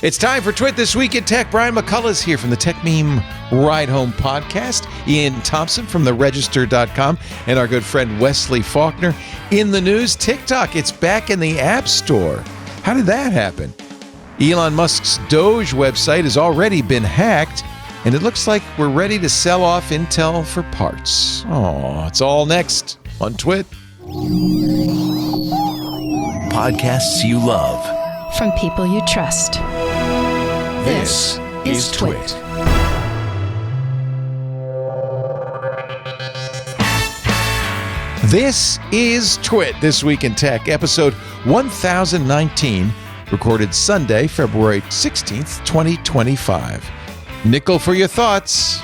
It's time for Twit This Week in Tech. Brian McCullough's here from the Tech Meme Ride Home podcast. Ian Thompson from theregister.com and our good friend Wesley Faulkner. In the news, TikTok, it's back in the App Store. How did that happen? Elon Musk's Doge website has already been hacked, and it looks like we're ready to sell off Intel for parts. Oh, it's all next on Twit. Podcasts you love. From people you trust. This is Twit. This is Twit This Week in Tech, episode 1019, recorded Sunday, February 16th, 2025. Nickel for your thoughts.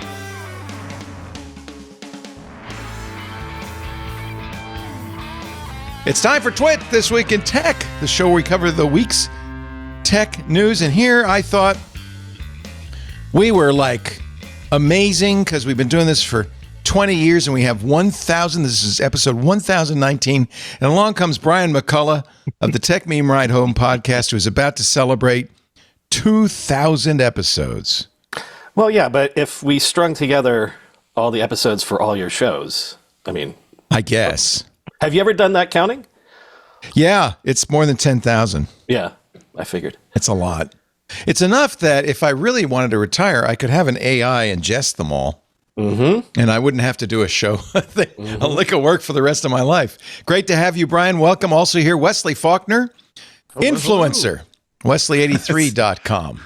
It's time for Twit This Week in Tech, the show where we cover the week's tech news. And here I thought we were like amazing because we've been doing this for 20 years and we have 1,000. This is episode 1019. And along comes Brian McCullough of the Tech Meme Ride Home podcast, who is about to celebrate 2,000 episodes. Well, yeah, but if we strung together all the episodes for all your shows, I guess. Have you ever done that counting? Yeah, it's more than 10,000. Yeah, I figured. It's a lot. It's enough that if I really wanted to retire, I could have an AI ingest them all. Mm-hmm. And I wouldn't have to do a show. A lick of work for the rest of my life. Great to have you, Brian. Welcome. Also here, Wesley Faulkner, influencer, Wesley83.com.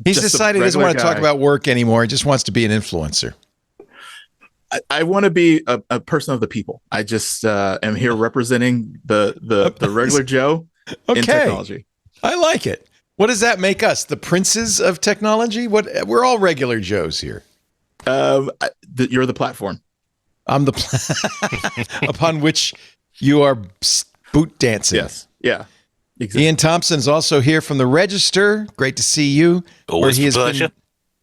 He's decided he doesn't want to talk about work anymore. He just wants to be an influencer. I want to be a person of the people. I just am here representing the regular Joe in technology. I like it. What does that make us? The princes of technology? We're all regular Joes here. You're the platform. I'm the upon which you are boot dancing. Yes. Yeah. Exactly. Ian Thompson is also here from the Register. Great to see you. Always a pleasure.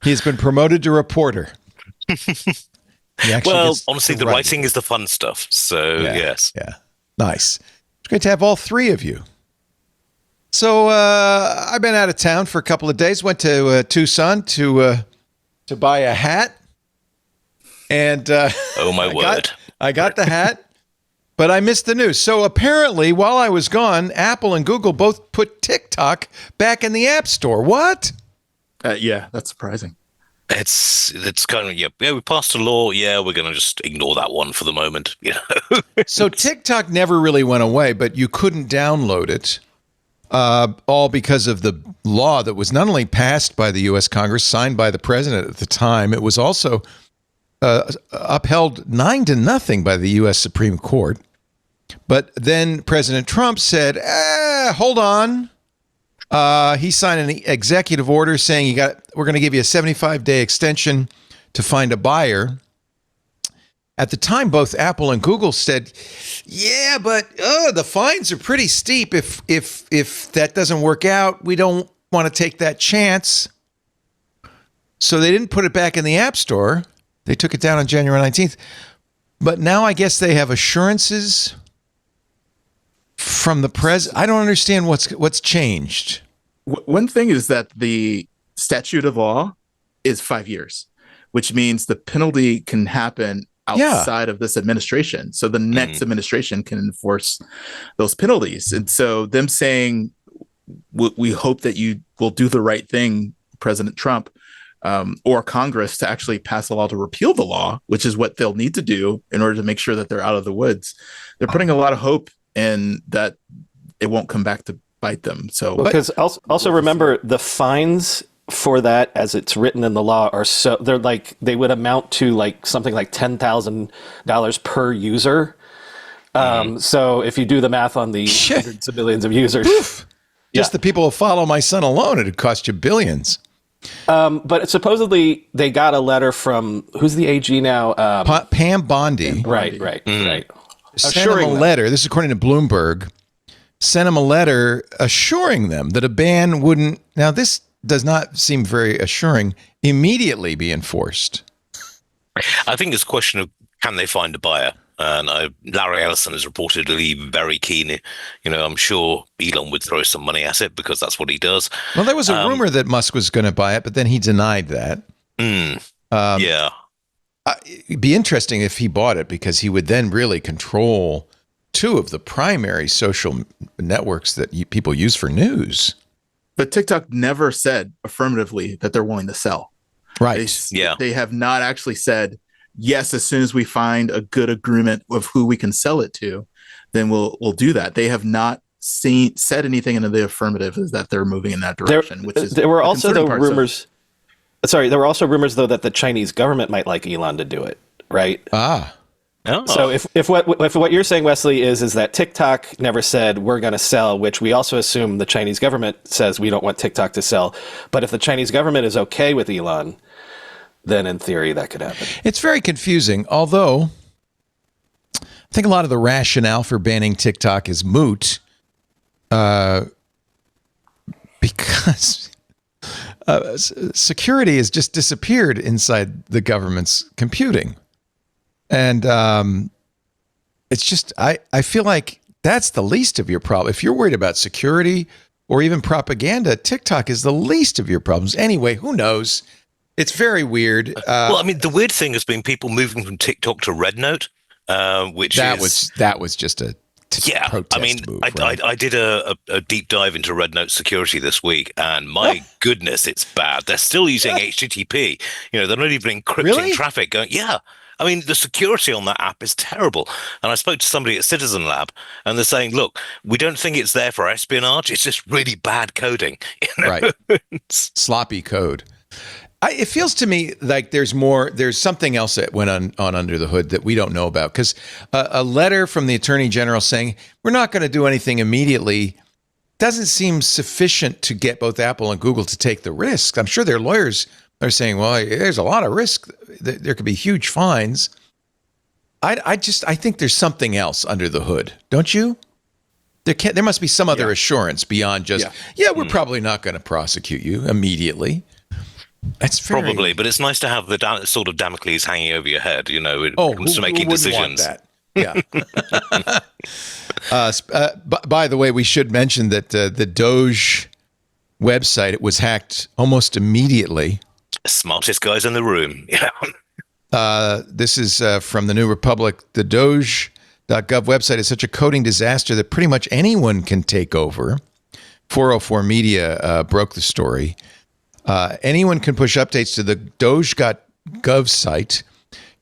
He has been promoted to reporter. Well, honestly, the writing is the fun stuff. So, yes. Yeah. Nice. It's great to have all three of you. So, I've been out of town for a couple of days. Went to Tucson to buy a hat. And oh, my word. I got the hat, but I missed the news. So, apparently, while I was gone, Apple and Google both put TikTok back in the App Store. What? Yeah, that's surprising. It's kind of, we passed a law. Yeah, we're going to just ignore that one for the moment. So TikTok never really went away, but you couldn't download it, all because of the law that was not only passed by the U.S. Congress, signed by the president at the time, it was also upheld 9-0 by the U.S. Supreme Court. But then President Trump said, hold on. He signed an executive order saying we're going to give you a 75-day extension to find a buyer. At the time, both Apple and Google said, "Yeah, but the fines are pretty steep. If that doesn't work out, we don't want to take that chance." So they didn't put it back in the App Store. They took it down on January 19th. But now I guess they have assurances from the president. I don't understand what's changed. One thing is that the statute of law is 5 years, which means the penalty can happen outside of this administration. So the next administration can enforce those penalties. And so them saying, we hope that you will do the right thing, President Trump, or Congress, to actually pass a law to repeal the law, which is what they'll need to do in order to make sure that they're out of the woods. They're putting a lot of hope in that it won't come back to bite them. So, because also remember, the fines for that, as it's written in the law, are they would amount to something like $10,000 per user. So if you do the math on the hundreds of millions of users, just the people who follow my son alone, it'd cost you billions. But supposedly they got a letter from, who's the AG now? Pam Bondi. Right. Sent him a letter. This is according to Bloomberg. Sent him a letter assuring them that a ban wouldn't. Now, this does not seem very assuring. Immediately be enforced. I think it's a question of, can they find a buyer? And Larry Ellison is reportedly very keen. I'm sure Elon would throw some money at it because that's what he does. Well, there was a rumor that Musk was going to buy it, but then he denied that. Yeah. It'd be interesting if he bought it, because he would then really control two of the primary social networks that people use for news. But TikTok never said affirmatively that they're willing to sell. Right. They have not actually said, yes, as soon as we find a good agreement of who we can sell it to, then we'll do that. They have not said anything in the affirmative is that they're moving in that direction. There were also rumors. Sorry, there were also rumors though that the Chinese government might like Elon to do it. Right. Oh. So if what you're saying, Wesley, is that TikTok never said we're going to sell, which we also assume the Chinese government says we don't want TikTok to sell. But if the Chinese government is okay with Elon, then in theory that could happen. It's very confusing, although I think a lot of the rationale for banning TikTok is moot, because security has just disappeared inside the government's computing. And it's just, I feel like that's the least of your problem. If you're worried about security or even propaganda, TikTok is the least of your problems. Anyway, who knows? It's very weird. Well, I mean, the weird thing has been people moving from TikTok to RedNote, which was just a protest move. I did a deep dive into RedNote security this week, and my goodness, it's bad. They're still using HTTP. They're not even encrypting traffic. I mean, the security on that app is terrible. And I spoke to somebody at Citizen Lab, and they're saying, look, we don't think it's there for espionage. It's just really bad coding. Right. Sloppy code. It feels to me like there's something else that went on under the hood that we don't know about. Because a letter from the Attorney General saying, we're not going to do anything immediately, doesn't seem sufficient to get both Apple and Google to take the risk. I'm sure their lawyers are saying, well, there's a lot of risk. There could be huge fines. I think there's something else under the hood, don't you? There must be some other assurance beyond just, we're probably not going to prosecute you immediately. That's probably, but it's nice to have the sort of Damocles hanging over your head, when it comes to making decisions. Want that? Yeah. By the way, we should mention that the Doge website, it was hacked almost immediately. Smartest guys in the room. This is from the New Republic. The Doge.gov website is such a coding disaster that pretty much anyone can take over. 404 Media broke the story. Anyone can push updates to the Doge.gov site.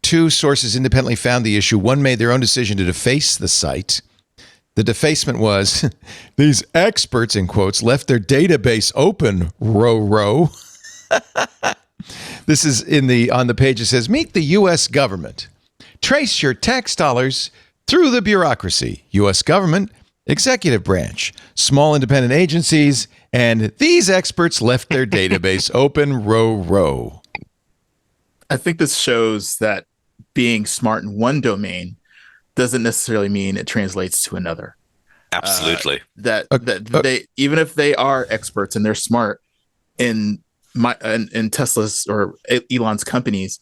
Two sources independently found the issue. One made their own decision to deface the site. The defacement was, these experts, in quotes, left their database open, row. This is on the page. It says, meet the U.S. government. Trace your tax dollars through the bureaucracy. U.S. government, executive branch, small independent agencies, and these experts left their database open, row. I think this shows that being smart in one domain doesn't necessarily mean it translates to another. Absolutely. They, even if they are experts and they're smart in Tesla's or Elon's companies,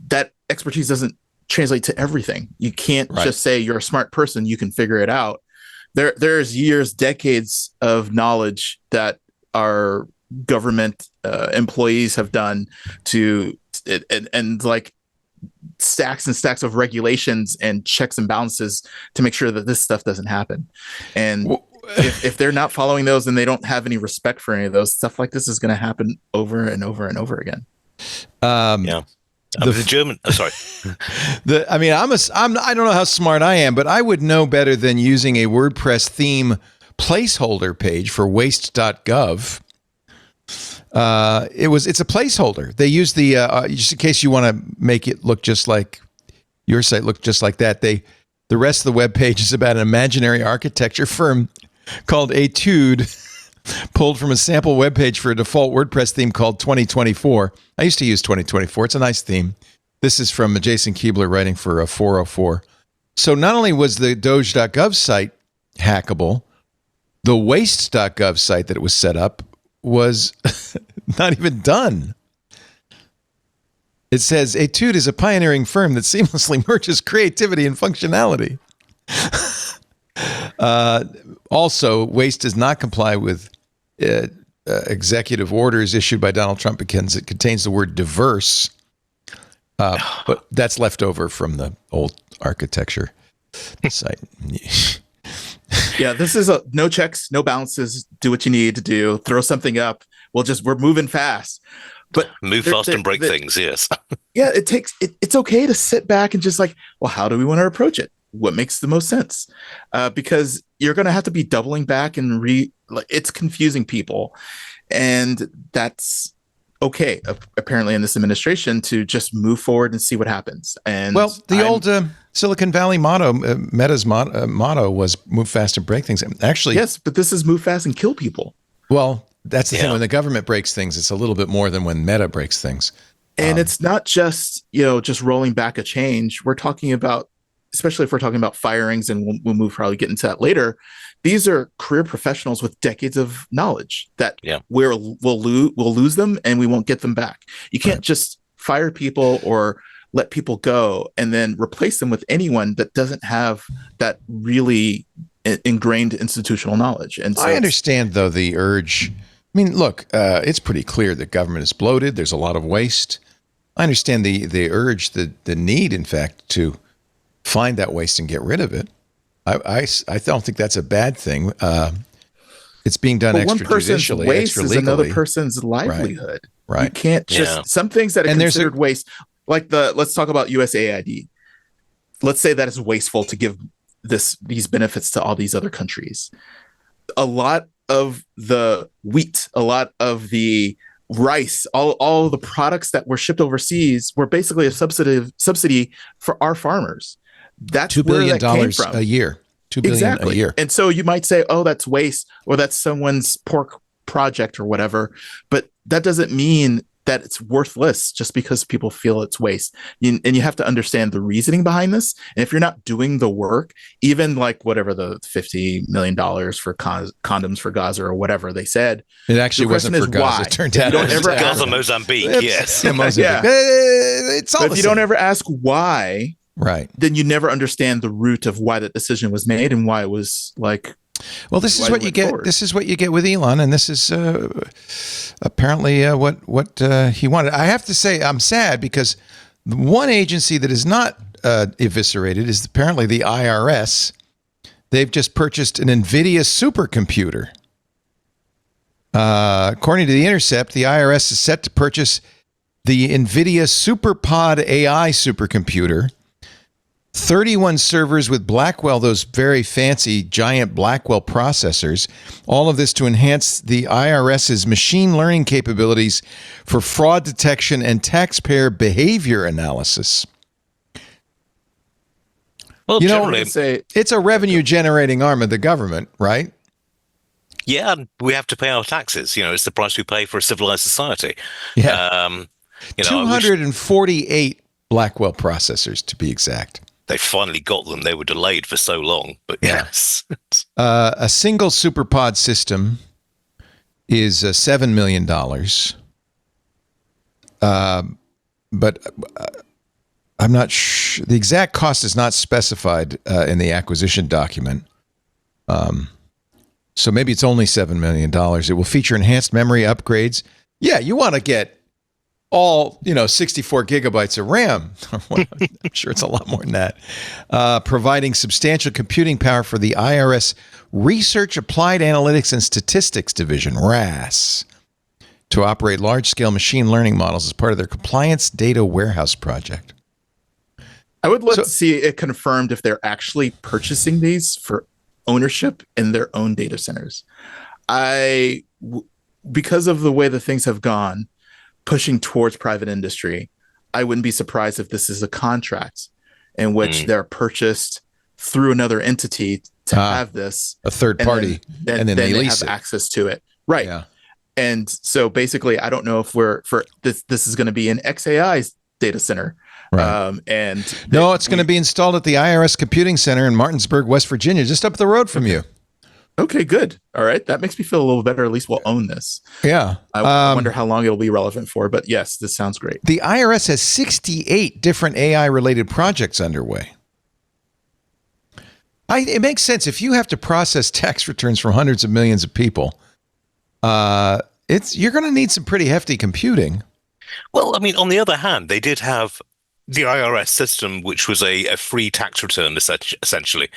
that expertise doesn't translate to everything. You can't just say you're a smart person, you can figure it out. There's years, decades of knowledge that our government employees have done and like stacks and stacks of regulations and checks and balances to make sure that this stuff doesn't happen. And if they're not following those and they don't have any respect for any of those, stuff like this is going to happen over and over and over again. The German. Oh, sorry. I don't know how smart I am, but I would know better than using a WordPress theme placeholder page for waste.gov. It's a placeholder. They use the just in case you want to make it look just like your site look just like that. The rest of the web page is about an imaginary architecture firm called Etude, pulled from a sample web page for a default WordPress theme called 2024. I used to use 2024. It's a nice theme. This is from Jason Keebler writing for 404. So not only was the Doge.gov site hackable, the waste.gov site that it was set up was not even done. It says, Etude is a pioneering firm that seamlessly merges creativity and functionality. Also, Waste does not comply with executive orders issued by Donald Trump because it contains the word diverse. But that's left over from the old architecture site. Yeah, this is no checks, no balances. Do what you need to do. Throw something up. We're moving fast. But move fast and break things. Yes. Yeah, it's okay to sit back and just like, well, how do we want to approach it? What makes the most sense? Because you're going to have to be doubling back and it's confusing people, and that's okay. Apparently, in this administration, to just move forward and see what happens. And well, the old Silicon Valley motto, Meta's motto was "Move fast and break things." Actually, yes, but this is move fast and kill people. Well, that's the thing. When the government breaks things, it's a little bit more than when Meta breaks things. And it's not just rolling back a change. We're talking about, especially if we're talking about firings, and we'll probably get into that later. These are career professionals with decades of knowledge that we'll lose them and we won't get them back. You can't just fire people or let people go and then replace them with anyone that doesn't have that really ingrained institutional knowledge. And so I understand, though, the urge. I mean, look, it's pretty clear that government is bloated. There's a lot of waste. I understand the urge, the need, in fact, to find that waste and get rid of it. I don't think that's a bad thing. It's being done extrajudicially, one person's waste is another person's livelihood. Right. You can't just some things that are considered waste, like let's talk about USAID. Let's say that is wasteful to give these benefits to all these other countries. A lot of the wheat, a lot of the rice, all the products that were shipped overseas were basically a subsidy for our farmers. That's $2 billion a year. $2 billion a year. And so you might say, oh, that's waste, or that's someone's pork project or whatever. But that doesn't mean that it's worthless just because people feel it's waste. And you have to understand the reasoning behind this. And if you're not doing the work, even like whatever the $50 million for condoms for Gaza or whatever they said, it actually wasn't for Gaza. It turned out it was Gaza, Mozambique. Yes. Mozambique. Yeah. It's all but if you don't ever ask why, right, then you never understand the root of why that decision was made and why it was like. Well, this is what you get. This is what you get with Elon, and this is apparently what he wanted. I have to say, I'm sad because the one agency that is not eviscerated is apparently the IRS. They've just purchased an Nvidia supercomputer. According to The Intercept, the IRS is set to purchase the Nvidia SuperPod AI supercomputer. 31 servers with Blackwell, those very fancy giant Blackwell processors. All of this to enhance the IRS's machine learning capabilities for fraud detection and taxpayer behavior analysis. Well, it's a revenue generating arm of the government, right? Yeah, we have to pay our taxes. It's the price we pay for a civilized society. Yeah. 248 Blackwell processors, to be exact. They finally got them. They were delayed for so long, but yes. A single SuperPod system is $7 million. But I'm not sure. The exact cost is not specified in the acquisition document. So maybe it's only $7 million. It will feature enhanced memory upgrades. Yeah, you want to get all 64 gigabytes of RAM. I'm sure it's a lot more than that. Providing substantial computing power for the IRS Research Applied Analytics and Statistics Division, RAS, to operate large-scale machine learning models as part of their compliance data warehouse project. I would love to see it confirmed if they're actually purchasing these for ownership in their own data centers. Because of the way that things have gone, pushing towards private industry, I wouldn't be surprised if this is a contract in which they're purchased through another entity to have this, a third party, and then they lease have it. Access to it, right? Yeah. And so basically, I don't know if this is going to be in XAI's data center, right? No, it's going to be installed at the IRS Computing Center in Martinsburg, West Virginia, just up the road from you. Okay, good. All right. That makes me feel a little better. At least we'll own this. Yeah. I wonder how long it'll be relevant for, but yes, this sounds great. The IRS has 68 different AI-related projects underway. It makes sense. If you have to process tax returns from hundreds of millions of people, you're going to need some pretty hefty computing. Well, I mean, on the other hand, they did have the IRS system, which was a free tax return, essentially,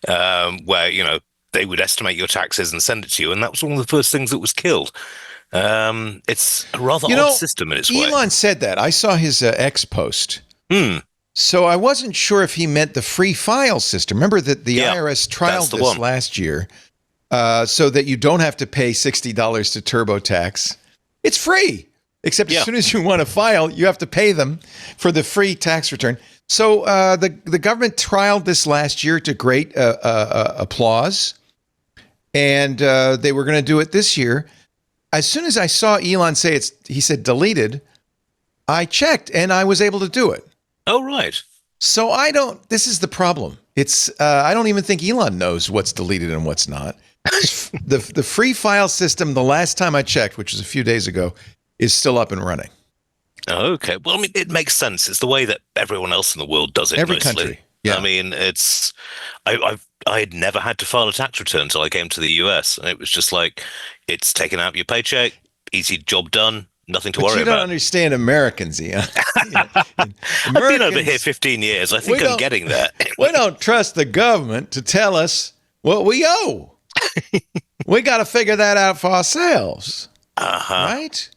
where, they would estimate your taxes and send it to you. And that was one of the first things that was killed. It's a rather odd system in its way. Elon said that. I saw his X post. So I wasn't sure if he meant the free file system. Remember that the IRS trialed this last year so that you don't have to pay $60 to TurboTax. It's free, except as soon as you want to file, you have to pay them for the free tax return. So the government trialed this last year to great applause. And they were going to do it this year. As soon as I saw Elon say he said deleted, I checked and I was able to do it. Oh, right. So this is the problem. I don't even think Elon knows what's deleted and what's not. The free file system, the last time I checked, which was a few days ago, is still up and running. Okay. Well, I mean, it makes sense. It's the way that everyone else in the world does it. Every mostly. country. Yeah. I mean, I had never had to file a tax return until I came to the US, and it was just like, it's taken out your paycheck, easy job done, nothing to worry about. You don't understand Americans, Ian. I've been over here 15 years. I think I'm getting there. We don't trust the government to tell us what we owe. We got to figure that out for ourselves. Right?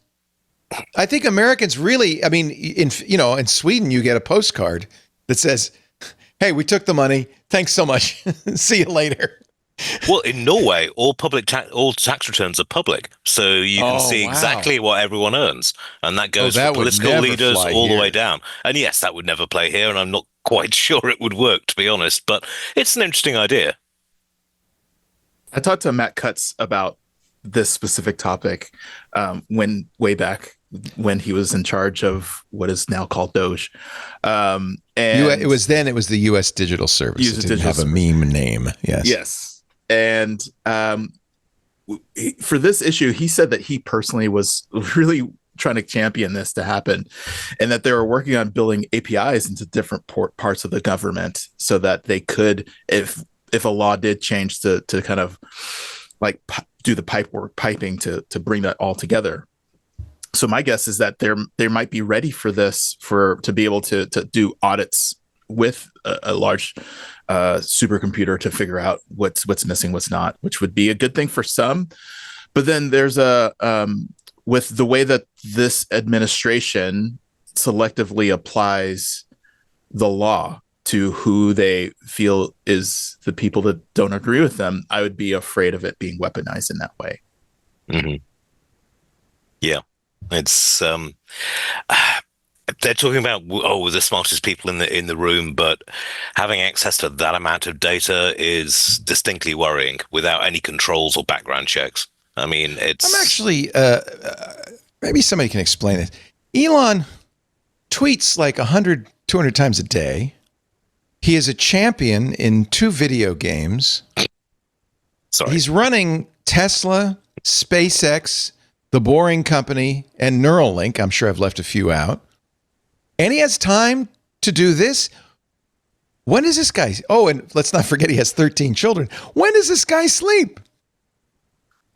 I think Americans really, I mean, in Sweden, you get a postcard that says, hey, we took the money. Thanks so much. See you later. Well, in Norway, all tax returns are public, so you can see exactly what everyone earns, and that goes for political leaders all the way down. And yes, that would never play here, and I'm not quite sure it would work, to be honest. But it's an interesting idea. I talked to Matt Cutts about this specific topic way back when he was in charge of what is now called Doge. And it was the US Digital Service. It didn't have a meme name. Yes. And for this issue, he said that he personally was really trying to champion this to happen, and that they were working on building APIs into different parts of the government so that they could, if a law did change, to kind of like do the piping to bring that all together. So my guess is that they might be ready for this, to be able to do audits with a large supercomputer to figure out what's missing, what's not, which would be a good thing for some. But then there's with the way that this administration selectively applies the law to who they feel is the people that don't agree with them, I would be afraid of it being weaponized in that way. Mm-hmm. Yeah. It's they're talking about we're the smartest people in the room, but having access to that amount of data is distinctly worrying without any controls or background checks. I mean, I'm actually maybe somebody can explain it. Elon tweets like 100, 200 times a day. He is a champion in 2 video games. Sorry. He's running Tesla, SpaceX, The Boring Company, and Neuralink. I'm sure I've left a few out. And he has time to do this. When is this guy? Oh, and let's not forget he has 13 children. When does this guy sleep?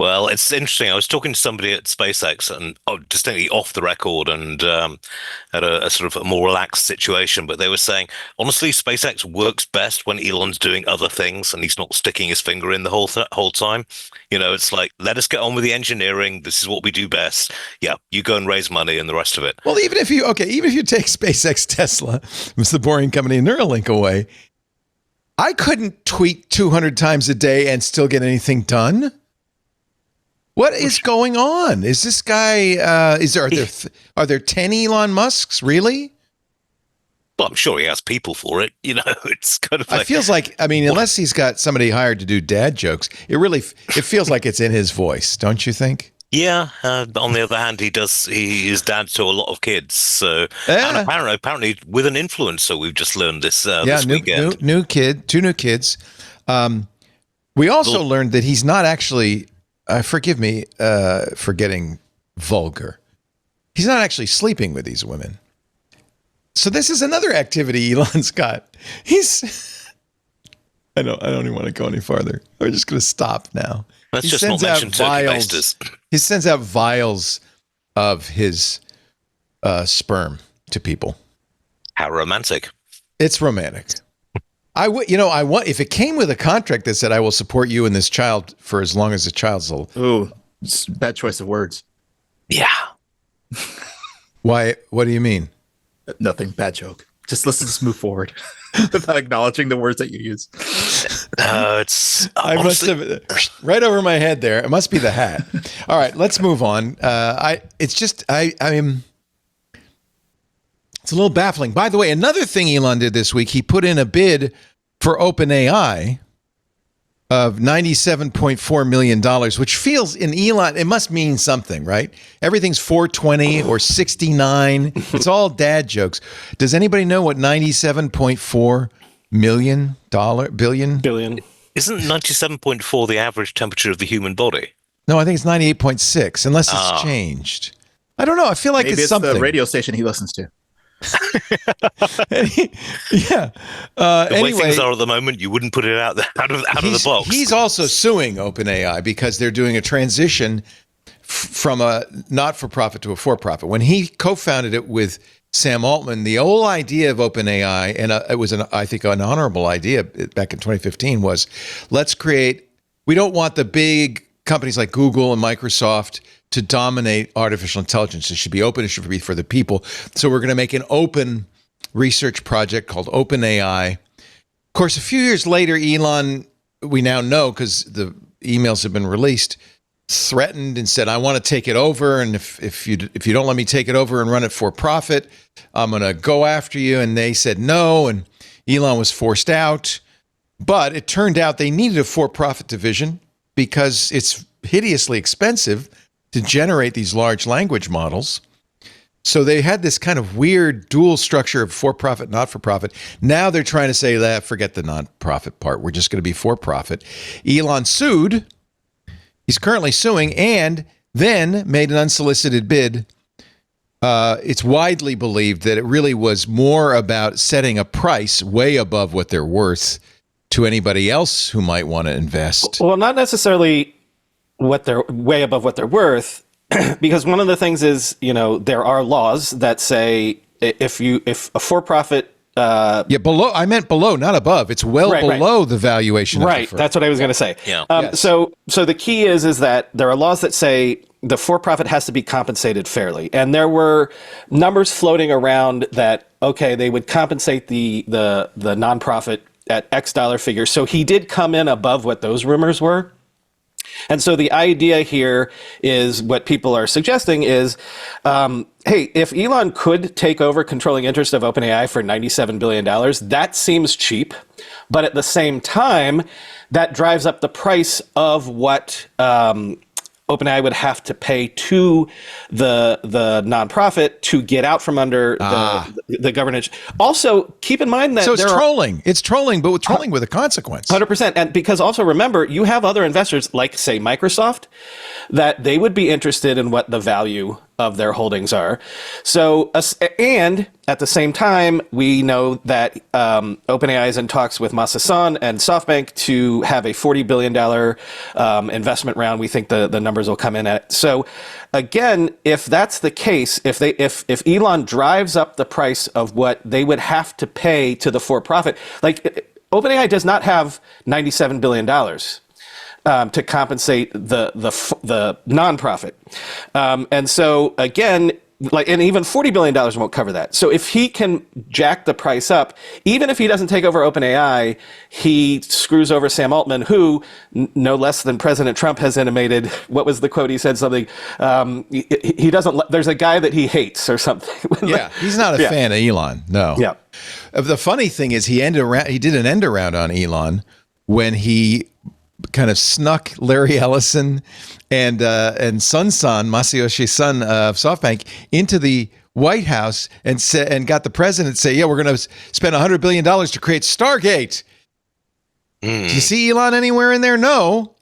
Well, it's interesting. I was talking to somebody at SpaceX, and distinctly off the record, and at a sort of a more relaxed situation. But they were saying, honestly, SpaceX works best when Elon's doing other things and he's not sticking his finger in the whole time. It's like, let us get on with the engineering. This is what we do best. Yeah, you go and raise money and the rest of it. Well, even if you take SpaceX, Tesla, it's The Boring Company, and Neuralink away, I couldn't tweet 200 times a day and still get anything done. What is going on? Is this guy? Are there 10 Elon Musks really? Well, I'm sure he has people for it. It's kind of like, it feels like, unless he's got somebody hired to do dad jokes, it feels like it's in his voice, don't you think? Yeah. On the other hand, he is dad to a lot of kids. So, and apparently with an influencer, we've just learned this weekend. Two new kids. We also learned that he's not actually, forgive me for getting vulgar, he's not actually sleeping with these women. So this is another activity Elon's got. I don't even want to go any farther. We're just going to stop now. Let's just not mention turkey basters. He sends out vials of his sperm to people. How romantic. It's romantic. I want if it came with a contract that said I will support you and this child for as long as the child's old. Ooh, bad choice of words. Yeah. Why? What do you mean? Nothing. Bad joke. Let's move forward without acknowledging the words that you use. It's I honestly, must have right over my head there. It must be the hat. All right, let's move on. It's a little baffling. By the way, another thing Elon did this week, he put in a bid for OpenAI of $97.4 million, which feels in Elon, it must mean something, right? Everything's 420 or 69. It's all dad jokes. Does anybody know what $97.4 billion? isn't 97.4 the average temperature of the human body? No, I think it's 98.6, unless it's changed. I don't know. I feel like Maybe it's something. the radio station he listens to. Yeah. The way things are at the moment, you wouldn't put it out of the box. He's also suing OpenAI because they're doing a transition from a not-for-profit to a for-profit. When he co-founded it with Sam Altman, the whole idea of OpenAI, and it was, I think, an honorable idea back in 2015, was we don't want the big companies like Google and Microsoft to dominate artificial intelligence. It should be open. It should be for the people. So we're going to make an open research project called OpenAI. Of course, a few years later, Elon, we now know because the emails have been released, threatened and said, I want to take it over. And if you don't let me take it over and run it for profit, I'm going to go after you. And they said no. And Elon was forced out. But it turned out they needed a for-profit division because it's hideously expensive to generate these large language models. So they had this kind of weird dual structure of for-profit, not-for-profit. Now they're trying to say, forget the non-profit part. We're just going to be for-profit. Elon sued. He's currently suing and then made an unsolicited bid. It's widely believed that it really was more about setting a price way above what they're worth to anybody else who might want to invest. Well, not necessarily what they're way above what they're worth, because one of the things is, there are laws that say if a for-profit below. I meant below, not above. It's below the valuation. Right. Of the firm. That's what I was going to say. Yeah. Yes. So the key is that there are laws that say the for-profit has to be compensated fairly, and there were numbers floating around that they would compensate the nonprofit at X dollar figure. So he did come in above what those rumors were. And so the idea here is what people are suggesting is, hey, if Elon could take over controlling interest of OpenAI for $97 billion, that seems cheap. But at the same time, that drives up the price of what OpenAI would have to pay to the nonprofit to get out from under the governance. Also, keep in mind that it's trolling. It's trolling, but trolling with a consequence. 100%. And because also remember, you have other investors like, say, Microsoft, that they would be interested in what the value of their holdings are. So, and at the same time, we know that OpenAI is in talks with Masasan and SoftBank to have a $40 billion investment round. We think the numbers will come in at. So again, if that's the case, if Elon drives up the price of what they would have to pay to the for-profit, like OpenAI does not have $97 billion. To compensate the nonprofit, and so again, and even $40 billion won't cover that. So if he can jack the price up, even if he doesn't take over OpenAI, he screws over Sam Altman, who no less than President Trump has intimated. What was the quote? He said something. He doesn't. There's a guy that he hates or something. Yeah, he's not a fan of Elon. No. Yeah. The funny thing is, he did an end around on Elon when he kind of snuck Larry Ellison and Masayoshi Son of SoftBank into the White House and got the president to say, we're going to spend $100 billion to create Stargate. Do you see Elon anywhere in there? No.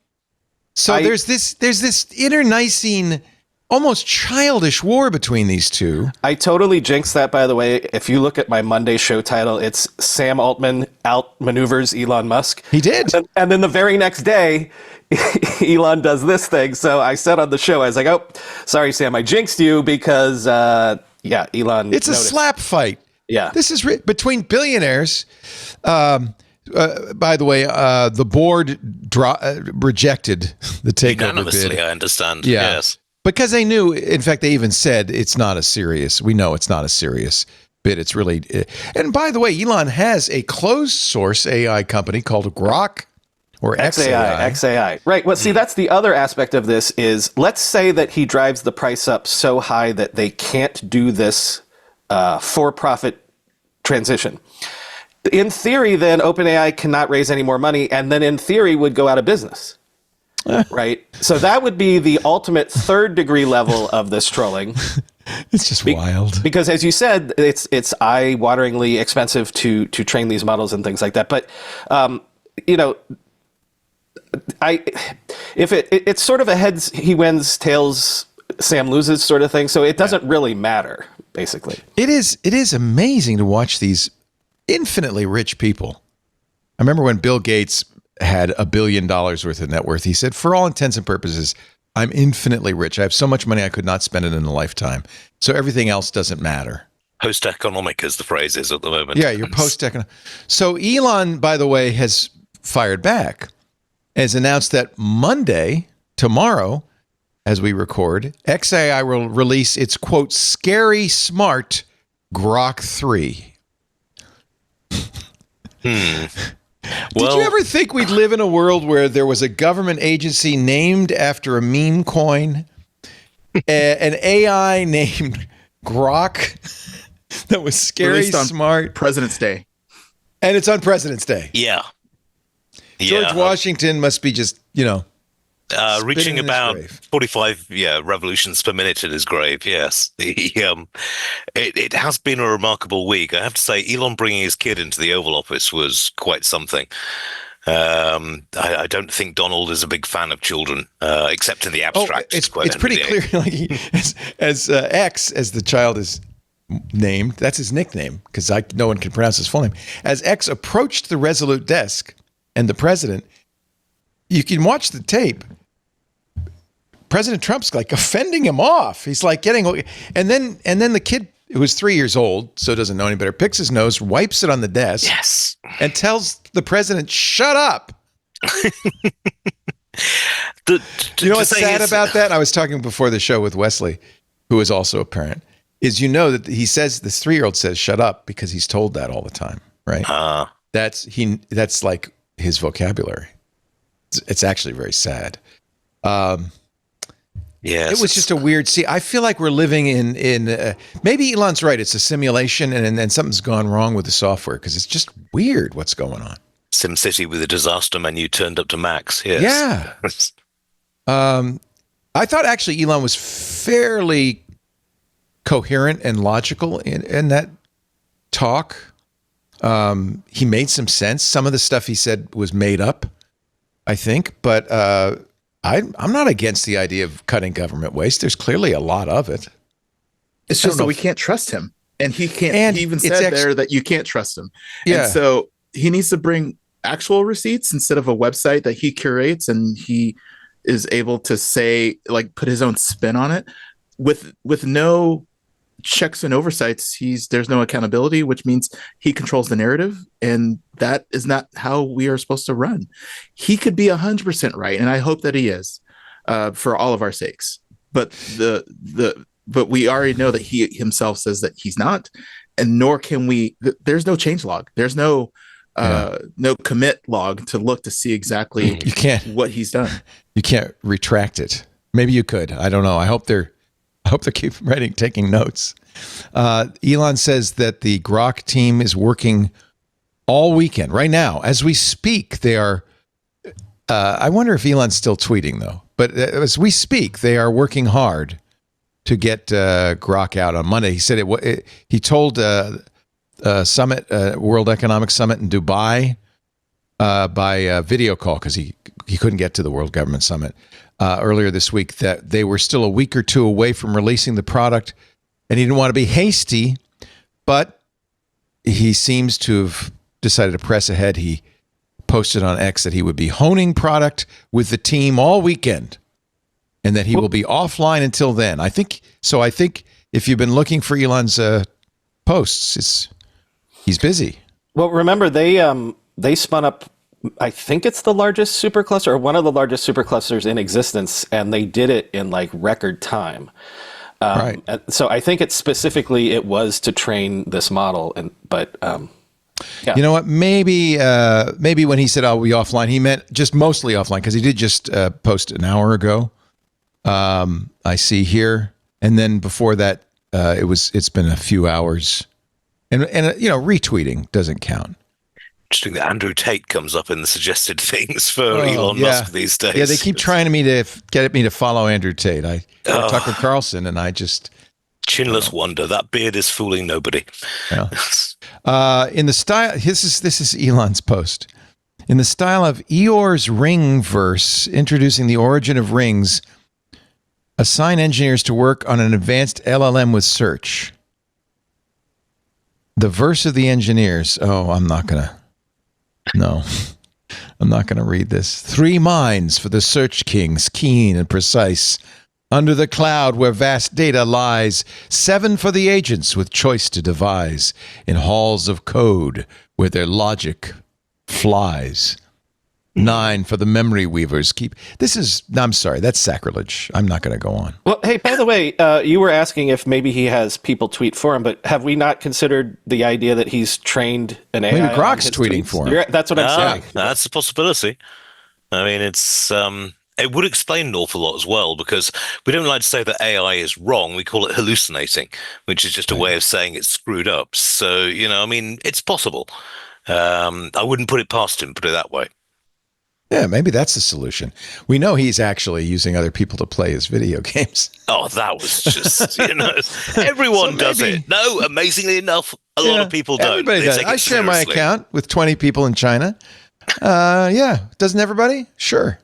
So there's this internecine, almost childish war between these two. I totally jinxed that, by the way. If you look at my Monday show title, it's Sam Altman outmaneuvers Elon Musk. He did. And then the very next day, Elon does this thing. So I said on the show, I was like, oh, sorry, Sam, I jinxed you because, Elon It's a slap fight. Yeah. This is between billionaires. By the way, the board rejected the takeover Unanimously, bid. I understand. Yeah. Yes. Because they knew, in fact, they even said we know it's not a serious bid. It's really, and by the way, Elon has a closed source AI company called Grok or XAI. Right. Well, see, that's the other aspect of this is, let's say that he drives the price up so high that they can't do this for-profit transition. In theory, then OpenAI cannot raise any more money, and then in theory would go out of business. Right? So that would be the ultimate third-degree level of this trolling. It's just wild. Because as you said, it's eye-wateringly expensive to train these models and things like that. But it's sort of a heads he wins, tails Sam loses sort of thing. So it doesn't really matter, basically. It is amazing to watch these infinitely rich people. I remember when Bill Gates had $1 billion worth of net worth. He said, for all intents and purposes, I'm infinitely rich. I have so much money I could not spend it in a lifetime. So everything else doesn't matter. Post-economic, as the phrase is at the moment. Yeah, you're post-economic. So Elon, by the way, has fired back, has announced that Monday, tomorrow, as we record, XAI will release its, quote, scary smart Grok 3. Did you ever think we'd live in a world where there was a government agency named after a meme coin, an AI named Grok that was scary smart? President's Day. And it's on President's Day. Yeah. George Washington must be just, reaching about 45 revolutions per minute in his grave. Yes. It has been a remarkable week. I have to say, Elon bringing his kid into the Oval Office was quite something. I don't think Donald is a big fan of children, except in the abstract. It's pretty clear. As X, as the child is named, that's his nickname because no one can pronounce his full name. As X approached the Resolute desk and the president, you can watch the tape. President Trump's like offending him off. He's like getting, and then the kid, who was 3 years old, so doesn't know any better, picks his nose, wipes it on the desk, yes, and tells the president, "Shut up." You know what's sad about that? I was talking before the show with Wesley, who is also a parent. Is that he says this 3-year-old says "shut up" because he's told that all the time, right? That's like his vocabulary. It's actually very sad. Yes, it was just a weird. See, I feel like we're living in maybe Elon's right. It's a simulation, and something's gone wrong with the software because it's just weird what's going on. SimCity with a disaster menu turned up to max. Yes. Yeah. I thought actually Elon was fairly coherent and logical in that talk. He made some sense. Some of the stuff he said was made up, I think, but I'm not against the idea of cutting government waste. There's clearly a lot of it. It's just that we can't trust him. And he can't. And he even said there that you can't trust him. Yeah. And so he needs to bring actual receipts instead of a website that he curates and he is able to say, like, put his own spin on it with no checks and oversights. There's no accountability, which means he controls the narrative, and that is not how we are supposed to run. He could be 100% right, and I hope that he is, for all of our sakes. But but we already know that he himself says that he's not, and nor can we. There's no change log. There's no commit log to look to see exactly what he's done. You can't retract it. Maybe you could. I don't know. I hope they're taking notes. Elon says that the Grok team is working all weekend. Right now, as we speak, they are, I wonder if Elon's still tweeting though, but as we speak, they are working hard to get Grok out on Monday. He said he told Summit, World Economic Summit in Dubai by video call because he couldn't get to the World Government Summit earlier this week, that they were still a week or two away from releasing the product, and he didn't want to be hasty, but he seems to have decided to press ahead. He posted on X that he would be honing product with the team all weekend, and that he will be offline until then. I think if you've been looking for Elon's posts, he's busy. Well, remember they spun up, I think it's the largest supercluster or one of the largest superclusters in existence, and they did it in like record time. Right. So I think it was to train this model, but yeah. You know what? Maybe when he said I'll be offline, he meant just mostly offline, because he did just post an hour ago. I see here, and then before that, it's been a few hours, and retweeting doesn't count. Interesting that Andrew Tate comes up in the suggested things for Elon Musk these days. Yeah, they keep trying to get me to follow Andrew Tate. Tucker Carlson, and I just chinless wonder. That beard is fooling nobody. Yeah. In the style, this is Elon's post. In the style of Eeyore's ring verse, introducing the origin of rings, assign engineers to work on an advanced LLM with search. The verse of the engineers. Oh, I'm not going to read this. 3 minds for the search kings, keen and precise. Under the cloud where vast data lies. 7 for the agents with choice to devise. In halls of code where their logic flies. 9 for the memory weavers. I'm sorry, that's sacrilege. I'm not going to go on. Well, hey, by the way, you were asking if maybe he has people tweet for him, but have we not considered the idea that he's trained an AI? Maybe Grok's tweeting for him. That's what I'm saying. That's a possibility. I mean, it's it would explain an awful lot as well, because we don't like to say that AI is wrong. We call it hallucinating, which is just a way of saying it's screwed up. So, it's possible. I wouldn't put it past him, put it that way. Yeah, maybe that's the solution. We know he's actually using other people to play his video games. Oh, that was just, everyone does it. No, amazingly enough, a lot of people don't. Everybody does. I share my account with 20 people in China. Doesn't everybody? Sure.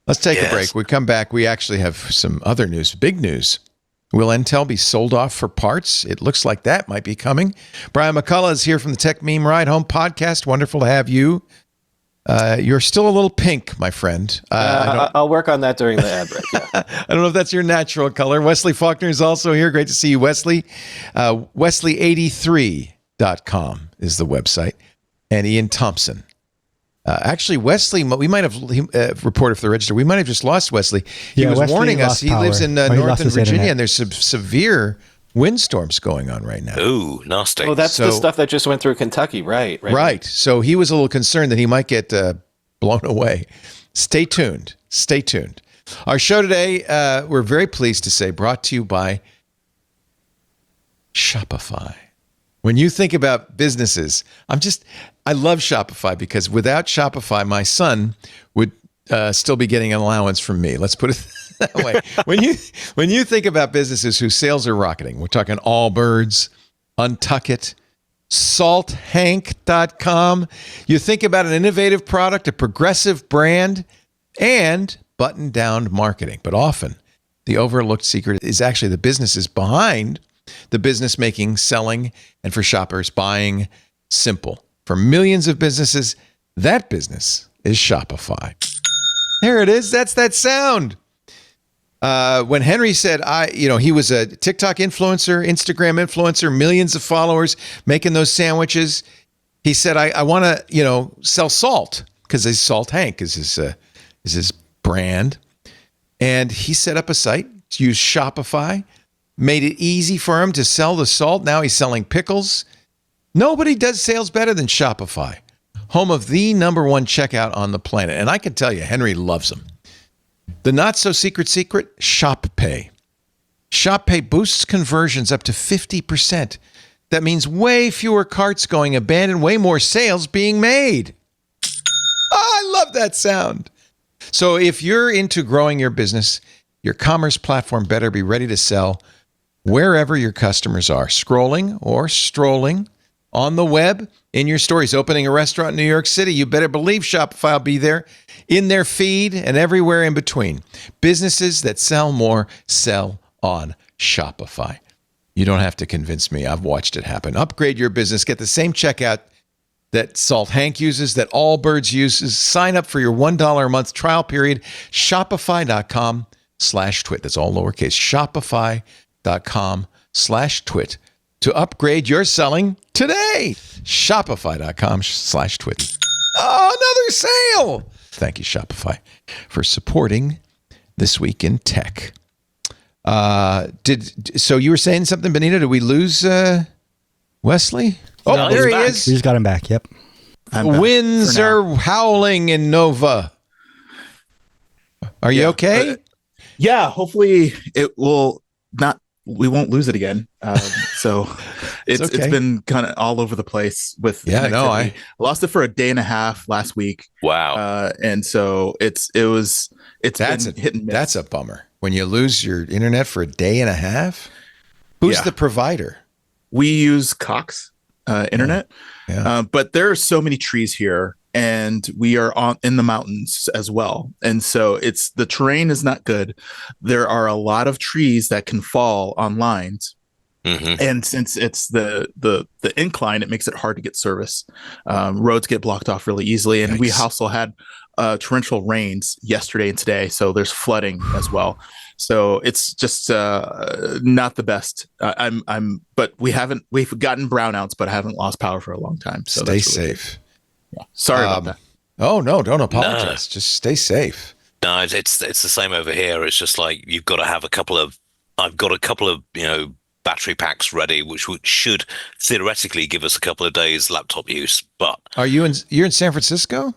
Let's take a break. We come back. We actually have some other news, big news. Will Intel be sold off for parts? It looks like that might be coming. Brian McCullough is here from the Tech Meme Ride Home podcast. Wonderful to have you. You're still a little pink, my friend. I'll work on that during the ad break. Yeah. I don't know if that's your natural color. Wesley Faulkner is also here. Great to see you, Wesley. Wesley83.com is the website. And Ian Thompson. Actually, Wesley, we might have reported for the Register. We might have just lost Wesley. He was Wesley warning us. He lives in northern Virginia, internet. and there's some severe windstorms going on right now. Ooh, nasty. Oh, that's the stuff that just went through Kentucky, right? Right. So he was a little concerned that he might get blown away. Stay tuned. Stay tuned. Our show today, we're very pleased to say, brought to you by Shopify. When you think about businesses, I love Shopify, because without Shopify, my son would still be getting an allowance from me. Let's put it that way. When you think about businesses whose sales are rocketing, we're talking Allbirds, Untuckit, salthank.com. You think about an innovative product, a progressive brand, and button-down marketing. But often, the overlooked secret is actually the businesses behind the business making, selling, and for shoppers buying simple. For millions of businesses, that business is Shopify. There it is. That's that sound. When Henry said, he was a TikTok influencer, Instagram influencer, millions of followers, making those sandwiches. He said, I want to, sell salt, because his Salt Hank is his brand. And he set up a site to use Shopify, made it easy for him to sell the salt. Now he's selling pickles. Nobody does sales better than Shopify, home of the #1 checkout on the planet. And I can tell you, Henry loves them. The not-so-secret secret, ShopPay. ShopPay boosts conversions up to 50%. That means way fewer carts going abandoned, way more sales being made. Oh, I love that sound. So if you're into growing your business, your commerce platform better be ready to sell wherever your customers are, scrolling or strolling, on the web, in your store. He's opening a restaurant in New York City. You better believe Shopify will be there in their feed and everywhere in between. Businesses that sell more sell on Shopify. You don't have to convince me. I've watched it happen. Upgrade your business. Get the same checkout that Salt Hank uses, that Allbirds uses. Sign up for your $1 a month trial period. Shopify.com/twit. That's all lowercase. Shopify.com/twit. To upgrade your selling today. Shopify.com/twit. Oh, another sale. Thank you, Shopify, for supporting This Week in Tech. So you were saying something, Benito? Did we lose Wesley? Oh, No, there he back. is. We just got him back. Yep. Winds are howling in Nova. Are you okay? Yeah, hopefully it will not. We won't lose it again. So it's okay. been kind of all over the place with. I lost it for a day and a half last week. Wow. And so it's been hit and miss. That's a bummer. When you lose your internet for a day and a half. Who's the provider? We use Cox internet, but there are so many trees here, and we are in the mountains as well, and so the terrain is not good. There are a lot of trees that can fall on lines, and since it's the incline, it makes it hard to get service. Roads get blocked off really easily, and we also had torrential rains yesterday and today, so there's flooding as well. So it's just not the best. But we've gotten brownouts, but haven't lost power for a long time. So stay safe. Yeah. Sorry about that. Oh no, don't apologize. Just stay safe. No, it's the same over here. It's just like I've got a couple of battery packs ready, which should theoretically give us a couple of days laptop use. But you're in San Francisco?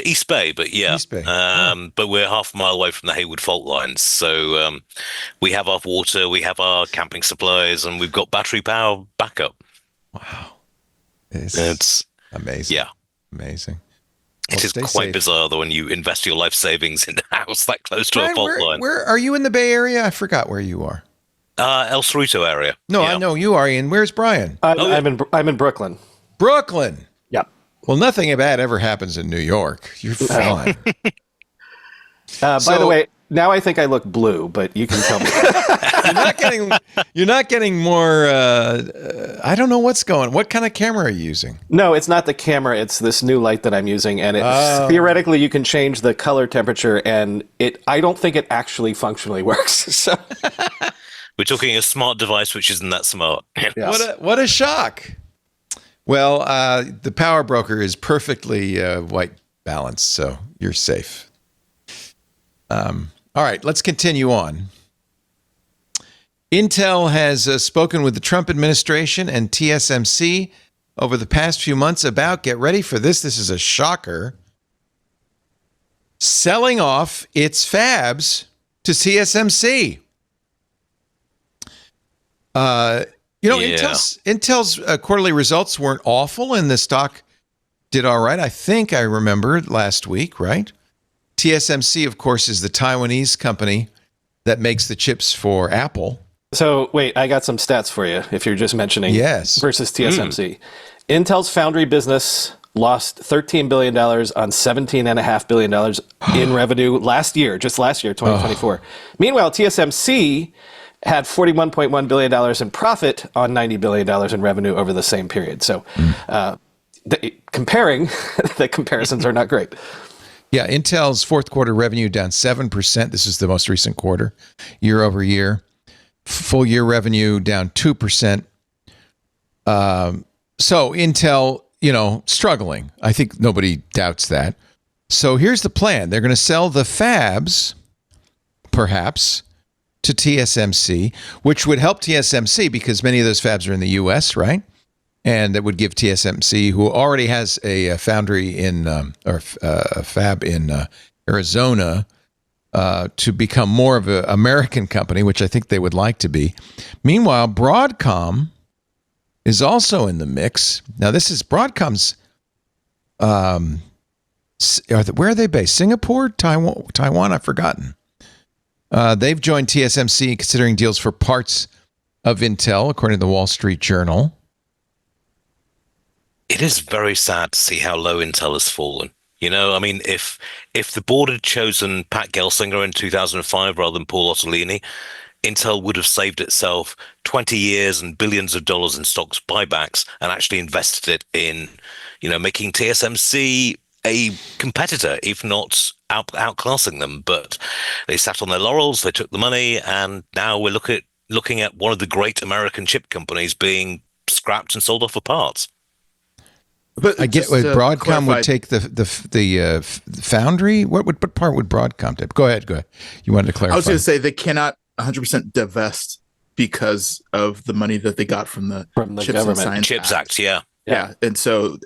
East Bay, but yeah. East Bay. But we're half a mile away from the Hayward fault lines. So we have our water, we have our camping supplies, and we've got battery power backup. Wow. It's amazing. Yeah. Amazing. It is quite safe. bizarre though when you invest your life savings in a house that close to a fault line. Where are you in the Bay Area? I forgot where you are. El Cerrito area. No, yeah. I know you are, Ian. Where's Brian? I'm in Brooklyn. Brooklyn. Yep. Well, nothing bad ever happens in New York. You're fine. By the way, now I think I look blue, but you can tell me. You're not getting more. I don't know what's going. What kind of camera are you using? No, it's not the camera. It's this new light that I'm using, and theoretically you can change the color temperature, and I don't think it actually functionally works. So we're talking a smart device which isn't that smart. Yes. What a shock. Well, the power broker is perfectly white balanced, so you're safe. All right, let's continue on. Intel has spoken with the Trump administration and TSMC over the past few months about, get ready for this is a shocker, selling off its fabs to TSMC. Intel's quarterly results weren't awful, and the stock did all right. I think I remember last week, right? TSMC, of course, is the Taiwanese company that makes the chips for Apple. So wait, I got some stats for you if you're just mentioning versus TSMC. Intel's foundry business lost $13 billion on $17.5 billion in revenue last year, 2024. Meanwhile, TSMC had $41.1 billion in profit on $90 billion in revenue over the same period. So comparing, the comparisons are not great. Yeah, Intel's fourth quarter revenue down 7%. This is the most recent quarter, year over year. Full year revenue down 2%. So Intel, struggling. I think nobody doubts that. So here's the plan. They're going to sell the fabs, perhaps, to TSMC, which would help TSMC because many of those fabs are in the U.S., right? And that would give TSMC, who already has a foundry or a fab in Arizona, to become more of an American company, which I think they would like to be. Meanwhile, Broadcom is also in the mix. Now, this is Broadcom's. Where are they based? Singapore, Taiwan? I've forgotten. They've joined TSMC considering deals for parts of Intel, according to the Wall Street Journal. It is very sad to see how low Intel has fallen. You know, I mean, if the board had chosen Pat Gelsinger in 2005 rather than Paul Otellini, Intel would have saved itself 20 years and billions of dollars in stocks buybacks and actually invested it in, making TSMC a competitor, if not outclassing them. But they sat on their laurels, they took the money, and now we're looking at one of the great American chip companies being scrapped and sold off for parts. But I get Broadcom would take the foundry. What part would Broadcom take? Go ahead. You wanted to clarify. I was going to say they cannot 100% divest because of the money that they got from the Chips government. Chips Act. Yeah. And so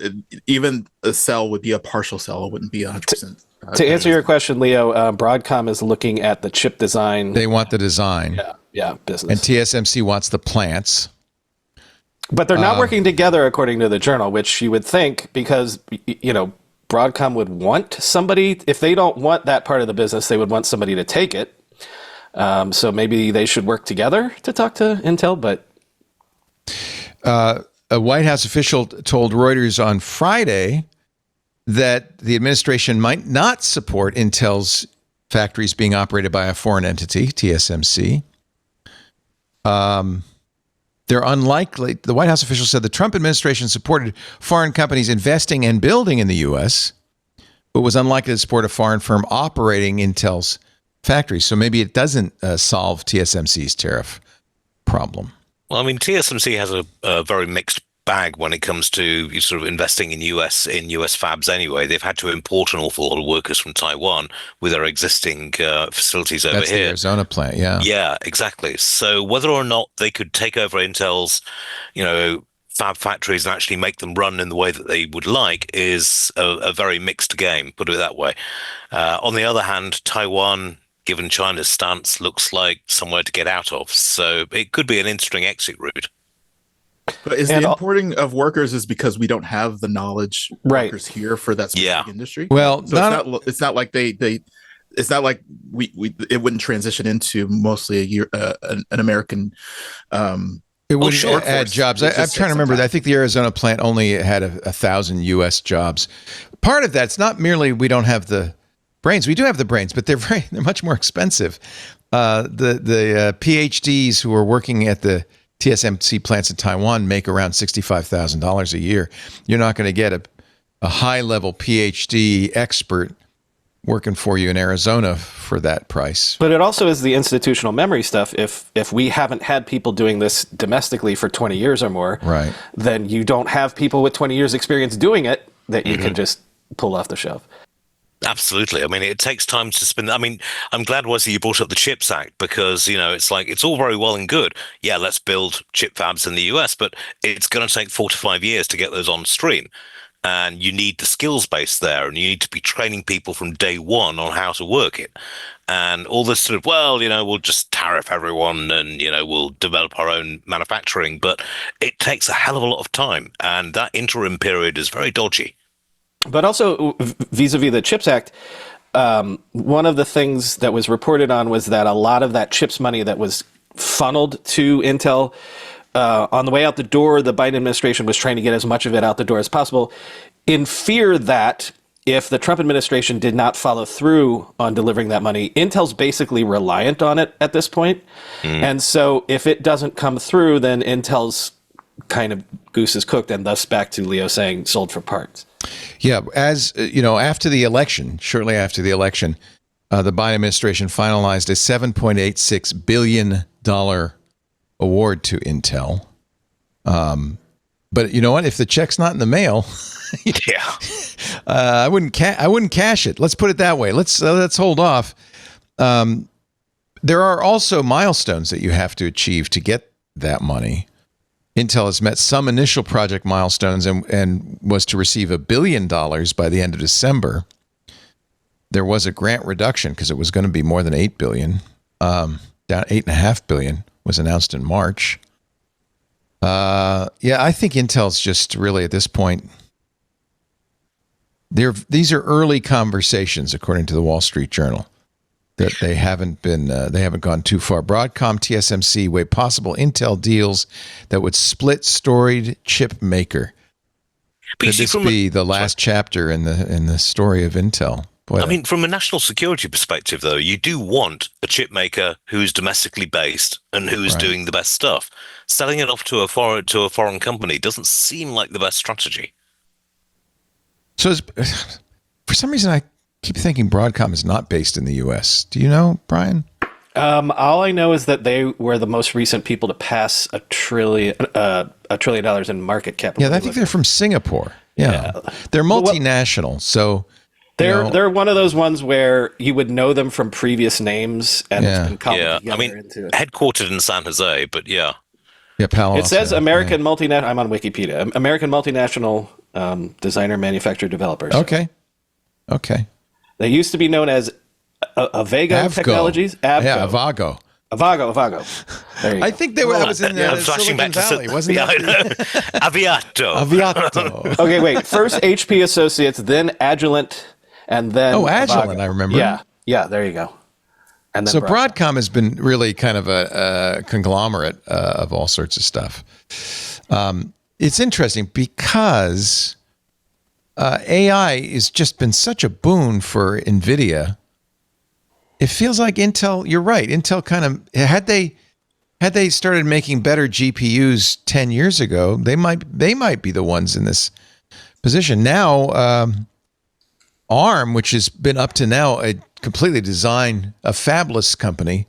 even a sell would be a partial sell. It wouldn't be 100%. To answer your question, Leo, Broadcom is looking at the chip design. They want the design. Yeah, business. And TSMC wants the plants. But they're not working together, according to the journal, which you would think, because, Broadcom would want somebody, if they don't want that part of the business, they would want somebody to take it. So maybe they should work together to talk to Intel, but... A White House official told Reuters on Friday that the administration might not support Intel's factories being operated by a foreign entity, TSMC. They're unlikely. The White House official said the Trump administration supported foreign companies investing and building in the U.S., but was unlikely to support a foreign firm operating Intel's factories. So maybe it doesn't solve TSMC's tariff problem. Well, I mean, TSMC has a very mixed bag when it comes to sort of investing in US fabs anyway. They've had to import an awful lot of workers from Taiwan with their existing facilities over That's here. The Arizona plant, yeah. Yeah, exactly. So whether or not they could take over Intel's, fab factories and actually make them run in the way that they would like is a very mixed game, put it that way. On the other hand, Taiwan, given China's stance, looks like somewhere to get out of. So it could be an interesting exit route. But is the importing of workers is because we don't have the knowledge workers here for that specific industry? Well, so it's not like it's not like it wouldn't transition into mostly an American. It wouldn't add jobs. I'm trying to remember. I think the Arizona plant only had 1,000 U.S. jobs. Part of that's not merely we don't have the brains. We do have the brains, but they're much more expensive. The PhDs who are working at the TSMC plants in Taiwan make around $65,000 a year. You're not going to get a high-level PhD expert working for you in Arizona for that price. But it also is the institutional memory stuff. If we haven't had people doing this domestically for 20 years or more, right, then you don't have people with 20 years experience doing it that you can just pull off the shelf. Absolutely. I mean, it takes time to spend. I mean, I'm glad, Wesley, you brought up the CHIPS Act because, it's like it's all very well and good. Yeah, let's build chip fabs in the US, but it's going to take 4 to 5 years to get those on stream. And you need the skills base there, and you need to be training people from day one on how to work it. And all this sort of, we'll just tariff everyone and, we'll develop our own manufacturing. But it takes a hell of a lot of time. And that interim period is very dodgy. But also, vis-a-vis the CHIPS Act, one of the things that was reported on was that a lot of that CHIPS money that was funneled to Intel, on the way out the door, the Biden administration was trying to get as much of it out the door as possible in fear that if the Trump administration did not follow through on delivering that money, Intel's basically reliant on it at this point. And so if it doesn't come through, then Intel's kind of goose is cooked, and thus back to Leo saying sold for parts. Yeah, as after the election, shortly after the election, the Biden administration finalized a $7.86 billion award to Intel. But you know what? If the check's not in the mail, I wouldn't cash it. Let's put it that way. Let's hold off. There are also milestones that you have to achieve to get that money. Intel has met some initial project milestones and was to receive $1 billion by the end of December. There was a grant reduction because it was going to be more than $8 billion. Down $8.5 billion was announced in March. I think Intel's just really at this point. These are early conversations, according to the Wall Street Journal, that they haven't gone too far. Broadcom, TSMC weigh possible Intel deals that would split storied chip maker. Could this be the last chapter in the story of Intel? Boy, I mean, from a national security perspective, though, you do want a chip maker who's domestically based and who is doing the best stuff. Selling it off to a foreign company doesn't seem like the best strategy. So, for some reason, I keep thinking Broadcom is not based in the U.S. Do you know, Brian? All I know is that they were the most recent people to pass $1 trillion in market cap. Yeah, I think they're from Singapore. Yeah. They're multinational, so they're one of those ones where you would know them from previous names, and it's been cobbled together into headquartered in San Jose, but yeah, Palo Alto. It says American multinational. I'm on Wikipedia. American multinational designer, manufacturer, developers. Okay. They used to be known as Avago Technologies. Yeah, Avago. There you go. I think they were. I was in Silicon Valley, wasn't it? Aviato. Okay, wait. First HP Associates, then Agilent, and then Agilent. Avago. I remember. Yeah. There you go. And then so Broadcom has been really kind of a conglomerate of all sorts of stuff. It's interesting because AI has just been such a boon for Nvidia. It feels like Intel. You're right. Intel kind of had they started making better GPUs 10 years ago, they might be the ones in this position now. ARM, which has been up to now a completely a fabless company,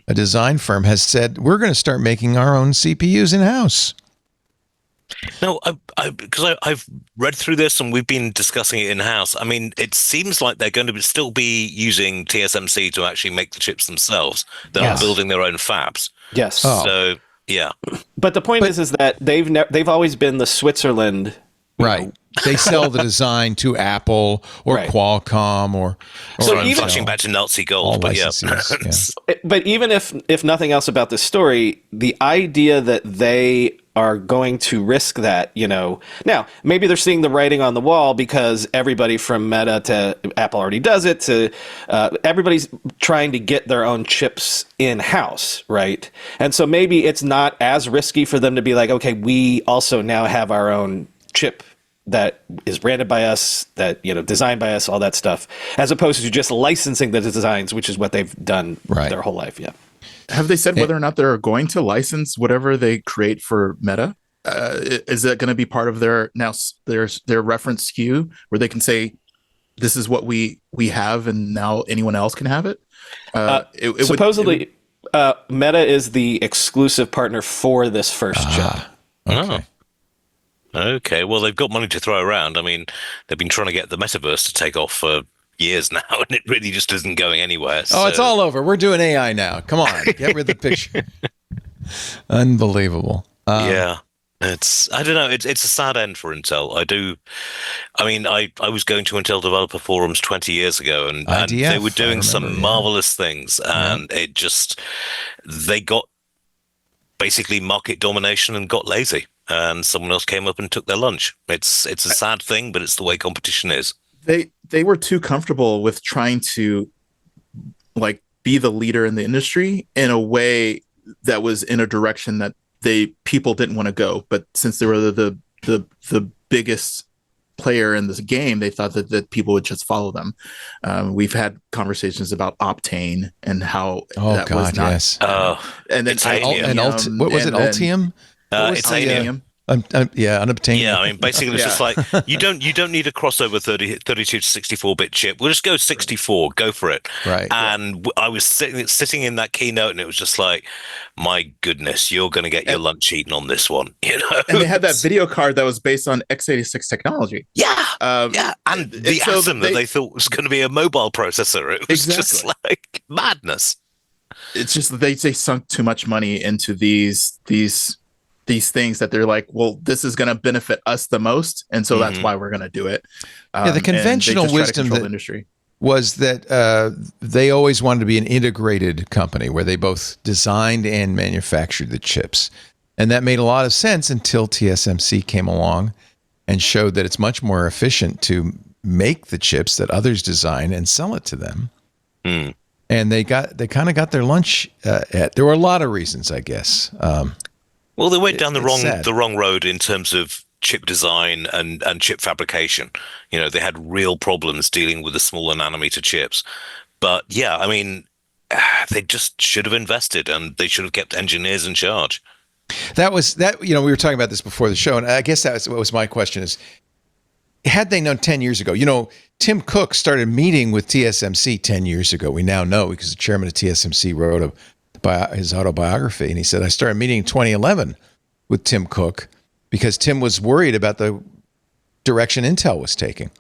a design firm, has said we're going to start making our own CPUs in house. No, because I've read through this and we've been discussing it in-house. I mean, it seems like they're going to still be using TSMC to actually make the chips themselves. They're not building their own fabs. Yes. Oh. So, yeah. But the point is that they've always been the Switzerland. Right. They sell the design to Apple or Qualcomm or so I'm flashing back to Nazi gold, but yeah. But even if nothing else about this story, the idea that they are going to risk that, now maybe they're seeing the writing on the wall because everybody from Meta to Apple already does it. To everybody's trying to get their own chips in house, right? And so maybe it's not as risky for them to be like, okay, we also now have our own chip that is branded by us, that designed by us, all that stuff, as opposed to just licensing the designs, which is what they've done their whole life. Yeah. Have they said whether or not they're going to license whatever they create for Meta? Is that going to be part of their reference SKU where they can say, "This is what we have, and now anyone else can have it"? Supposedly, Meta is the exclusive partner for this first chip. Okay. Okay, well, they've got money to throw around. I mean, they've been trying to get the metaverse to take off for years now, and it really just isn't going anywhere. Oh, it's all over. We're doing AI now. Come on, get rid of the picture. Unbelievable. I don't know. It's a sad end for Intel. I was going to Intel developer forums 20 years ago, and they were doing some marvelous things, and they got basically market domination and got lazy. And someone else came up and took their lunch. It's a sad thing, but it's the way competition is. They were too comfortable with trying to be the leader in the industry in a way that was in a direction that people didn't want to go. But since they were the biggest player in this game, they thought that people would just follow them. We've had conversations about Optane and how was not. Yes. And then what was it? Altium. It's Altium. Unobtainium. Yeah, I mean, basically, it's just like you don't need a crossover 32 to 64-bit chip. We'll just go 64. Go for it. Right. And I was sitting in that keynote, and it was just like, my goodness, you're going to get your lunch eaten on this one. And they had that video card that was based on x86 technology. Yeah. And the Atom that they thought was going to be a mobile processor. It was just like madness. It's just they sunk too much money into these things that they're like, well, this is going to benefit us the most, and so that's why we're going to do it. The conventional wisdom was that they always wanted to be an integrated company where they both designed and manufactured the chips, and that made a lot of sense until TSMC came along and showed that it's much more efficient to make the chips that others design and sell it to them. And they kind of got their lunch. There were a lot of reasons, I guess. Well, they went down the wrong road in terms of chip design and chip fabrication. They had real problems dealing with the smaller nanometer chips. But yeah, I mean, they just should have invested, and they should have kept engineers in charge. That was that. We were talking about this before the show, and I guess that was what my question is: had they known 10 years ago? Tim Cook started meeting with TSMC 10 years ago. We now know because the chairman of TSMC wrote his autobiography, and he said, I started meeting in 2011 with Tim Cook because Tim was worried about the direction Intel was taking,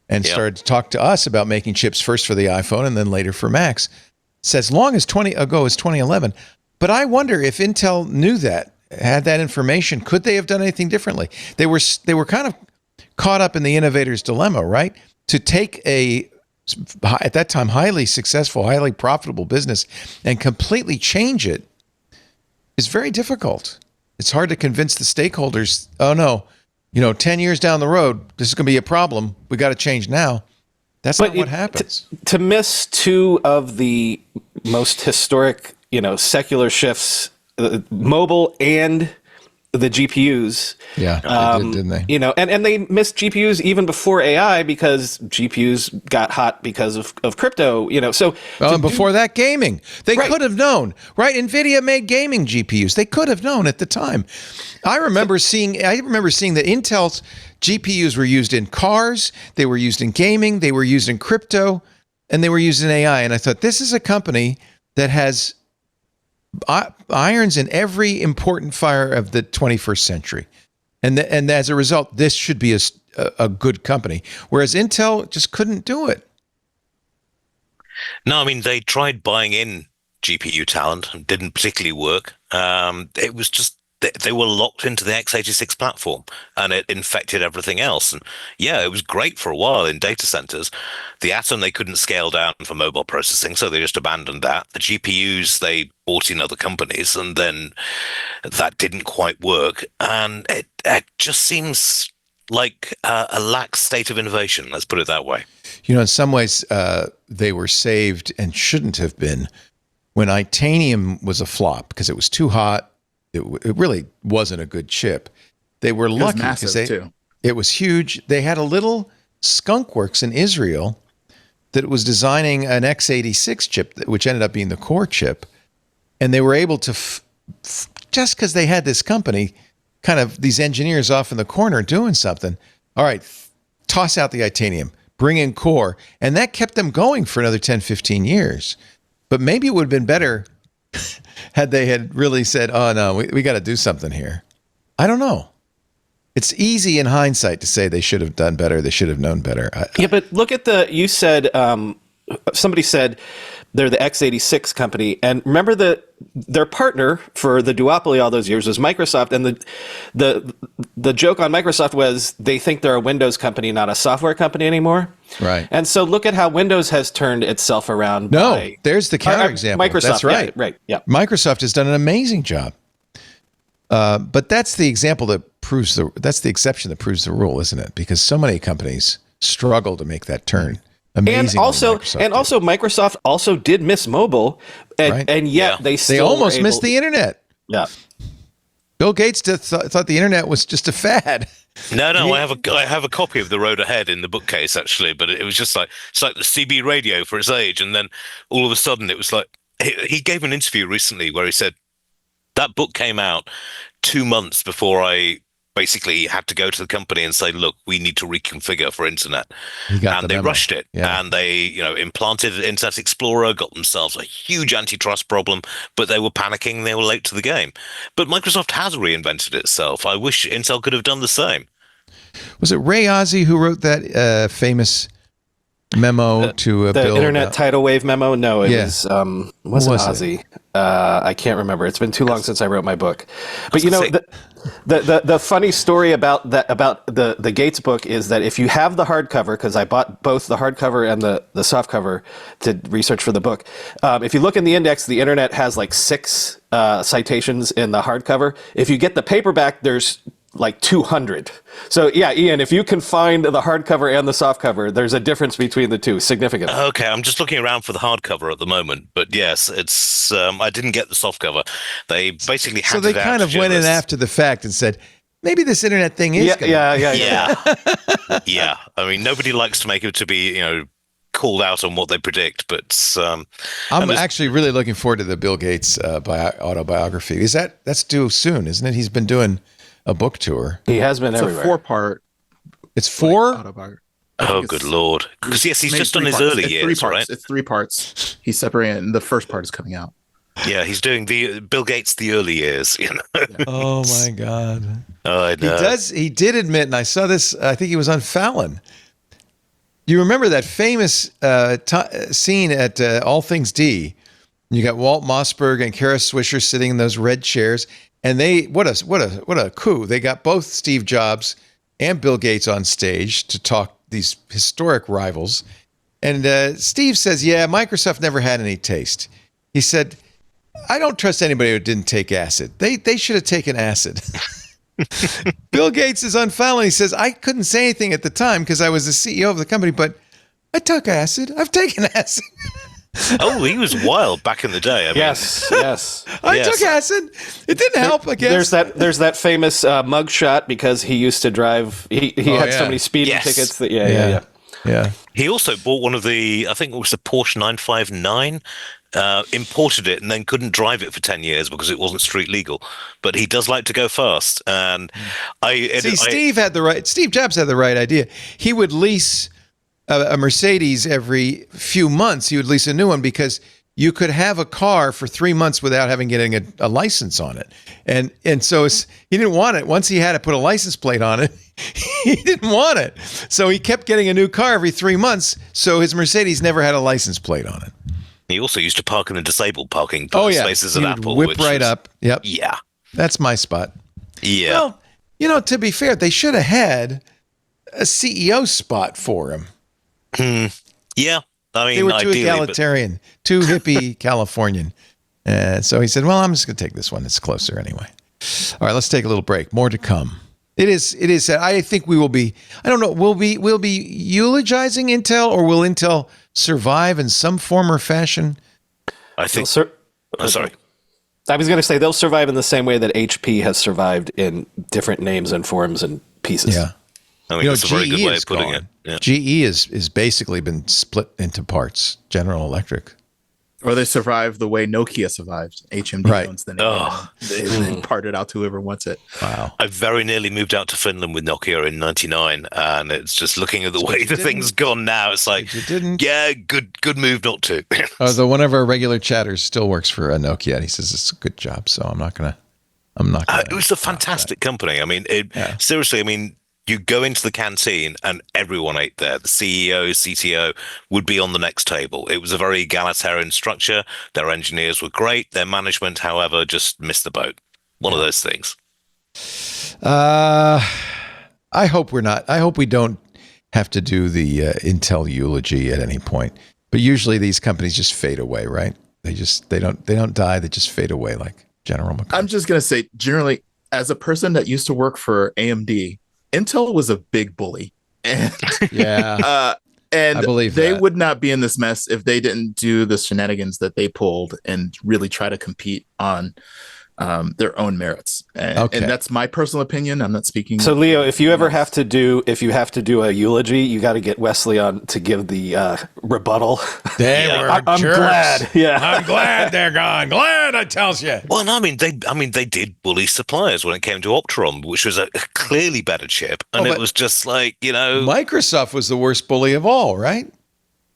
and started to talk to us about making chips first for the iPhone and then later for Macs. It's as long as 2011. But I wonder if Intel knew that, had that information, could they have done anything differently? They were kind of caught up in the innovator's dilemma, right? To take at that time, highly successful, highly profitable business and completely change it is very difficult. It's hard to convince the stakeholders, oh no, 10 years down the road, this is going to be a problem. We got to change now. That's not what happens. To miss two of the most historic, secular shifts, mobile and the GPUs. Yeah, they did, didn't they? And they missed GPUs even before AI because GPUs got hot because of crypto, and before that, gaming. They could have known, right? Nvidia made gaming GPUs. They could have known at the time. I remember seeing that Intel's GPUs were used in cars, they were used in gaming, they were used in crypto, and they were used in AI. And I thought, this is a company that has irons in every important fire of the 21st century. And as a result, this should be a good company. Whereas Intel just couldn't do it. No, I mean, they tried buying in GPU talent and didn't particularly work. It was just, they were locked into the x86 platform, and it infected everything else. And yeah, it was great for a while in data centers. The Atom, they couldn't scale down for mobile processing, so they just abandoned that. The GPUs, they bought in other companies, and then that didn't quite work. And it just seems like a lax state of innovation, let's put it that way. In some ways, they were saved and shouldn't have been when Itanium was a flop because it was too hot. It really wasn't a good chip. They were lucky because it was huge. They had a little skunkworks in Israel that was designing an x86 chip, which ended up being the core chip. And they were able to, just because they had this company, kind of these engineers off in the corner doing something. All right, toss out the Itanium, bring in core. And that kept them going for another 10, 15 years. But maybe it would have been better had they had really said, oh, no, we got to do something here. I don't know. It's easy in hindsight to say they should have done better. They should have known better. But look at you said, somebody said they're the x86 company. And remember their partner for the duopoly all those years was Microsoft. And the joke on Microsoft was they think they're a Windows company, not a software company anymore. Right. And so look at how Windows has turned itself around. There's the counterexample. Microsoft. That's right. Yeah, right. Yeah. Microsoft has done an amazing job. But that's the example that that's the exception that proves the rule, isn't it? Because so many companies struggle to make that turn. Amazing. And also Microsoft also did miss mobile, and yet they almost missed the internet. Yeah. Bill Gates thought the internet was just a fad. No, I have a copy of The Road Ahead in the bookcase actually, but it was just like it's like the CB radio for its age, and then all of a sudden it was like he gave an interview recently where he said that book came out 2 months before I basically had to go to the company and say, look, we need to reconfigure for internet. And they rushed it. Yeah. And they, implanted Internet Explorer, got themselves a huge antitrust problem, but they were panicking. They were late to the game. But Microsoft has reinvented itself. I wish Intel could have done the same. Was it Ray Ozzie who wrote that famous memo to the Bill? Internet Tidal Wave memo? No, it wasn't Ozzie. I can't remember. It's been too long since I wrote my book. But the funny story about the Gates book is that if you have the hardcover, because I bought both the hardcover and the softcover to research for the book, if you look in the index, the internet has like 6 citations in the hardcover. If you get the paperback, there's like 200. So yeah, Ian, if you can find the hardcover and the softcover, there's a difference between the two, significant. Okay, I'm just looking around for the hardcover at the moment, but yes, it's I didn't get the softcover. They basically handed out. So they kind of went in after the fact and said, maybe this internet thing is Yeah. I mean, nobody likes to make it to be, called out on what they predict, but I'm actually really looking forward to the Bill Gates autobiography. That's due soon, isn't it? He's been doing a book tour. He has been everywhere. It's a 4-part. It's 4? Autobiography. Oh, good Lord. Because, yes, he's just done his early years, right? It's 3 parts. He's separating, and the first part is coming out. Yeah, he's doing the Bill Gates, the early years, Oh, my God. Oh, I know. He did admit, and I saw this, I think he was on Fallon. You remember that famous scene at All Things D? You got Walt Mossberg and Kara Swisher sitting in those red chairs, and what a coup! They got both Steve Jobs and Bill Gates on stage to talk these historic rivals. And Steve says, "Yeah, Microsoft never had any taste." He said, "I don't trust anybody who didn't take acid. They should have taken acid." Bill Gates is on Fallon. He says, "I couldn't say anything at the time because I was the CEO of the company, but I took acid. I've taken acid." Oh, he was wild back in the day. I mean, yes. I took acid. It didn't help, I guess. There's that famous mug shot because he used to drive. He had so many speeding tickets that yeah. He also bought one of the, I think it was the Porsche 959. Imported it and then couldn't drive it for 10 years because it wasn't street legal. But he does like to go fast. And Steve Jobs had the right idea. He would lease a Mercedes every few months. He would lease a new one because you could have a car for 3 months without getting a license on it. And so he didn't want it. Once he had to put a license plate on it, he didn't want it. So he kept getting a new car every 3 months. So his Mercedes never had a license plate on it. He also used to park in the disabled parking spaces at Apple. Whip right up. Yep. Yeah. That's my spot. Yeah. Well, to be fair, they should have had a CEO spot for him. Yeah. I mean, they were too egalitarian, too hippie Californian. So he said, well, I'm just going to take this one. It's closer anyway. All right, let's take a little break. More to come. It is. I think we will be, I don't know, we'll be eulogizing Intel, or will Intel survive in some form or fashion? I think. Sorry. I was going to say they'll survive in the same way that HP has survived in different names and forms and pieces. Yeah. I mean, that's a very good way of putting it. Yeah. GE is basically been split into parts. General Electric. Or they survive the way Nokia survived. HMD owns the name. They part it out to whoever wants it. Wow. I very nearly moved out to Finland with Nokia in '99, and it's just looking at the way the thing's gone now. It's like, yeah, good move not to. Although one of our regular chatters still works for Nokia, and he says it's a good job. So I'm not gonna. It was a fantastic company. I mean, seriously. I mean, you go into the canteen and everyone ate there. The CEO, CTO would be on the next table. It was a very egalitarian structure. Their engineers were great. Their management, however, just missed the boat. One of those things. I hope we're not. I hope we don't have to do the Intel eulogy at any point. But usually these companies just fade away, right? They don't die. They just fade away like General McCarthy. I'm just going to say, generally, as a person that used to work for AMD, Intel was a big bully. And, and I believe they would not be in this mess if they didn't do the shenanigans that they pulled and really try to compete on their own merits. And that's my personal opinion. I'm not speaking. So Leo, if you have to do a eulogy, you got to get Wesley on to give the rebuttal. I'm glad. Yeah, I'm glad they're gone. Glad I tells you. Well, I mean, they did bully suppliers when it came to Opteron, which was a clearly better chip, and it was just like, Microsoft was the worst bully of all, right?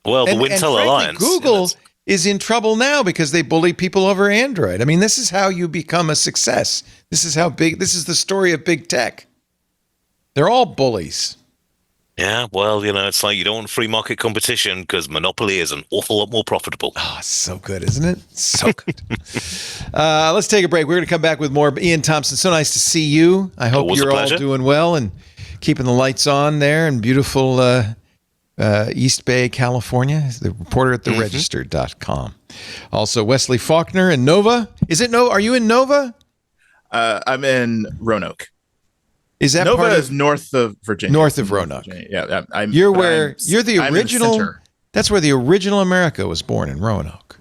Well, the Wintel Alliance. Google is in trouble now because they bully people over Android. I mean, this is how you become a success. This is the story of big tech. They're all bullies. Yeah, well, it's like you don't want free market competition because monopoly is an awful lot more profitable. Oh, so good, isn't it? So good. Let's take a break. We're going to come back with more. Ian Thompson, so nice to see you. I hope you're all doing well and keeping the lights on there in beautiful East Bay, California. The reporter at theregister.com. Also, Wesley Faulkner in Nova. Is it Nova? Are you in Nova? I'm in Roanoke. Is that Nova part of, is north of Virginia? North of Roanoke. Yeah, you're the original. That's where the original America was born, in Roanoke.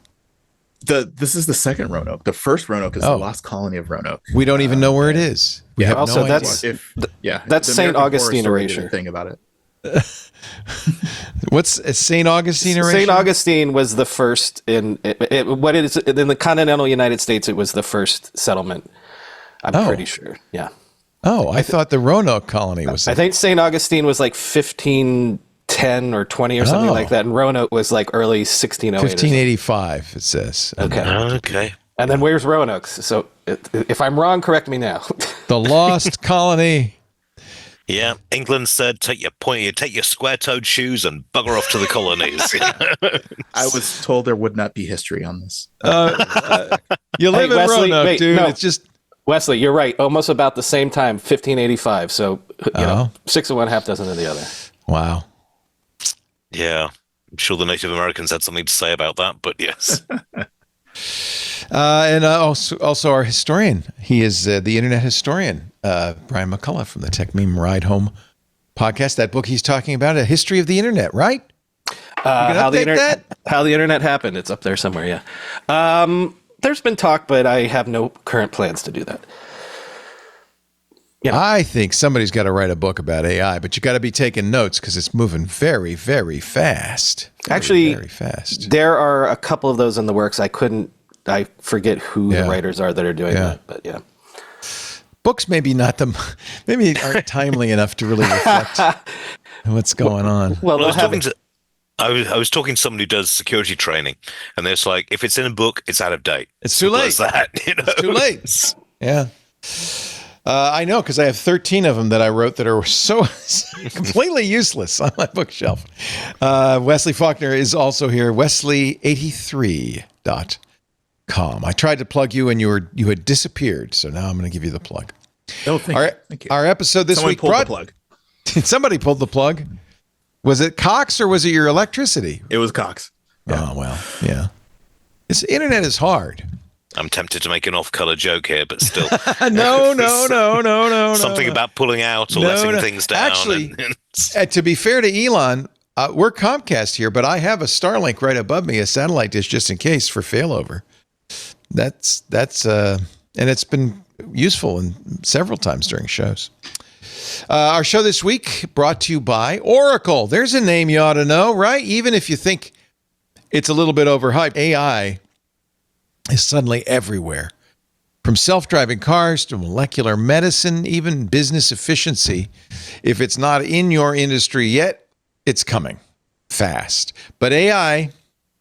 This is the second Roanoke. The first Roanoke is the lost colony of Roanoke. We don't even know where it is. We have also, no idea. That's the St. American Augustine Horror Story did a erasure. thing about it. What's St. Augustine erasure? St. Augustine was the first in the continental United States. It was the first settlement. I'm pretty sure. Yeah. Oh, I thought the Roanoke colony was. I think St. Augustine was like 1510 or 20 or something like that, and Roanoke was like early 1608. 1585. It says. Okay. And then where's Roanoke? So if I'm wrong, correct me now. The lost colony. Yeah, England said, take your square-toed shoes and bugger off to the colonies. I was told there would not be history on this. You live in Wesley, Roanoke, dude. no. It's just. Wesley, you're right. Almost about the same time, 1585. So, you know, 6 of one, half dozen of the other. Wow. Yeah, I'm sure the Native Americans had something to say about that, but yes. And also our historian. He is the internet historian, Brian McCullough from the Tech Meme Ride Home podcast. That book he's talking about, A History of the Internet, right? How the internet happened. It's up there somewhere, yeah. There's been talk, but I have no current plans to do that. You know. I think somebody's got to write a book about AI, but you got to be taking notes because it's moving very, very fast. Very fast. There are a couple of those in the works. I forget who the writers are that are doing that, but yeah. Books maybe aren't timely enough to really reflect what's going on. Well, I was talking to someone who does security training, and they're like, if it's in a book, it's out of date. It's too late. It's too late. Yeah. I know, because I have 13 of them that I wrote that are so completely useless on my bookshelf. Wesley Faulkner is also here, Wesley83.com. I tried to plug you, and you had disappeared, so now I'm going to give you the plug. Oh, thank you. Our episode this week pulled the plug. Somebody pulled the plug. Was it Cox or was it your electricity? It was Cox. Yeah. Oh, well, yeah. This internet is hard. I'm tempted to make an off-color joke here, but still. No. Something about pulling out or letting things down. Actually, to be fair to Elon, we're Comcast here, but I have a Starlink right above me, a satellite dish, just in case for failover. That's and it's been useful several times during shows. Our show this week brought to you by Oracle. There's a name you ought to know, right? Even if you think it's a little bit overhyped, AI is suddenly everywhere. From self-driving cars to molecular medicine, even business efficiency. If it's not in your industry yet, it's coming fast. But AI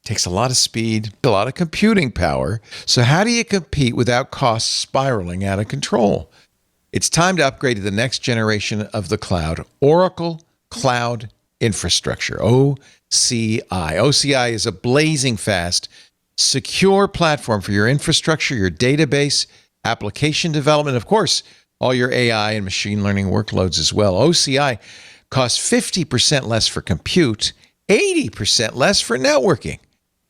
takes a lot of speed, a lot of computing power. So how do you compete without costs spiraling out of control? It's time to upgrade to the next generation of the cloud, Oracle Cloud Infrastructure, OCI. OCI is a blazing fast, secure platform for your infrastructure, your database, application development, of course, all your AI and machine learning workloads as well. OCI costs 50% less for compute, 80% less for networking.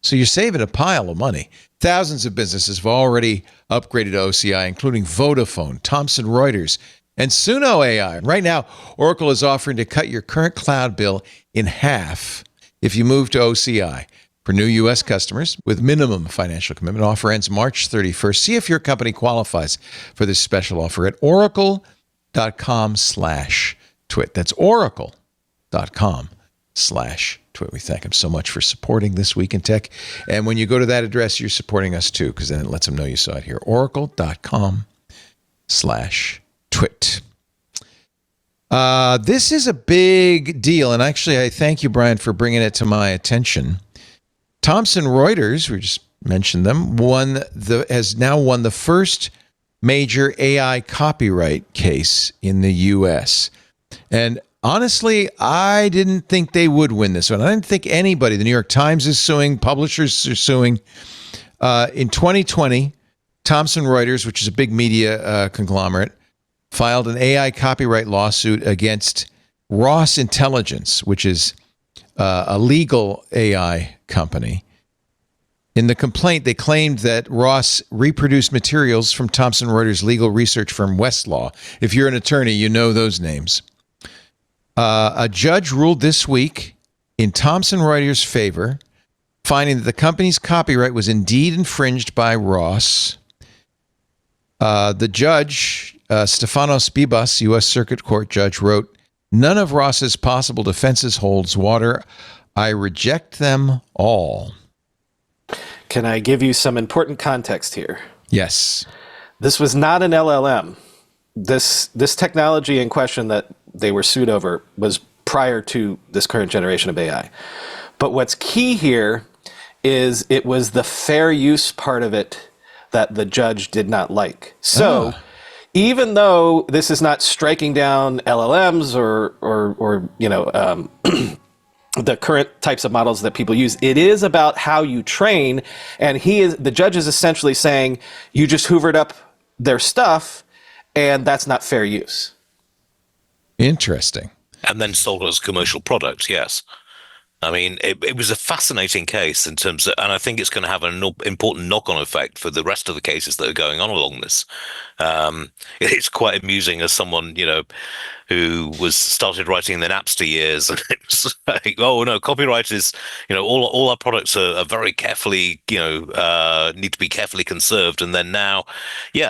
So you're saving a pile of money. Thousands of businesses have already upgraded to OCI, including Vodafone, Thomson Reuters, and Suno AI. Right now, Oracle is offering to cut your current cloud bill in half if you move to OCI. For new U.S. customers with minimum financial commitment, offer ends March 31st. See if your company qualifies for this special offer at oracle.com/twit. That's oracle.com/twit. We thank them so much for supporting This Week in Tech. And when you go to that address, you're supporting us too, because then it lets them know you saw it here. Oracle.com/twit. This is a big deal. And actually, I thank you, Brian, for bringing it to my attention. Thomson Reuters, we just mentioned them, has now won the first major AI copyright case in the U.S. And honestly, I didn't think they would win this one. I didn't think anybody. The New York Times is suing. Publishers are suing. In 2020, Thomson Reuters, which is a big media conglomerate, filed an AI copyright lawsuit against Ross Intelligence, which is a legal AI company. In the complaint, they claimed that Ross reproduced materials from Thomson Reuters' legal research firm Westlaw. If you're an attorney, you know those names. A judge ruled this week in Thomson Reuters' favor, finding that the company's copyright was indeed infringed by Ross. The judge, Stefanos Bibas, U.S. Circuit Court judge, wrote, "None of Ross's possible defenses holds water. I reject them all." Can I give you some important context here? Yes. This was not an LLM. This technology in question that they were sued over was prior to this current generation of AI. But what's key here is it was the fair use part of it that the judge did not like. So even though this is not striking down LLMs or the current types of models that people use, it is about how you train. And the judge is essentially saying you just hoovered up their stuff, and that's not fair use. Interesting. And then sold as commercial products, yes. I mean, it was a fascinating case in terms of, and I think it's going to have an important knock-on effect for the rest of the cases that are going on along this. It's quite amusing as someone, who started writing in the Napster years, and it was like, oh no, copyright is, all our products are very carefully, need to be carefully conserved, and then now,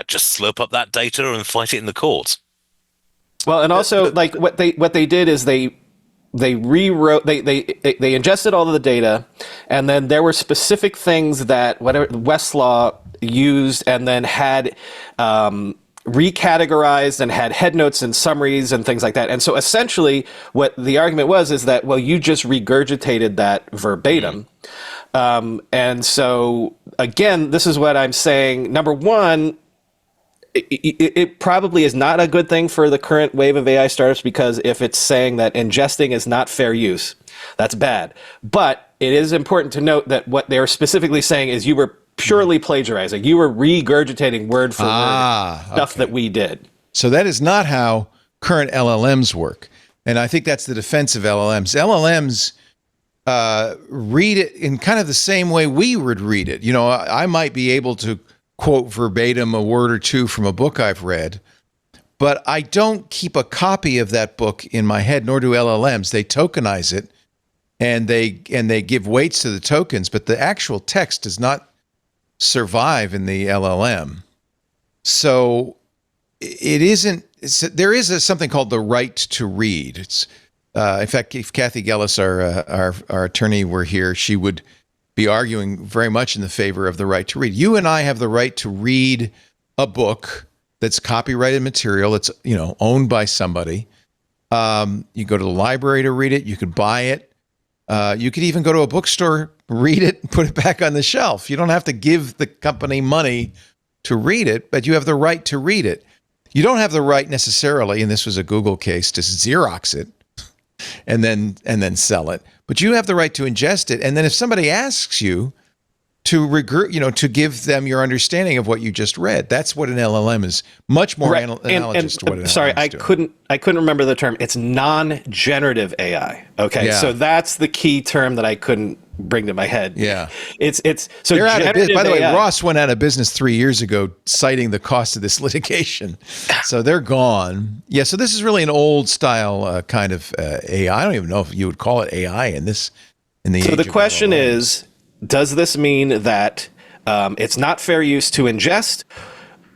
just slurp up that data and fight it in the courts. Well, and also, like what they did is they rewrote, they ingested all of the data, and then there were specific things that Westlaw used and then had recategorized and had headnotes and summaries and things like that. And so essentially what the argument was is that, well, you just regurgitated that verbatim. And so again, this is what I'm saying. Number one, it probably is not a good thing for the current wave of AI startups, because if it's saying that ingesting is not fair use, that's bad. But it is important to note that what they're specifically saying is you were purely plagiarizing. You were regurgitating word for word stuff that we did. So that is not how current LLMs work. And I think that's the defense of LLMs. LLMs read it in kind of the same way we would read it. I might be able to quote verbatim a word or two from a book I've read, but I don't keep a copy of that book in my head, nor do LLMs. They tokenize it, and they give weights to the tokens, but the actual text does not survive in the LLM. So it isn't. There is something called the right to read. It's in fact, if Kathy Gellis, our attorney, were here, she would be arguing very much in the favor of the right to read. You and I have the right to read a book that's copyrighted material. It's owned by somebody. You go to the library to read it. You could buy it. You could even go to a bookstore, read it, and put it back on the shelf. You don't have to give the company money to read it, but you have the right to read it. You don't have the right necessarily, and this was a Google case, to Xerox it and then sell it. But you have the right to ingest it. And then if somebody asks you to give them your understanding of what you just read, that's what an LLM is. Much more analogous to what an LLM is. I couldn't remember the term. It's non-generative AI. Okay, yeah. So that's the key term that I couldn't bring to my head. Yeah, it's so they're out of business. By the way, AI. Ross went out of business 3 years ago, citing the cost of this litigation. So they're gone. Yeah, so this is really an old style kind of AI. I don't even know if you would call it AI in the age So the of question LLMs. is, does this mean that it's not fair use to ingest,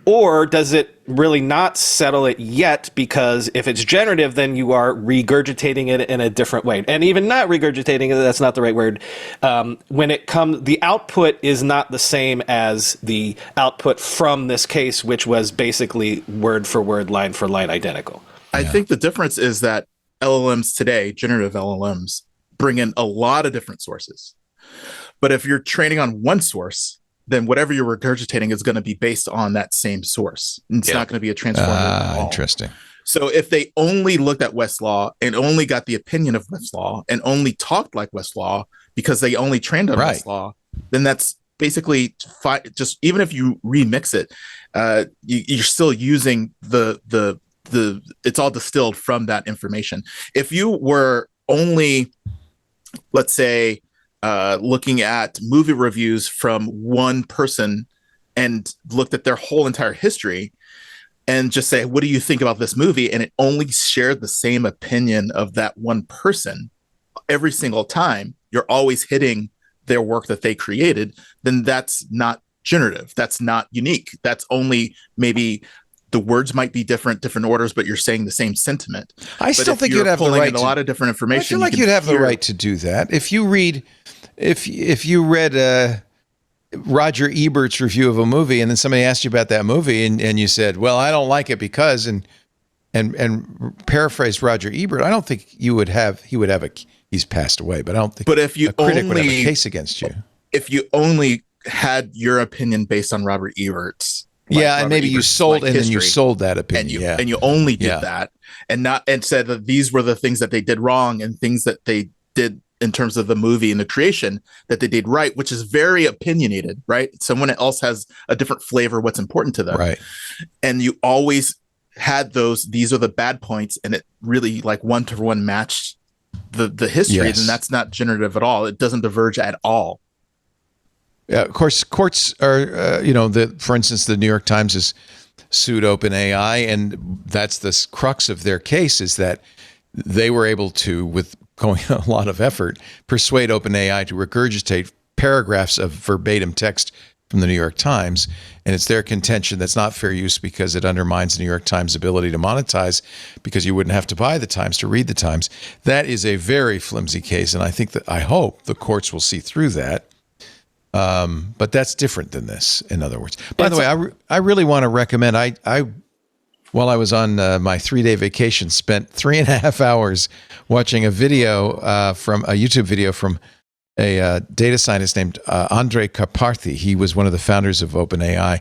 or does it really not settle it yet? Because if it's generative, then you are regurgitating it in a different way. And even not regurgitating it, that's not the right word. The output is not the same as the output from this case, which was basically word for word, line for line identical. I think the difference is that LLMs today, generative LLMs, bring in a lot of different sources. But if you're training on one source, then whatever you're regurgitating is going to be based on that same source. It's not going to be a transformer at all. Interesting. So if they only looked at Westlaw and only got the opinion of Westlaw and only talked like Westlaw because they only trained on Westlaw, then that's basically just even if you remix it, you're still using the it's all distilled from that information. If you were only, let's say, looking at movie reviews from one person and looked at their whole entire history and just say, what do you think about this movie? And it only shared the same opinion of that one person every single time, you're always hitting their work that they created, then that's not generative. That's not unique. That's only maybe the words might be different orders, but you're saying the same sentiment. I still think you'd have the right to, a lot of different information. I feel like you'd have the right to do that. If you read Roger Ebert's review of a movie, and then somebody asked you about that movie, and you said, "Well, I don't like it because," and paraphrased Roger Ebert, I don't think he would have he's passed away, but I don't think. But if you a critic would have a case against you, if you only had your opinion based on Robert Ebert's. And maybe you sold, and then you sold that opinion, and you only did that, and said that these were the things that they did wrong and things that they did in terms of the movie and the creation that they did right, which is very opinionated, right? Someone else has a different flavor of what's important to them, right? And you always had these are the bad points, and it really like one-to-one matched the history, and that's not generative at all. It doesn't diverge at all. Yeah, of course, courts are, for instance, the New York Times has sued OpenAI, and that's the crux of their case, is that they were able to, with going a lot of effort, persuade OpenAI to regurgitate paragraphs of verbatim text from the New York Times. And it's their contention that's not fair use because it undermines the New York Times' ability to monetize, because you wouldn't have to buy the Times to read the Times. That is a very flimsy case, and I hope the courts will see through that. But that's different than this, in other words. By the way, I really want to recommend, while I was on my 3-day vacation, spent 3.5 hours watching a video from a YouTube video from a data scientist named Andrej Karpathy. He was one of the founders of OpenAI,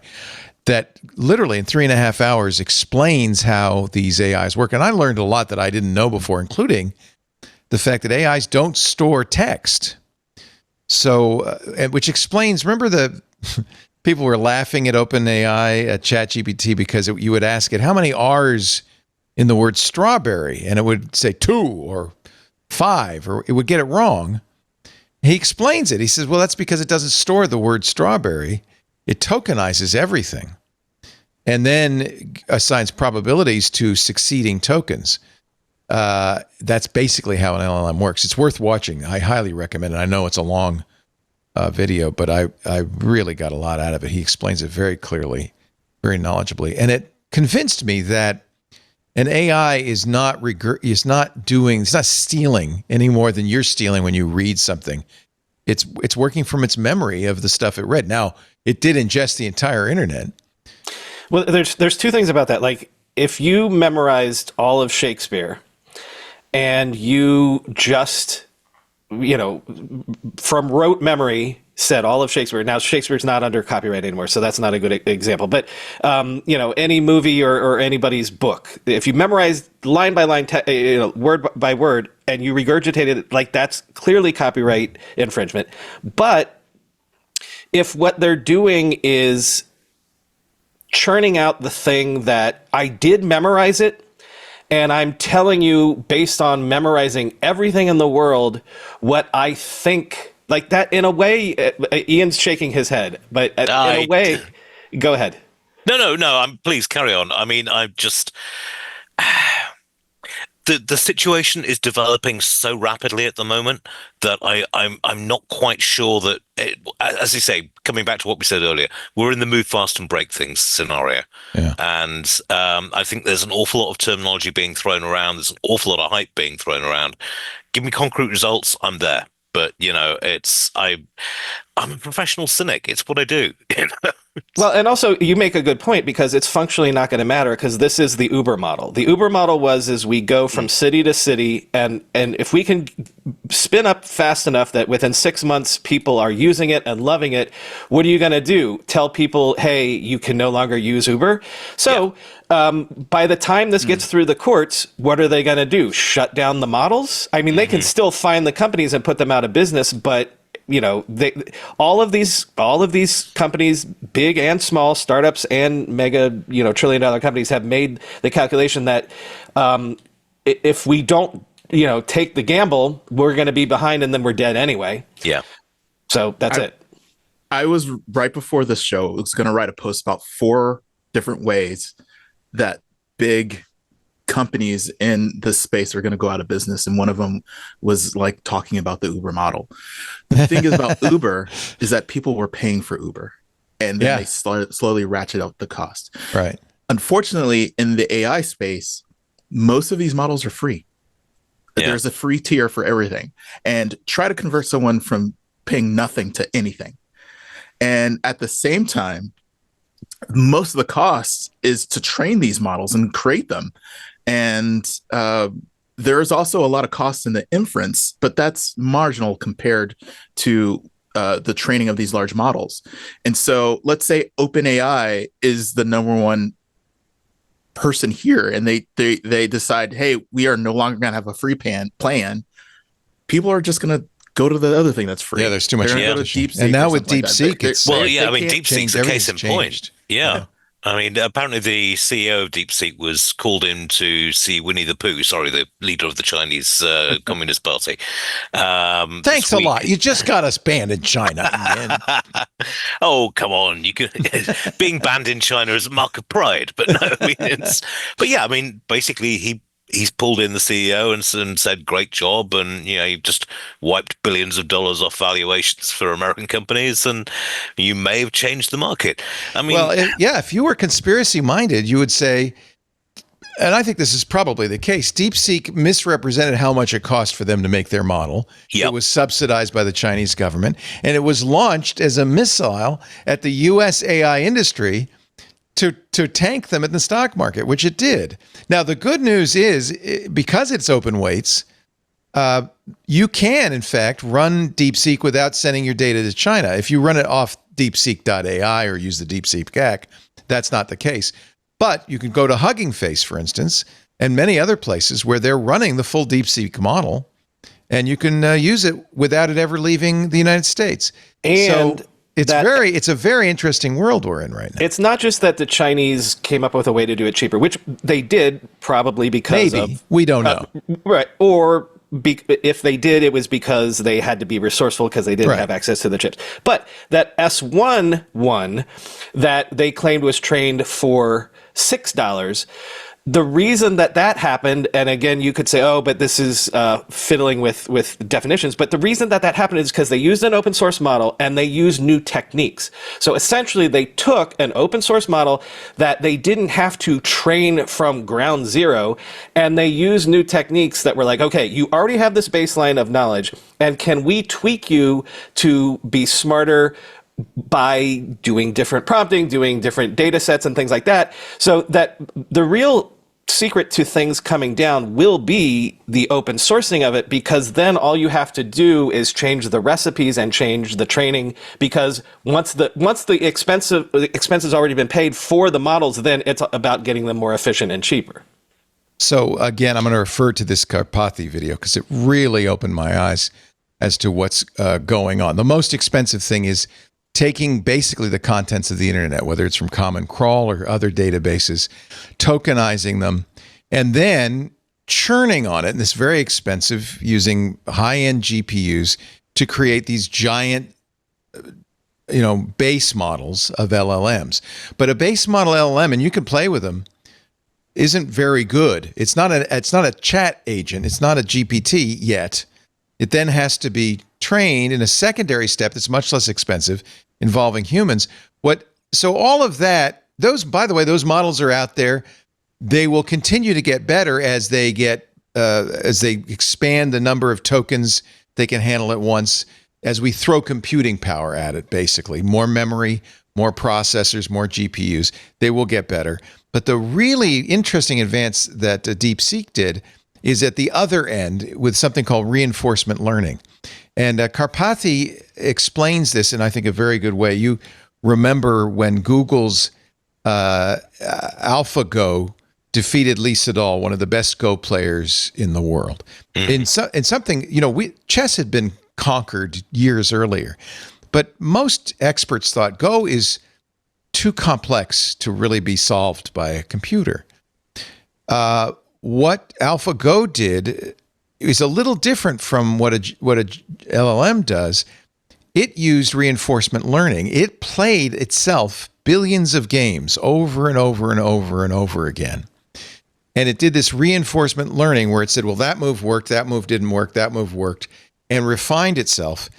that literally in 3.5 hours explains how these AIs work. And I learned a lot that I didn't know before, including the fact that AIs don't store text. So, which explains, remember the people were laughing at OpenAI, at ChatGPT, because you would ask it, how many R's in the word strawberry? And it would say 2 or 5, or it would get it wrong. He explains it. He says, well, that's because it doesn't store the word strawberry. It tokenizes everything and then assigns probabilities to succeeding tokens. That's basically how an LLM works. It's worth watching. I highly recommend it. I know it's a long video, but I really got a lot out of it. He explains it very clearly, very knowledgeably. And it convinced me that an AI is not stealing any more than you're stealing when you read something. It's working from its memory of the stuff it read. Now, it did ingest the entire internet. Well, there's two things about that. Like, if you memorized all of Shakespeare and you just, from rote memory said all of Shakespeare. Now, Shakespeare's not under copyright anymore, so that's not a good example. But, any movie or anybody's book, if you memorized line by line, word by word, and you regurgitated it, like, that's clearly copyright infringement. But if what they're doing is churning out the thing that I did memorize it, and I'm telling you, based on memorizing everything in the world, what I think, like that, in a way, Ian's shaking his head, but in a way, go ahead. No. Please carry on. I mean, I'm just the situation is developing so rapidly at the moment that I'm not quite sure that, as you say, coming back to what we said earlier, we're in the move fast and break things scenario. Yeah. And I think there's an awful lot of terminology being thrown around. There's an awful lot of hype being thrown around. Give me concrete results, I'm there. But, I'm a professional cynic. It's what I do. Well, and also you make a good point, because it's functionally not going to matter, because this is the Uber model. The Uber model is we go from city to city, and if we can spin up fast enough that within 6 months people are using it and loving it, what are you going to do? Tell people, hey, you can no longer use Uber? So by the time this gets through the courts, what are they going to do? Shut down the models? I mean, they can still find the companies and put them out of business, but all of these companies, big and small, startups and mega, $1 trillion companies, have made the calculation that if we don't, take the gamble, we're going to be behind, and then we're dead anyway. Yeah. So that's it. I was, right before this show, was going to write a post about 4 different ways that big companies in this space are going to go out of business, and one of them was like talking about the Uber model. The thing is about Uber is that people were paying for Uber, and then they slowly ratchet up the cost. Right. Unfortunately, in the AI space, most of these models are free. There's a free tier for everything, and try to convert someone from paying nothing to anything. And at the same time, most of the cost is to train these models and create them. And there's also a lot of cost in the inference, but that's marginal compared to the training of these large models. And so let's say OpenAI is the number one person here, and they decide, hey, we are no longer going to have a free plan. People are just going to go to the other thing that's free. Yeah, there's too much competition. DeepSeek, and now with DeepSeek, like it's DeepSeek's a case in point. changed. Yeah. I mean, apparently the CEO of DeepSeek was called in to see Winnie the Pooh, the leader of the Chinese Communist Party. Thanks a lot. You just got us banned in China. Oh, come on. You can being banned in China is a mark of pride, but no, I mean, basically he's pulled in the CEO and said, great job. And, you've just wiped billions of dollars off valuations for American companies, and you may have changed the market. I mean, well, if you were conspiracy minded, you would say, and I think this is probably the case, DeepSeek misrepresented how much it cost for them to make their model. Yep. It was subsidized by the Chinese government, and it was launched as a missile at the US AI industry to tank them in the stock market, which it did. Now, the good news is, because it's open weights, you can, in fact, run DeepSeek without sending your data to China. If you run it off deepseek.ai or use the DeepSeek GAC, that's not the case. But you can go to Hugging Face, for instance, and many other places where they're running the full DeepSeek model, and you can use it without it ever leaving the United States. And so it's a very interesting world we're in right now. It's not just that the Chinese came up with a way to do it cheaper, which they did probably because we don't know. Right. Or if they did, it was because they had to be resourceful because they didn't have access to the chips. But that S1 one that they claimed was trained for $6, the reason that happened, and again, you could say, oh, but this is fiddling with definitions, but the reason that happened is because they used an open source model and they used new techniques. So essentially, they took an open source model that they didn't have to train from ground zero, and they used new techniques that were like, okay, you already have this baseline of knowledge, and can we tweak you to be smarter by doing different prompting, doing different data sets and things like that, so that the real secret to things coming down will be the open sourcing of it, because then all you have to do is change the recipes and change the training, because once the expense has already been paid for the models, then it's about getting them more efficient and cheaper. So again, I'm going to refer to this Karpathy video because it really opened my eyes as to what's going on. The most expensive thing is taking basically the contents of the internet, whether it's from Common Crawl or other databases, tokenizing them, and then churning on it, and it's very expensive, using high-end GPUs to create these giant, base models of LLMs. But a base model LLM, and you can play with them, isn't very good. It's not a chat agent. It's not a GPT yet. It then has to be trained in a secondary step that's much less expensive, involving humans. So all of that, by the way, those models are out there. They will continue to get better as they expand the number of tokens they can handle at once, as we throw computing power at it, basically. More memory, more processors, more GPUs. They will get better. But the really interesting advance that DeepSeek did is at the other end with something called reinforcement learning. And Karpathy explains this in, I think, a very good way. You remember when Google's AlphaGo defeated Lee Sedol, one of the best Go players in the world. In something, chess had been conquered years earlier, but most experts thought Go is too complex to really be solved by a computer. What AlphaGo did is a little different from what a LLM does. It used reinforcement learning. It played itself billions of games over and over and over and over again. And it did this reinforcement learning where it said, well, that move worked, that move didn't work, that move worked, and refined itself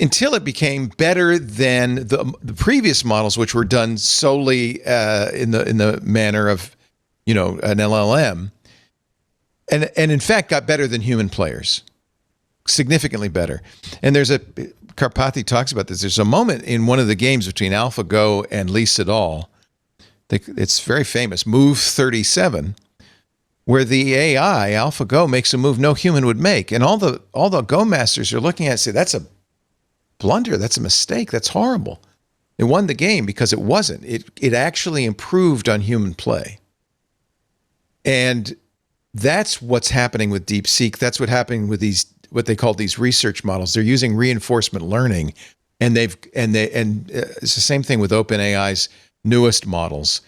until it became better than the previous models, which were done solely in the manner of, an LLM, and in fact got better than human players, significantly better. And Karpathy talks about this. There's a moment in one of the games between AlphaGo and Lee Sedol. It's very famous, Move 37. Where the AI, AlphaGo, makes a move no human would make. And all the Go masters are looking at it and say, that's a blunder, that's a mistake, that's horrible. It won the game because it wasn't. It actually improved on human play. And that's what's happening with DeepSeek. That's what's happening with what they call these research models. They're using reinforcement learning, and it's the same thing with OpenAI's newest models.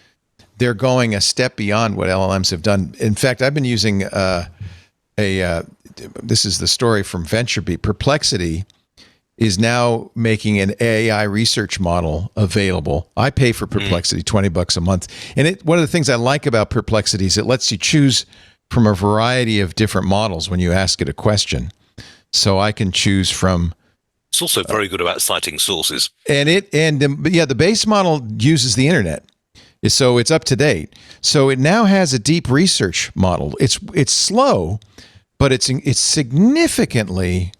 They're going a step beyond what LLMs have done. In fact, I've been using this is the story from VentureBeat. Perplexity is now making an AI research model available. I pay for Perplexity $20 a month. And one of the things I like about Perplexity is it lets you choose from a variety of different models when you ask it a question. So I can choose from. It's also very good about citing sources. The base model uses the internet. So it's up to date. So it now has a deep research model. It's slow, but it's significantly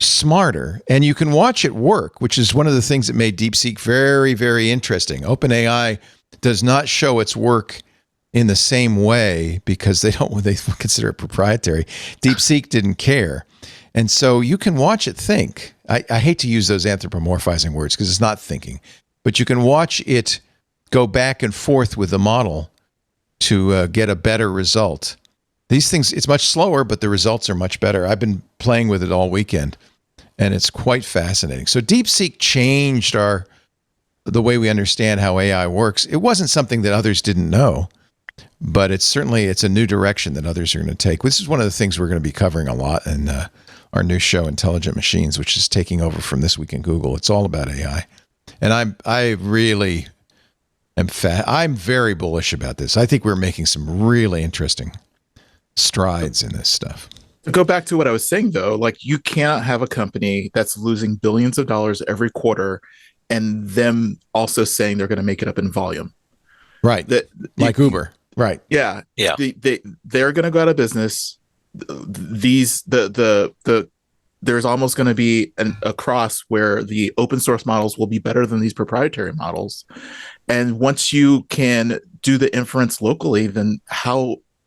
smarter, and you can watch it work, which is one of the things that made DeepSeek very, very interesting. OpenAI does not show its work in the same way because they consider it proprietary. DeepSeek didn't care. And so you can watch it think. I hate to use those anthropomorphizing words because it's not thinking, but you can watch it go back and forth with the model to get a better result. These things, it's much slower, but the results are much better. I've been playing with it all weekend, and it's quite fascinating. So DeepSeek changed the way we understand how AI works. It wasn't something that others didn't know, but it's a new direction that others are going to take. This is one of the things we're going to be covering a lot in our new show, Intelligent Machines, which is taking over from This Week in Google. It's all about AI. And I'm very bullish about this. I think we're making some really interesting strides in this stuff. To go back to what I was saying, though, like you cannot have a company that's losing billions of dollars every quarter and them also saying they're going to make it up in volume. Right. Like Uber. Right. Yeah. Yeah. They're going to go out of business. There's almost going to be a cross where the open source models will be better than these proprietary models. And once you can do the inference locally, then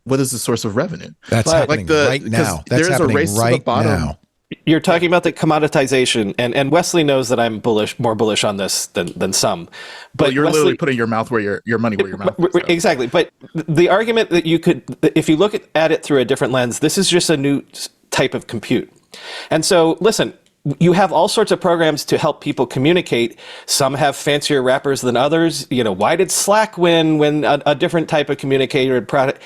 what is the source of revenue? That's happening right now. That's there's a race to the bottom. Now. You're talking about the commoditization, and Wesley knows that I'm more bullish on this than some. But you're literally putting your mouth where your money where your mouth is. Exactly. But the argument that you could, if you look at it through a different lens, this is just a new type of compute. And so, listen, you have all sorts of programs to help people communicate. Some have fancier wrappers than others. Why did Slack win when a different type of communicator product?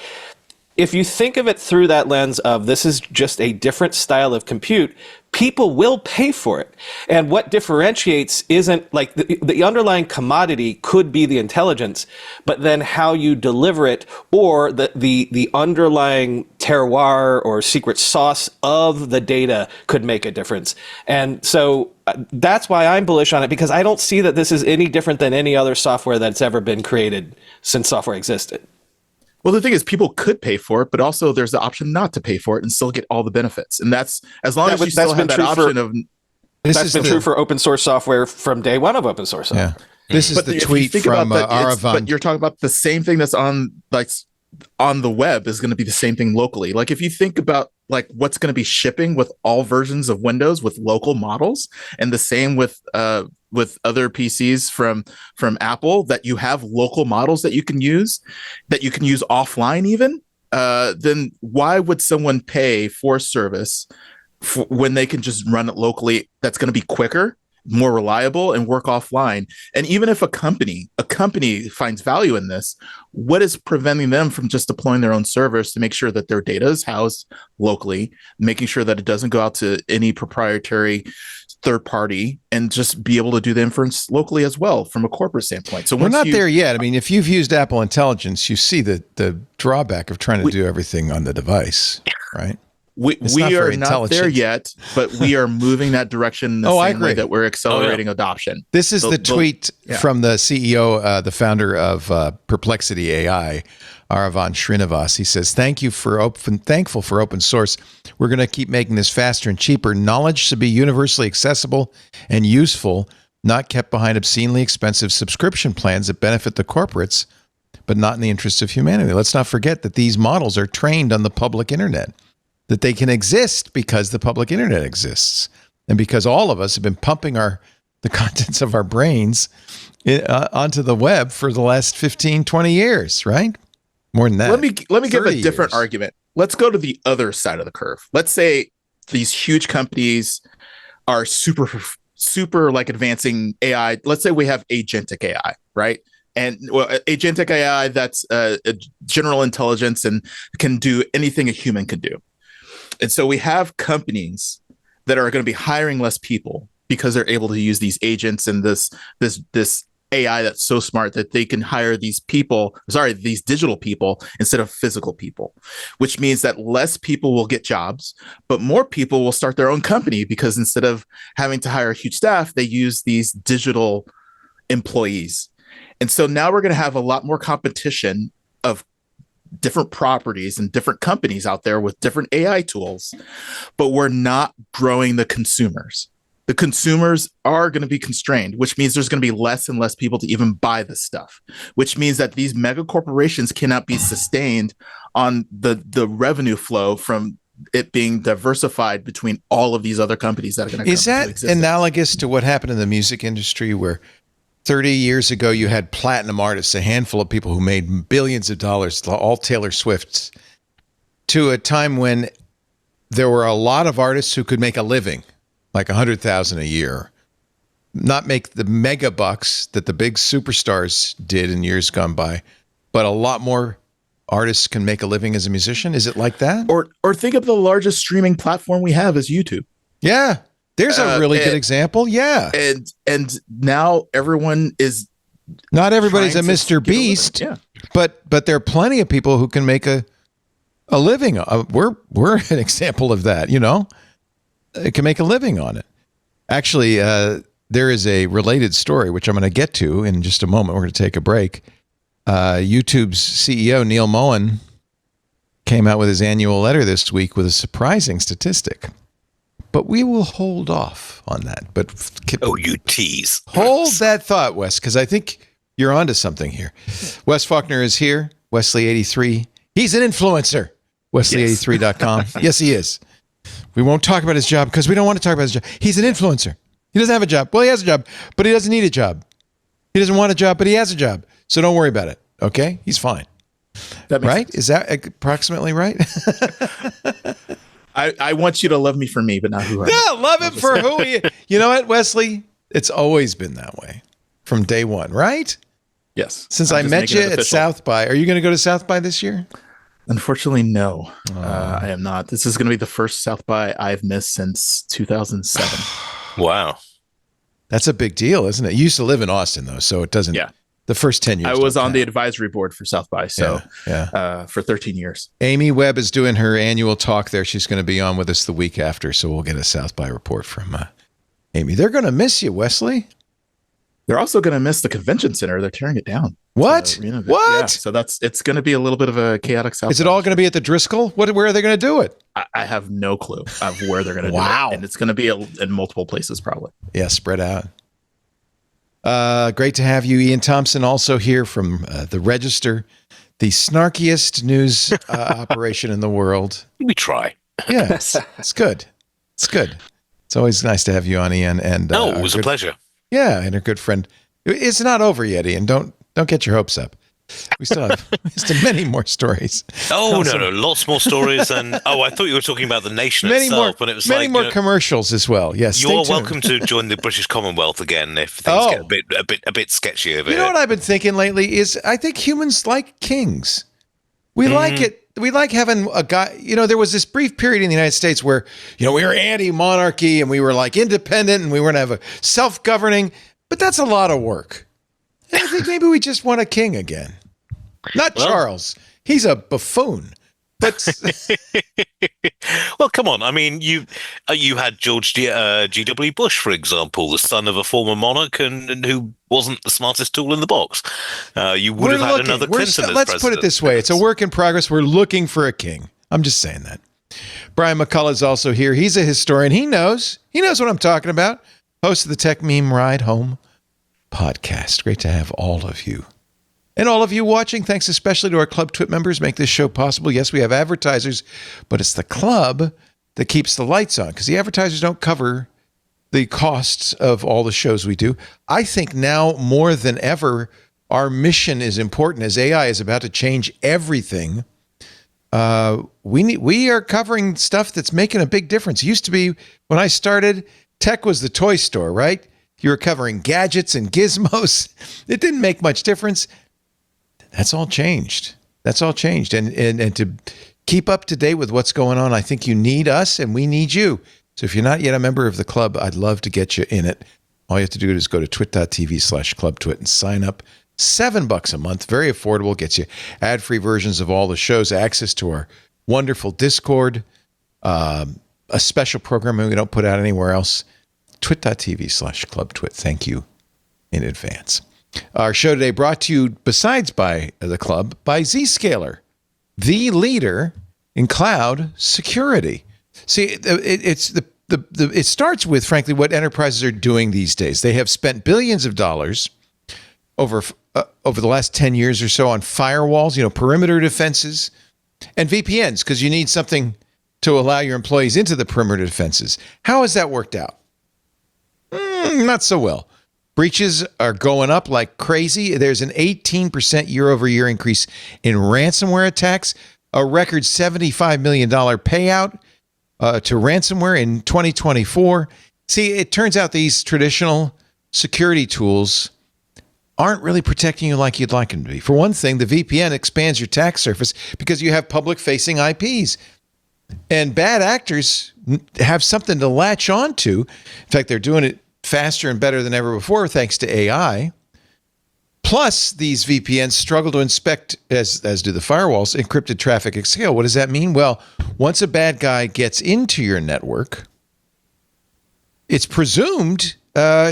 If you think of it through that lens of this is just a different style of compute, people will pay for it. And what differentiates isn't like the underlying commodity could be the intelligence, but then how you deliver it or the underlying terroir or secret sauce of the data could make a difference. And so that's why I'm bullish on it, because I don't see that this is any different than any other software that's ever been created since software existed. Well, the thing is, people could pay for it, but also there's the option not to pay for it and still get all the benefits. And that's as long as you still have that option of. That's been true for open source software from day one of open source software. Yeah. This is the tweet from Aravan. But you're talking about the same thing that's on the web is going to be the same thing locally. Like if you think about like what's going to be shipping with all versions of Windows with local models, and the same with other PCs from Apple, that you have local models that you can use offline even, then why would someone pay for service when they can just run it locally? That's going to be quicker, more reliable, and work offline. And even if a company finds value in this, what is preventing them from just deploying their own servers to make sure that their data is housed locally, making sure that it doesn't go out to any proprietary third party and just be able to do the inference locally as well from a corporate standpoint. So we're not there yet. I mean, if you've used Apple Intelligence, you see the drawback of trying to do everything on the device, right? We are not there yet, but we are moving that direction in the same way that we're accelerating adoption. This is the tweet from the CEO, the founder of Perplexity AI, Aravind Srinivas. He says, thankful for open source. We're going to keep making this faster and cheaper. Knowledge should be universally accessible and useful, not kept behind obscenely expensive subscription plans that benefit the corporates, but not in the interest of humanity. Let's not forget that these models are trained on the public internet, that they can exist because the public internet exists, and because all of us have been pumping the contents of our brains onto the web for the last 15, 20 years, right? More than that. Let me give a different argument. Let's go to the other side of the curve. Let's say these huge companies are super like advancing AI. Let's say we have agentic AI, right? And agentic AI, that's a general intelligence and can do anything a human can do. And so we have companies that are going to be hiring less people because they're able to use these agents and this AI that's so smart that they can hire these digital people instead of physical people, which means that less people will get jobs, but more people will start their own company because instead of having to hire a huge staff, they use these digital employees. And so now we're going to have a lot more competition of different properties and different companies out there with different AI tools, but we're not growing the consumers. The consumers are going to be constrained, which means there's going to be less and less people to even buy this stuff, which means that these mega corporations cannot be sustained on the revenue flow from it being diversified between all of these other companies that are going to come into existence. Is that analogous to what happened in the music industry where 30 years ago, you had platinum artists, a handful of people who made billions of dollars, all Taylor Swifts, to a time when there were a lot of artists who could make a living, like $100,000 a year, not make the mega bucks that the big superstars did in years gone by, but a lot more artists can make a living as a musician. Is it like that? Or think of the largest streaming platform we have is YouTube. Yeah. There's a really good example. Yeah. And now everyone is not everybody's a Mr. Beast, but there are plenty of people who can make a living. We're an example of that, It can make a living on it. Actually, there is a related story, which I'm going to get to in just a moment. We're going to take a break. YouTube's CEO, Neil Mohan, came out with his annual letter this week with a surprising statistic. But we will hold off on that. But you tease. Hold that thought, Wes, because I think you're onto something here. Wes Faulkner is here. Wesley83. He's an influencer. Wesley83.com. Yes, he is. We won't talk about his job because we don't want to talk about his job. He's an influencer. He doesn't have a job. Well, he has a job, but he doesn't need a job. He doesn't want a job, but he has a job. So don't worry about it. Okay? He's fine. That makes right? sense. Is that approximately right? I want you to love me for me, but not who I am. Yeah, love him for who he is. You know what, Wesley? It's always been that way from day one, right? Yes. Since I met you at South by. Are you going to go to South by this year? Unfortunately, no. I am not. This is going to be the first South by I've missed since 2007. Wow. That's a big deal, isn't it? You used to live in Austin, though, so it doesn't. Yeah. The first 10 years. I was on the advisory board for South by, for 13 years. Amy Webb is doing her annual talk there. She's going to be on with us the week after, so we'll get a South by report from Amy. They're going to miss you, Wesley. They're also going to miss the convention center. They're tearing it down. What? What? Yeah, so it's going to be a little bit of a chaotic South. Is it all going to be at the Driscoll? Where are they going to do it? I have no clue of where they're going to do it. And it's going to be in multiple places probably. Yeah, spread out. Great to have you, Ian Thompson, also here from the Register, the snarkiest news operation in the world. We try. Yes, it's good. It's good. It's always nice to have you on, Ian. And it was a pleasure. Yeah, and our good friend. It's not over yet, Ian. Don't get your hopes up. We still have many more stories. Oh, no, lots more stories. And I thought you were talking about the nation itself. But it was many more commercials as well. Yes, you're welcome to join the British Commonwealth again if things get a bit sketchy over here. You know what I've been thinking lately is I think humans like kings. We like it like having a guy, there was this brief period in the United States where, we were anti-monarchy and we were like independent and we were going to have a self-governing, but that's a lot of work. And I think maybe we just want a king again. Not Charles. He's a buffoon. But well, come on. I mean, you had George G.W. Bush, for example, the son of a former monarch and who wasn't the smartest tool in the box. You would have had another Clinton as president. Let's put it this way. It's a work in progress. We're looking for a king. I'm just saying that. Brian McCullough is also here. He's a historian. He knows what I'm talking about. Host of the Tech Meme Ride Home podcast. Great to have all of you. And all of you watching, thanks especially to our Club Twit members, make this show possible. Yes, we have advertisers, but it's the club that keeps the lights on because the advertisers don't cover the costs of all the shows we do. I think now more than ever, our mission is important as AI is about to change everything. We are covering stuff that's making a big difference. It used to be when I started, tech was the toy store, right? You were covering gadgets and gizmos. It didn't make much difference. That's all changed. And to keep up to date with what's going on, I think you need us and we need you. So if you're not yet a member of the club, I'd love to get you in it. All you have to do is go to twit.tv/clubtwit and sign up. $7 a month, very affordable, gets you ad-free versions of all the shows, access to our wonderful Discord, a special program we don't put out anywhere else. twit.tv/clubtwit. Thank you in advance. Our show today brought to you, besides by the club, by Zscaler, the leader in cloud security. See, it starts with, frankly, what enterprises are doing these days. They have spent billions of dollars over the last 10 years or so on firewalls, perimeter defenses, and VPNs, because you need something to allow your employees into the perimeter defenses. How has that worked out? Not so well. Breaches are going up like crazy. There's an 18% year-over-year increase in ransomware attacks, a record $75 million payout to ransomware in 2024. See, it turns out these traditional security tools aren't really protecting you like you'd like them to be. For one thing, the VPN expands your attack surface because you have public-facing IPs. And bad actors have something to latch on to. In fact, they're doing it faster and better than ever before, thanks to AI. Plus, these VPNs struggle to inspect, as do the firewalls, encrypted traffic at scale. What does that mean? Well, once a bad guy gets into your network, it's presumed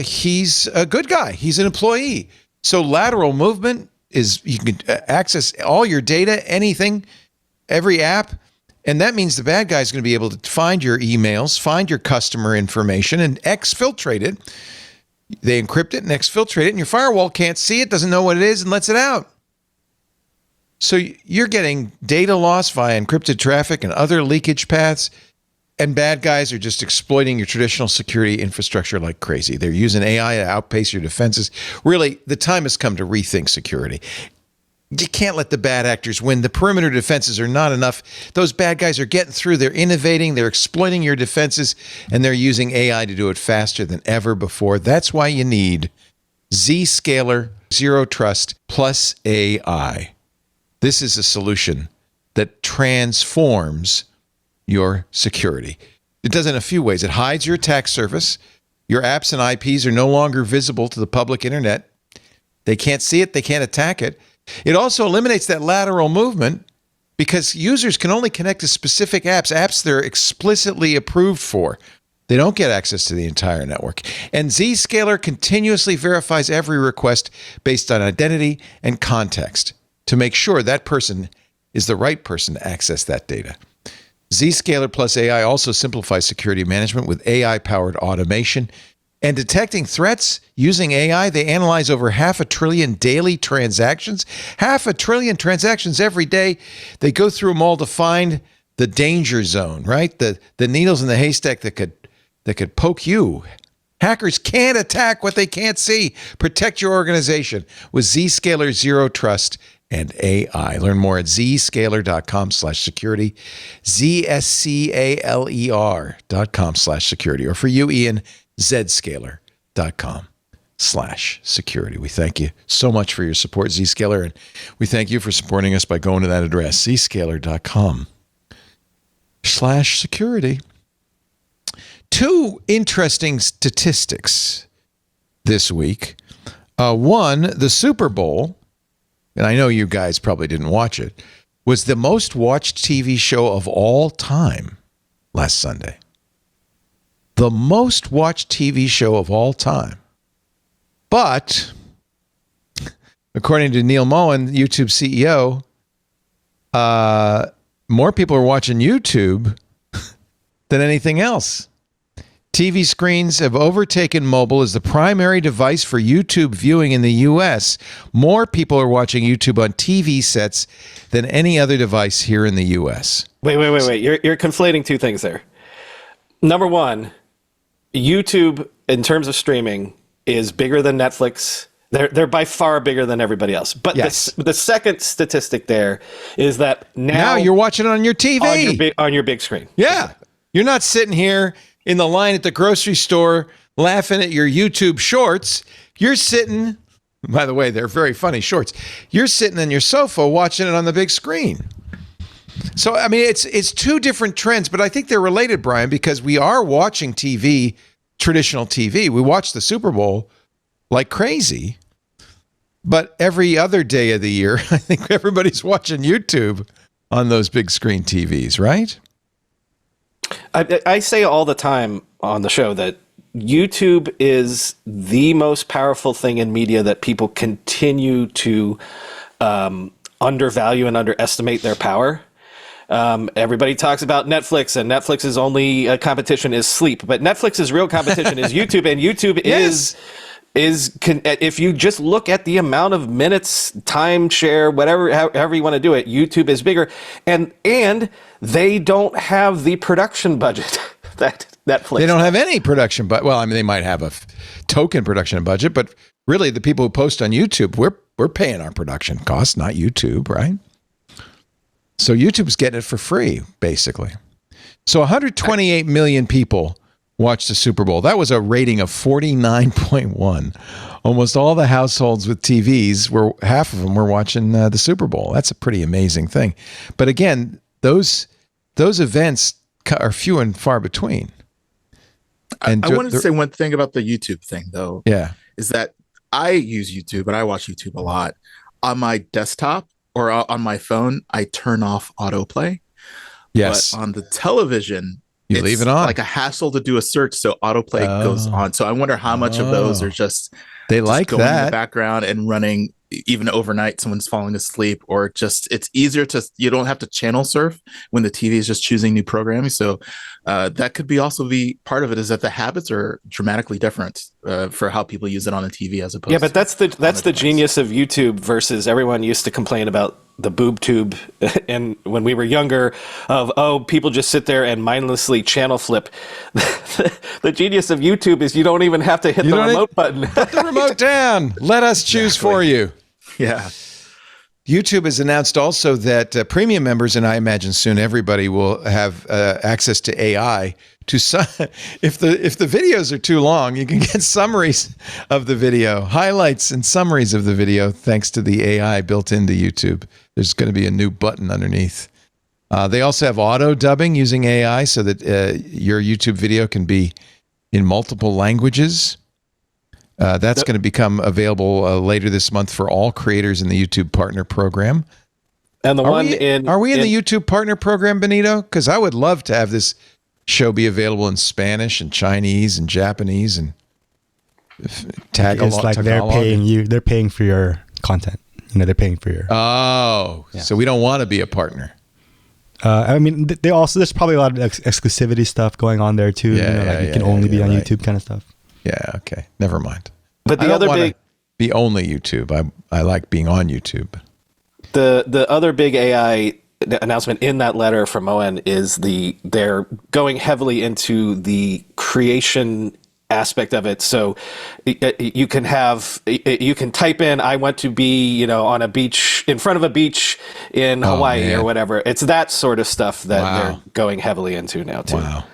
he's a good guy. He's an employee. So lateral movement is you can access all your data, anything, every app. And that means the bad guy is going to be able to find your emails, find your customer information, and exfiltrate it. They encrypt it and exfiltrate it, and your firewall can't see it, doesn't know what it is, and lets it out. So you're getting data loss via encrypted traffic and other leakage paths, and bad guys are just exploiting your traditional security infrastructure like crazy. They're using AI to outpace your defenses. Really, the time has come to rethink security. You can't let the bad actors win. The perimeter defenses are not enough. Those bad guys are getting through. They're innovating. They're exploiting your defenses, and they're using AI to do it faster than ever before. That's why you need Zscaler Zero Trust plus AI. This is a solution that transforms your security. It does it in a few ways. It hides your attack surface. Your apps and IPs are no longer visible to the public internet. They can't see it. They can't attack it. It also eliminates that lateral movement because users can only connect to specific apps they're explicitly approved for. They don't get access to the entire network. And Zscaler continuously verifies every request based on identity and context to make sure that person is the right person to access that data. Zscaler plus AI also simplifies security management with AI-powered automation. And detecting threats using AI, they analyze over 500 billion daily transactions. 500 billion transactions every day. They go through them all to find the danger zone, right? The needles in the haystack that could poke you. Hackers can't attack what they can't see. Protect your organization with Zscaler Zero Trust and AI. Learn more at zscaler.com/security. ZSCALER.com/security. Or for you, Ian, zscaler.com. Zscaler.com/security. We thank you so much for your support, Zscaler, and we thank you for supporting us by going to that address, Zscaler.com/security. Two interesting statistics this week. One, the Super Bowl, and I know you guys probably didn't watch it, was the most watched TV show of all time last Sunday. The most watched TV show of all time. But, according to Neil Mohan, YouTube CEO, more people are watching YouTube than anything else. TV screens have overtaken mobile as the primary device for YouTube viewing in the U.S. More people are watching YouTube on TV sets than any other device here in the U.S. Wait. You're conflating two things there. Number one, YouTube, in terms of streaming, is bigger than Netflix. They're by far bigger than everybody else. But yes. the second statistic there is that now you're watching it on your TV. On your big screen. Yeah. You're not sitting here in the line at the grocery store laughing at your YouTube shorts. You're sitting, by the way, they're very funny shorts. You're sitting on your sofa watching it on the big screen. So, I mean, it's two different trends, but I think they're related, Brian, because we are watching TV, traditional TV. We watch the Super Bowl like crazy, but every other day of the year, I think everybody's watching YouTube on those big screen TVs, right? I say all the time on the show that YouTube is the most powerful thing in media that people continue to undervalue and underestimate their power. Everybody talks about Netflix, and Netflix's only competition is sleep, but Netflix's real competition is YouTube, and YouTube Yes. if you just look at the amount of minutes, time share, however you want to do it, YouTube is bigger, and they don't have the production budget that Netflix. They don't have any production, but well, I mean, they might have a token production budget, but really, the people who post on YouTube, we're paying our production costs, not YouTube, right? So YouTube's getting it for free, basically. So 128 million people watched the Super Bowl. That was a rating of 49.1. Almost all the households with TVs half of them were watching the Super Bowl. That's a pretty amazing thing. But again, those events are few and far between. And I wanted to say one thing about the YouTube thing, though. Yeah. Is that I use YouTube and I watch YouTube a lot. On my desktop or on my phone, I turn off autoplay. Yes. But on the television, you leave it on. Like a hassle to do a search, so autoplay goes on. So I wonder how much of those are just like going that in the background and running even overnight. Someone's falling asleep, or just it's easier to, you don't have to channel surf when the TV is just choosing new programming. So that could be also be part of it, is that the habits are dramatically different for how people use it on a TV as opposed. Yeah, but that's the genius of YouTube versus everyone used to complain about the boob tube and when we were younger of people just sit there and mindlessly channel flip. The genius of YouTube is you don't even have to hit the remote button. Put the remote down. Let us choose for you. Yeah. YouTube has announced also that premium members, and I imagine soon everybody will have access to AI to if the videos are too long, you can get summaries of the video, highlights and summaries of the video thanks to the AI built into YouTube. There's going to be a new button underneath. They also have auto dubbing using AI so that your YouTube video can be in multiple languages. That's going to become available later this month for all creators in the YouTube Partner Program. And are we in the YouTube Partner Program, Benito? Because I would love to have this show be available in Spanish and Chinese and Japanese and Tagalog. It's like they're paying you. They're paying for your content. They're paying for your. Oh, yeah. So we don't want to be a partner. I mean, they also, there's probably a lot of exclusivity stuff going on there too. You can only be on YouTube kind of stuff. Yeah. Okay. Never mind. But the other big, be only YouTube. I like being on YouTube. The other big AI announcement in that letter from Mohan is they're going heavily into the creation aspect of it. So you can type in, I want to be, on a beach, in front of a beach in Hawaii or whatever. It's that sort of stuff that they're going heavily into now too. Wow.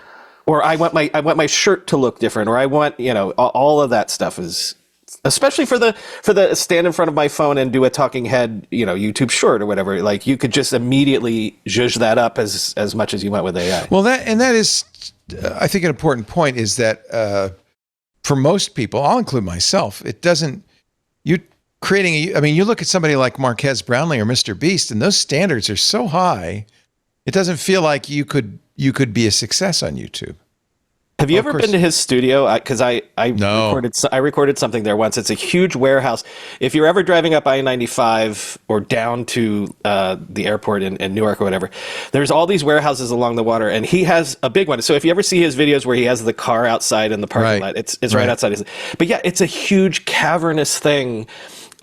Or I want my shirt to look different, or I want, all of that stuff is especially for the stand in front of my phone and do a talking head, YouTube short or whatever. Like you could just immediately zhuzh that up as much as you want with AI. Well, that is, I think, an important point is that for most people, I'll include myself, it doesn't. You look at somebody like Marquez Brownlee or Mr. Beast, and those standards are so high, it doesn't feel like you could be a success on YouTube. Have you ever been to his studio? Because I No. recorded something there once. It's a huge warehouse. If you're ever driving up I-95 or down to the airport in Newark or whatever, there's all these warehouses along the water, and he has a big one. So if you ever see his videos where he has the car outside in the parking lot, it's right outside. But yeah, it's a huge cavernous thing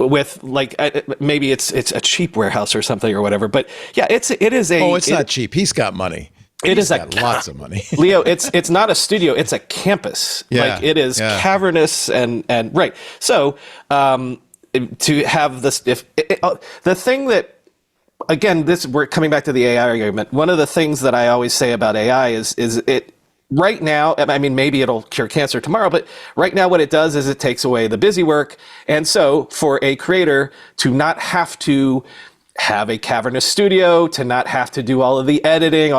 with like maybe it's a cheap warehouse or something or whatever. But yeah, it is a. Oh, it's not cheap. He's got money. He's got lots of money. Leo, it's not a studio, it's a campus. Yeah, like it is cavernous and right. So to have this, the thing that, again, we're coming back to the AI argument. One of the things that I always say about AI is it right now, I mean, maybe it'll cure cancer tomorrow, but right now what it does is it takes away the busy work. And so for a creator to not have to have a cavernous studio, to not have to do all of the editing,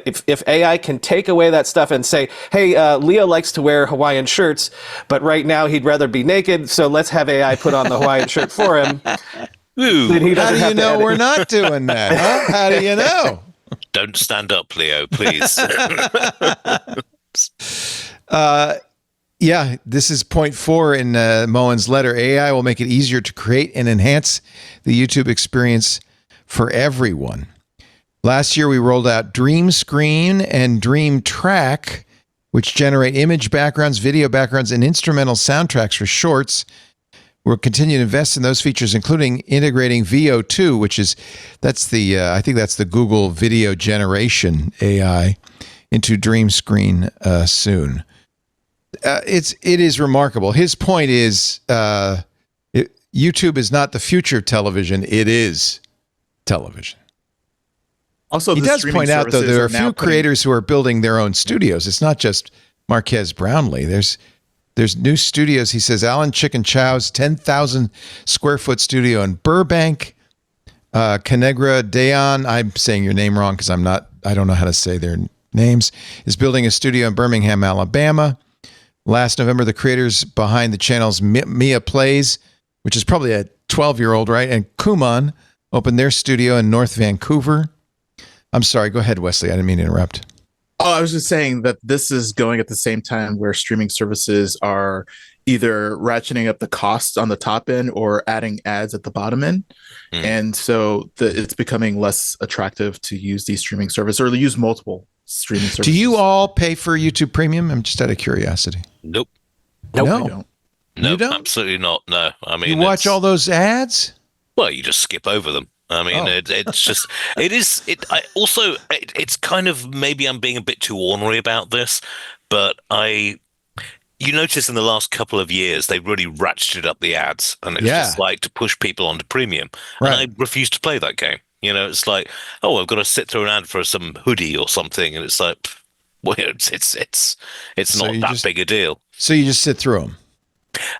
if AI can take away that stuff and say, hey, Leo likes to wear Hawaiian shirts, but right now he'd rather be naked, so let's have AI put on the Hawaiian shirt for him. Then he doesn't How do you know we're not doing that? Huh? How do you know? Don't stand up, Leo, please. Yeah, this is point 4 in Moen's letter. AI will make it easier to create and enhance the YouTube experience for everyone. Last year, we rolled out Dream Screen and Dream Track, which generate image backgrounds, video backgrounds, and instrumental soundtracks for shorts. We'll continue to invest in those features, including integrating VO2, I think that's the Google video generation AI, into Dream Screen soon. It is remarkable. His point is YouTube is not the future of television. It is television. Also, he does point out, though, there are a few creators who are building their own studios. It's not just Marquez Brownlee. There's new studios. He says Alan Chicken Chow's 10,000 square foot studio in Burbank. Canegra Dayon, I'm saying your name wrong because I don't know how to say their names, is building a studio in Birmingham, Alabama. Last November, the creators behind the channels Mia Plays, which is probably a 12-year-old, right? And Kumon opened their studio in North Vancouver. I'm sorry. Go ahead, Wesley. I didn't mean to interrupt. Oh, I was just saying that this is going at the same time where streaming services are either ratcheting up the costs on the top end or adding ads at the bottom end. And so it's becoming less attractive to use these streaming services or to use multiple streaming services. Do you all pay for YouTube Premium? I'm just out of curiosity. Nope. No. I don't. No, absolutely not. No. I mean, you watch all those ads? Well, you just skip over them. I mean, it's kind of, maybe I'm being a bit too ornery about this, but you notice in the last couple of years, they really ratcheted up the ads, and it's just like to push people onto premium. Right. And I refuse to play that game. It's like, oh, I've got to sit through an ad for some hoodie or something, and it's like, well, it's not that big a deal. So you just sit through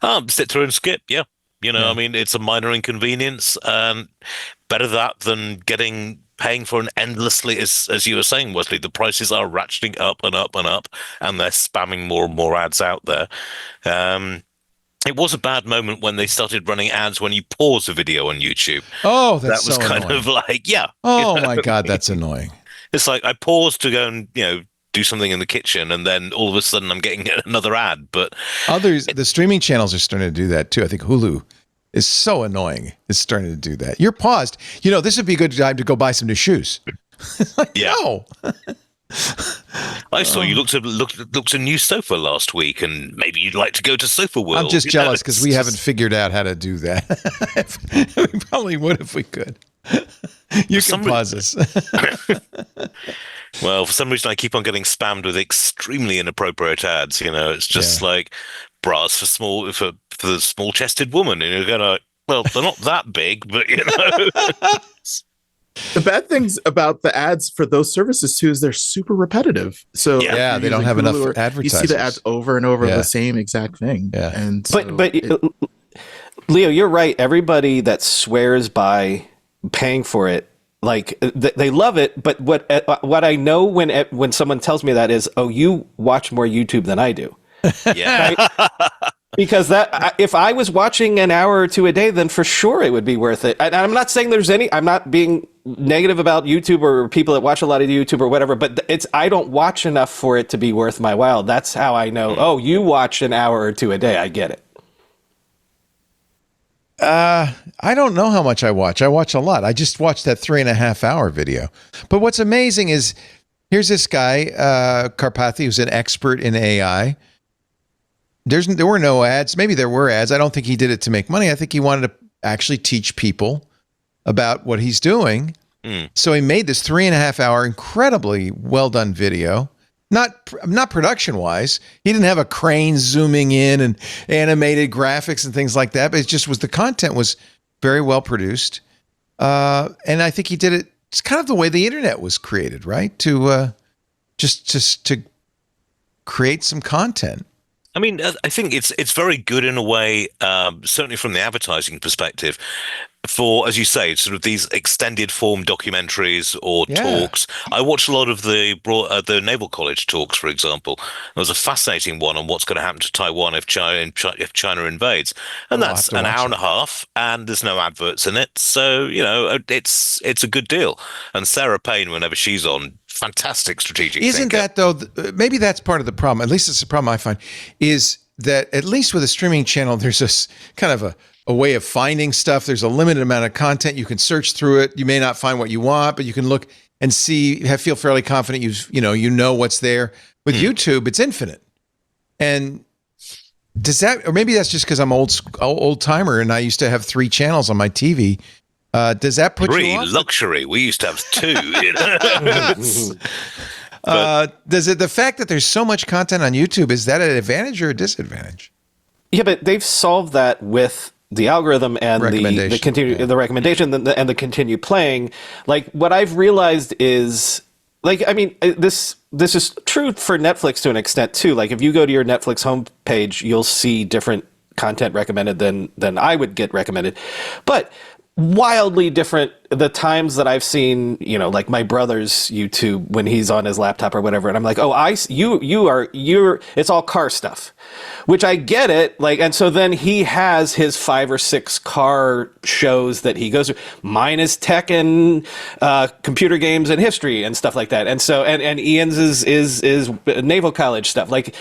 them? Sit through and skip, yeah. I mean, it's a minor inconvenience, and better that than paying for an endlessly, as you were saying, Wesley, the prices are ratcheting up and up and up, and they're spamming more and more ads out there. It was a bad moment when they started running ads when you pause a video on YouTube. Oh, that was so kind annoying. of like, yeah. Oh my God, that's annoying. It's like I paused to go and do something in the kitchen, and then all of a sudden I'm getting another ad. But the streaming channels are starting to do that too. I think Hulu is so annoying. It's starting to do that. You're paused. This would be a good time to go buy some new shoes. No. I saw you looked at a new sofa last week, and maybe you'd like to go to Sofa World. I'm just jealous because we haven't figured out how to do that. We probably would if we could. You can pause us. Well, for some reason, I keep on getting spammed with extremely inappropriate ads. It's just like bras for the small-chested woman, and you're going, well, they're not that big, but The bad things about the ads for those services too is they're super repetitive. So they don't have enough advertisers. You see the ads over and over the same exact thing. Yeah. And but Leo, you're right. Everybody that swears by paying for it, like they love it. But what I know when someone tells me that is, oh, you watch more YouTube than I do. Yeah. Right? Because if I was watching an hour or two a day, then for sure it would be worth it. And I'm not saying I'm not being negative about YouTube or people that watch a lot of YouTube or whatever, but I don't watch enough for it to be worth my while. That's how I know, oh, you watch an hour or two a day. I get it. I don't know how much I watch. I watch a lot. I just watched that 3.5 hour video. But what's amazing is here's this guy, Karpathy, who's an expert in AI. There were no ads. Maybe there were ads. I don't think he did it to make money. I think he wanted to actually teach people about what he's doing. So he made this 3.5 hour, incredibly well done video. Not production wise. He didn't have a crane zooming in and animated graphics and things like that. But it just was, the content was very well produced. And I think he did it. It's kind of the way the internet was created, right? To just to create some content. I mean, I think it's very good in a way, certainly from the advertising perspective, for, as you say, sort of these extended form documentaries or talks. I watched a lot of the Naval College talks, for example. There was a fascinating one on what's going to happen to Taiwan if China invades, and that's an hour and a half, and there's no adverts in it, so it's a good deal. And Sarah Payne, whenever she's on, fantastic strategic Isn't thinker. that, though, maybe that's part of the problem, at least it's the problem I find, is that at least with a streaming channel, there's this kind of a way of finding stuff. There's a limited amount of content. You can search through it. You may not find what you want, but you can look and feel fairly confident you know what's there. With YouTube, it's infinite. And does that, or maybe that's just because I'm old timer and I used to have 3 channels on my TV. Does that put you off? Luxury. We used to have 2. Does it, the fact that there's so much content on YouTube, is that an advantage or a disadvantage? Yeah, but they've solved that with the algorithm and the recommendation and the continue playing. Like, what I've realized is, like, I mean, this is true for Netflix to an extent too. Like, if you go to your Netflix homepage, you'll see different content recommended than I would get recommended, but wildly different. The times that I've seen, like my brother's YouTube when he's on his laptop or whatever, and I'm like, oh, you're it's all car stuff, which I get it. Like, and so then he has his 5 or 6 car shows that he goes through. Mine is tech and computer games and history and stuff like that. And so, and Ian's is naval college stuff. Like,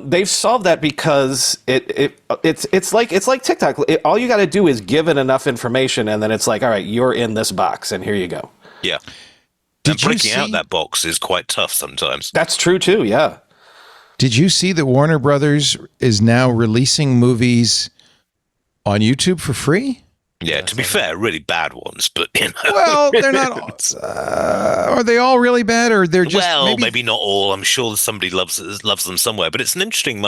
they've solved that because it's like TikTok. All you got to do is give it enough information, and then it's like, all right, you're in this box, and here you go. Yeah. And breaking out that box is quite tough sometimes. That's true too, yeah. Did you see that Warner Brothers is now releasing movies on YouTube for free? Yeah, to be fair, really bad ones, but Well, they're not. Are they all really bad, or they're just? Well, maybe not all. I'm sure somebody loves them somewhere, but it's an interesting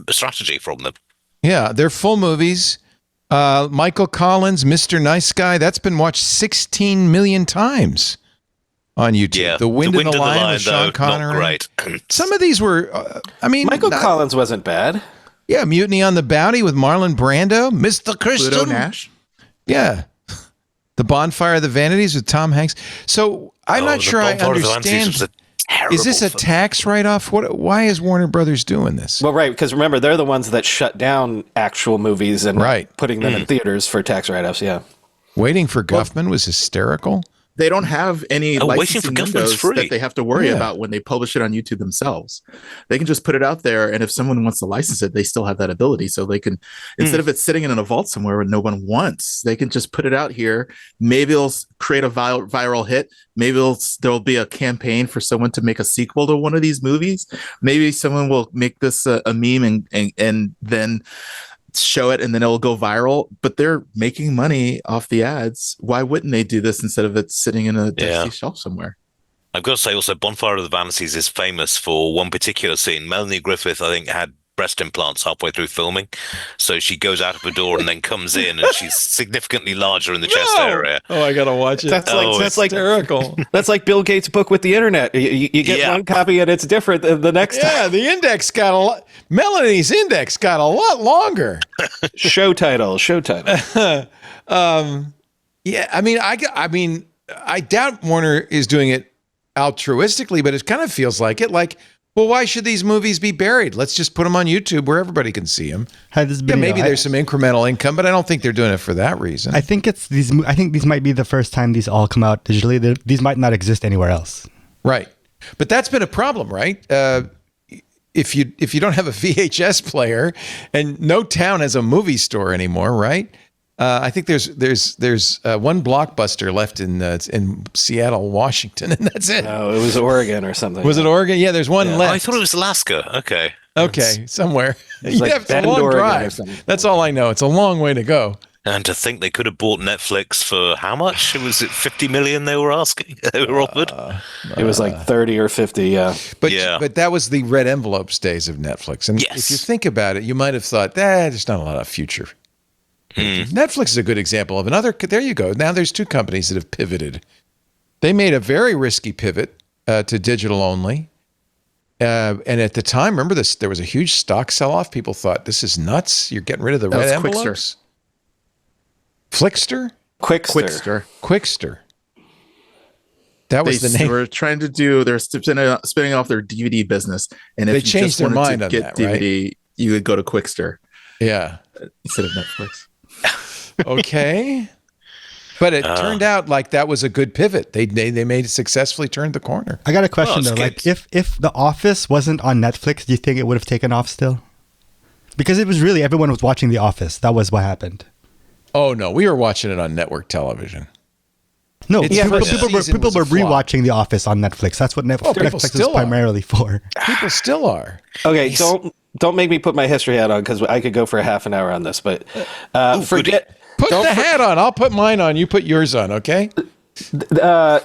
strategy from them. Yeah, they're full movies. Michael Collins, Mr. Nice Guy, that's been watched 16 million times on YouTube. Yeah, The Wind and the Lion with Sean Connery. Not great. Some of these were, Michael Collins wasn't bad. Yeah, Mutiny on the Bounty with Marlon Brando, Mr. Christian. Pluto Nash. Yeah. The Bonfire of the Vanities with Tom Hanks. So I'm not sure I understand. Is this a tax write-off? Why is Warner Brothers doing this? Well, right, because remember, they're the ones that shut down actual movies and putting them in theaters for tax write-offs, yeah. Waiting for Guffman was hysterical. They don't have any licensing windows free. that they have to worry about when they publish it on YouTube themselves. They can just put it out there, and if someone wants to license it, they still have that ability. So they can, instead of it sitting in a vault somewhere where no one wants, they can just put it out here. Maybe it'll create a viral hit. Maybe there'll be a campaign for someone to make a sequel to one of these movies. Maybe someone will make this a meme and then show it, and then it'll go viral. But they're making money off the ads. Why wouldn't they do this instead of it sitting in a dusty shelf somewhere? I've got to say also, Bonfire of the Vanities is famous for one particular scene. Melanie Griffith, I think, had breast implants halfway through filming. So she goes out of her door and then comes in, and she's significantly larger in the chest area. Oh, I gotta watch it. That's like hysterical. That's like Bill Gates' book with the internet. You get one copy and it's different than the next time. Yeah, the index got a lot. Melanie's index got a lot longer. Show title. Yeah, I mean, I doubt Warner is doing it altruistically, but it kind of feels like it. Like, well, why should these movies be buried? Let's just put them on YouTube where everybody can see them. Maybe there's some incremental income, but I don't think they're doing it for that reason. I think these might be the first time these all come out digitally. These might not exist anywhere else. Right, but that's been a problem, right? If you don't have a VHS player, and no town has a movie store anymore, right? I think there's one Blockbuster left in Seattle, Washington, and that's it. No, it was Oregon or something. Was it Oregon? Yeah, there's one left. I thought it was Alaska. Okay, somewhere. It's like It's a Bend, long Oregon or drive. something. That's all I know. It's a long way to go. And to think they could have bought Netflix for how much? Was it 50 million they were asking? They were offered? It was like 30 or 50, yeah. But that was the red envelopes days of Netflix. And if you think about it, you might have thought, there's not a lot of future. Netflix is a good example of another. There you go. Now there's two companies that have pivoted. They made a very risky pivot to digital only. And at the time, remember this, there was a huge stock sell-off. People thought, this is nuts. You're getting rid of the red envelopes. Flickster? Quickster. That was the name. They were trying to do, they're spinning off their DVD business. And if they you changed just their wanted mind to on get that, DVD, right? you would go to Quickster. Yeah. Instead of Netflix. Okay. But it turned out like that was a good pivot. They made it successfully turned the corner. I got a question though. Like if The Office wasn't on Netflix, do you think it would have taken off still? Because it was really everyone was watching The Office. That was what happened. Oh no, we were watching it on network television. No, people were flop. rewatching The Office on Netflix. That's what Netflix is primarily for. People still are. Okay, don't make me put my history hat on because I could go for a half an hour on this. But forget. Put the hat on. I'll put mine on. You put yours on. Okay. The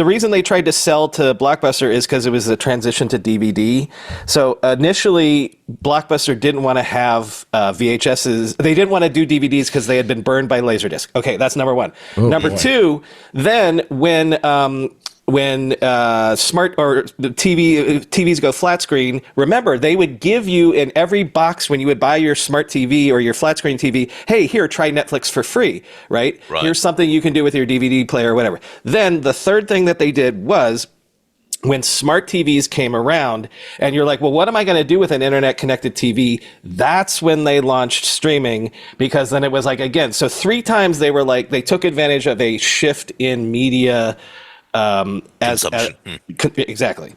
reason they tried to sell to Blockbuster is because it was a transition to DVD. So initially, Blockbuster didn't want to have VHSs. They didn't want to do DVDs because they had been burned by Laserdisc. Okay, that's number one. Number two, then when smart or TVs go flat screen, remember they would give you in every box when you would buy your smart TV or your flat screen TV, hey, here, try Netflix for free, right? Here's something you can do with your DVD player or whatever. Then the third thing that they did was when smart TVs came around and you're like, well, what am I going to do with an internet connected TV? That's when they launched streaming, because then it was like, again, so 3 times they were like, they took advantage of a shift in media exactly.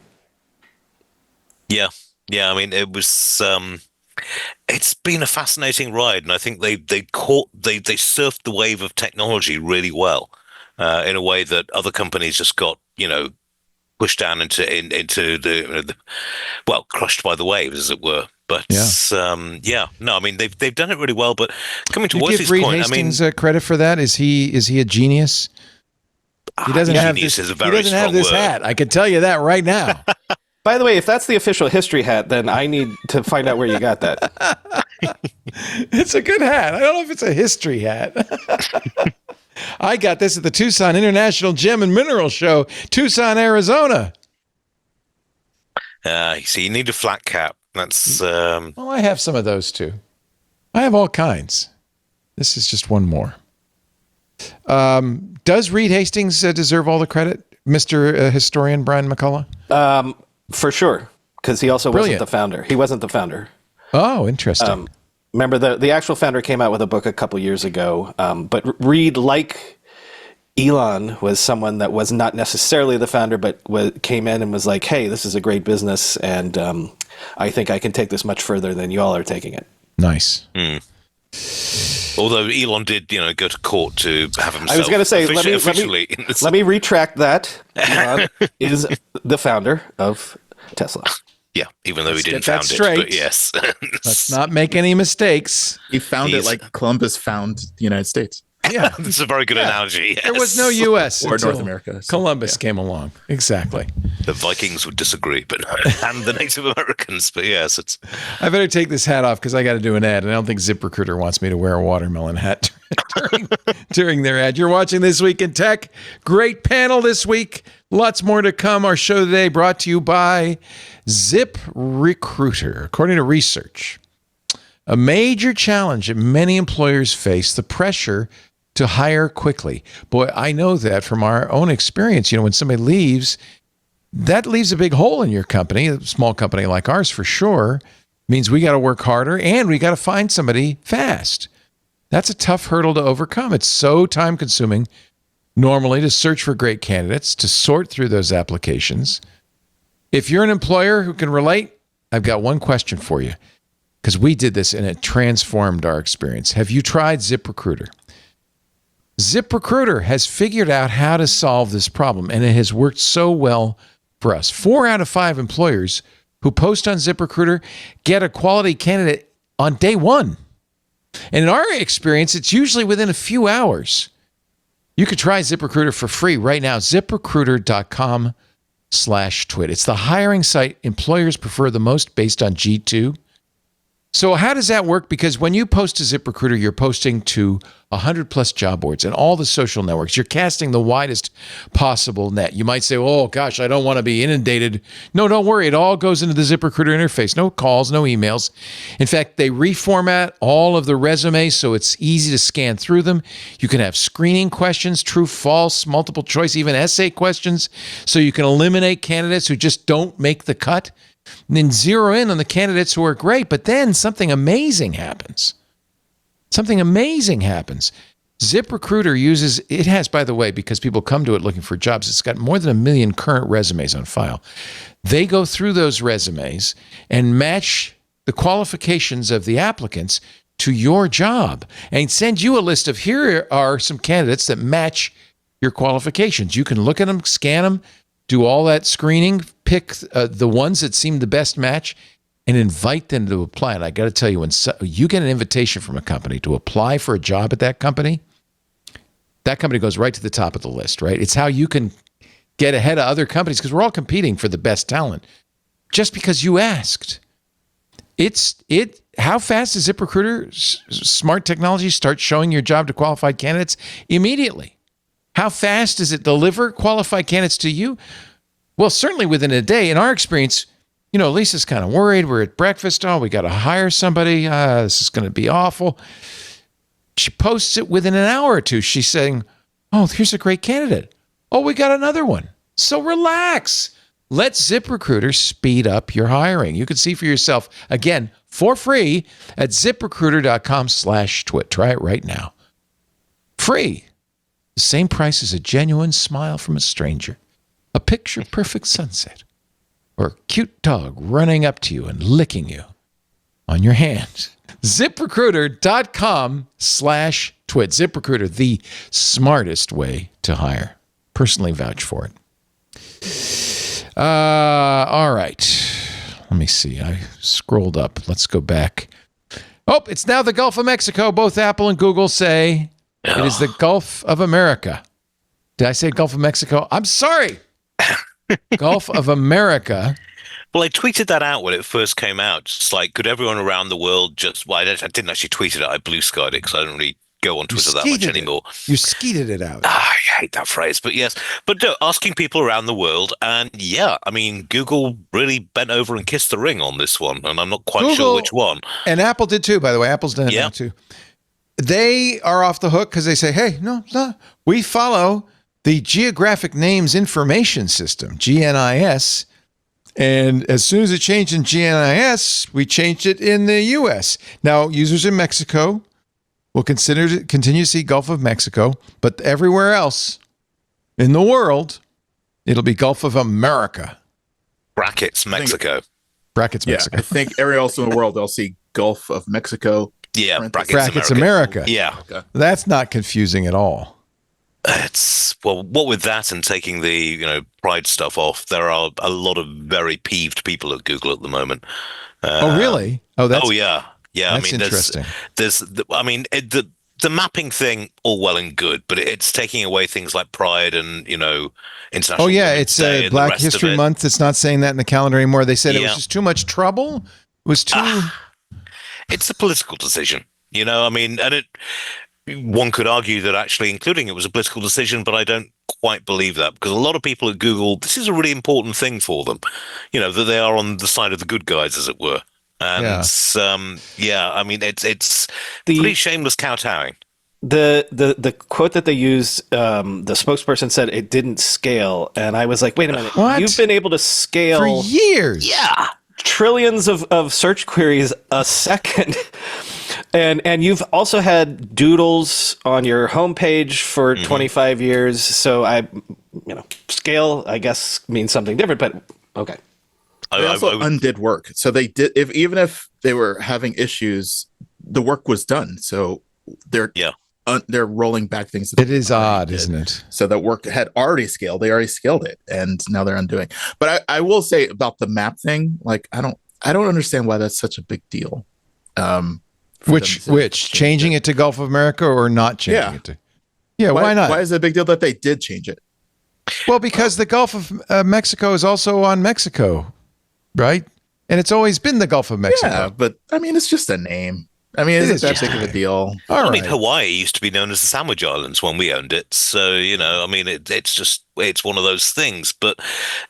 Yeah. I mean, it was. It's been a fascinating ride, and I think they surfed the wave of technology really well, in a way that other companies just got pushed down into the crushed by the waves, as it were. But no, I mean they've done it really well. But coming to Wesley's point, Hastings credit for that. Is he a genius? He doesn't have this. He doesn't have this hat. I can tell you that right now. By the way, if that's the official history hat, then I need to find out where you got that. It's a good hat. I don't know if it's a history hat. I got this at the Tucson International Gem and Mineral Show, Tucson, Arizona. You need a flat cap. That's well, I have some of those too. I have all kinds. This is just one more. Does Reed Hastings deserve all the credit, Mr. Historian Brian McCullough? For sure, because he also wasn't the founder. He wasn't the founder. Oh, interesting. Remember, the actual founder came out with a book a couple years ago, but Reed, like Elon, was someone that was not necessarily the founder, but came in and was like, hey, this is a great business, and I think I can take this much further than you all are taking it. Nice. Although Elon did, go to court to have himself. I was going to say, let me retract that. Elon is the founder of Tesla. Yeah, even though he didn't found it, but yes. Let's not make any mistakes. He found it like Columbus found the United States. Yeah, that's a very good analogy. Yes. There was no U.S. or North America. Columbus came along. Exactly. The Vikings would disagree, but and the Native Americans. But yes, it's. I better take this hat off because I got to do an ad, and I don't think ZipRecruiter wants me to wear a watermelon hat during their ad. You're watching This Week in Tech. Great panel this week. Lots more to come. Our show today brought to you by ZipRecruiter. According to research, a major challenge that many employers face, the pressure to hire quickly. Boy, I know that from our own experience. When somebody leaves, that leaves a big hole in your company, a small company like ours for sure. Means we got to work harder and we got to find somebody fast. That's a tough hurdle to overcome. It's so time consuming normally to search for great candidates, to sort through those applications. If you're an employer who can relate, I've got one question for you, because we did this and it transformed our experience. Have you tried ZipRecruiter? ZipRecruiter has figured out how to solve this problem, and it has worked so well for us. 4 out of 5 employers who post on ZipRecruiter get a quality candidate on day one. And in our experience, it's usually within a few hours. You could try ZipRecruiter for free right now. ZipRecruiter.com/twit. It's the hiring site employers prefer the most based on G2. So how does that work? Because when you post to ZipRecruiter, you're posting to 100 plus job boards and all the social networks. You're casting the widest possible net. You might say, oh gosh, I don't want to be inundated. No, don't worry. It all goes into the ZipRecruiter interface. No calls, no emails. In fact, they reformat all of the resumes so it's easy to scan through them. You can have screening questions, true, false, multiple choice, even essay questions. So you can eliminate candidates who just don't make the cut. And then zero in on the candidates who are great. But then something amazing happens. ZipRecruiter it has, by the way, because people come to it looking for jobs, it's got more than 1 million current resumes on file. They go through those resumes and match the qualifications of the applicants to your job and send you a list of, here are some candidates that match your qualifications. You can look at them, scan them, do all that screening, pick the ones that seem the best match, and invite them to apply. And I got to tell you, when you get an invitation from a company to apply for a job at that company goes right to the top of the list, right? It's how you can get ahead of other companies, because we're all competing for the best talent just because you asked. How fast does ZipRecruiter's smart technology start showing your job to qualified candidates? Immediately. How fast does it deliver qualified candidates to you? Well, certainly within a day. In our experience, Lisa's kind of worried. We're at breakfast. Oh, we got to hire somebody. This is going to be awful. She posts it within an hour or two. She's saying, oh, here's a great candidate. Oh, we got another one. So relax. Let ZipRecruiter speed up your hiring. You can see for yourself, again, for free at ZipRecruiter.com/twit. Try it right now. Free. The same price as a genuine smile from a stranger, a picture-perfect sunset, or a cute dog running up to you and licking you on your hand. ZipRecruiter.com/twit. ZipRecruiter, the smartest way to hire. Personally vouch for it. All right. Let me see. I scrolled up. Let's go back. Oh, it's now the Gulf of Mexico. Both Apple and Google say it is the Gulf of America. Did I say Gulf of Mexico? I'm sorry. Gulf of America. Well, I tweeted that out when it first came out. Just like, could everyone around the world just... Well, I didn't actually tweet it out. I blue skied it because I don't really go on Twitter that much anymore. You skeeted it out. I hate that phrase, but yes. But no, asking people around the world, and yeah, I mean, Google really bent over and kissed the ring on this one, and I'm not quite sure which one. And Apple did too, by the way. Apple's done it now too. They are off the hook because they say, hey, no, we follow the Geographic Names Information System, GNIS. And as soon as it changed in GNIS, we changed it in the U.S. Now, users in Mexico will continue to see Gulf of Mexico, but everywhere else in the world, it'll be Gulf of America. Brackets Mexico. Brackets Mexico. I think everywhere else in the world, they'll see Gulf of Mexico. Yeah, brackets America. Yeah. Okay. That's not confusing at all. It's, well, what with that and taking the, pride stuff off, there are a lot of very peeved people at Google at the moment. Oh, really? Oh, yeah. Yeah, that's interesting. the mapping thing, all well and good, but it's taking away things like Pride and, International. Oh yeah, Women's it's Day and the Black rest of History it. Month. It's not saying that in the calendar anymore. They said it was Yeah. just too much trouble. It was too. It's a political decision, and one could argue that actually including it was a political decision, but I don't quite believe that, because a lot of people at Google, this is a really important thing for them, that they are on the side of the good guys, as it were. And it's pretty shameless kowtowing. The quote that they used, the spokesperson said it didn't scale, and I was like, wait a minute, What? you've been able to scale For years. Yeah. trillions of search queries a second. And you've also had doodles on your homepage for 25 years. So scale, I guess, means something different, but okay. They also undid work. So they did, even if they were having issues, the work was done. So they're rolling back things. It is odd, isn't it? So that work had already scaled. They already scaled it, and now they're undoing. But I will say about the map thing, like I don't understand why that's such a big deal. Which changing it to Gulf of America or not changing it to? Yeah, why not? Why is it a big deal that they did change it? Well, because the Gulf of Mexico is also on Mexico, right? And it's always been the Gulf of Mexico. Yeah, but I mean, it's just a name. I mean, isn't that big of a deal? All I mean, right. Hawaii used to be known as the Sandwich Islands when we owned it. So, it's one of those things, but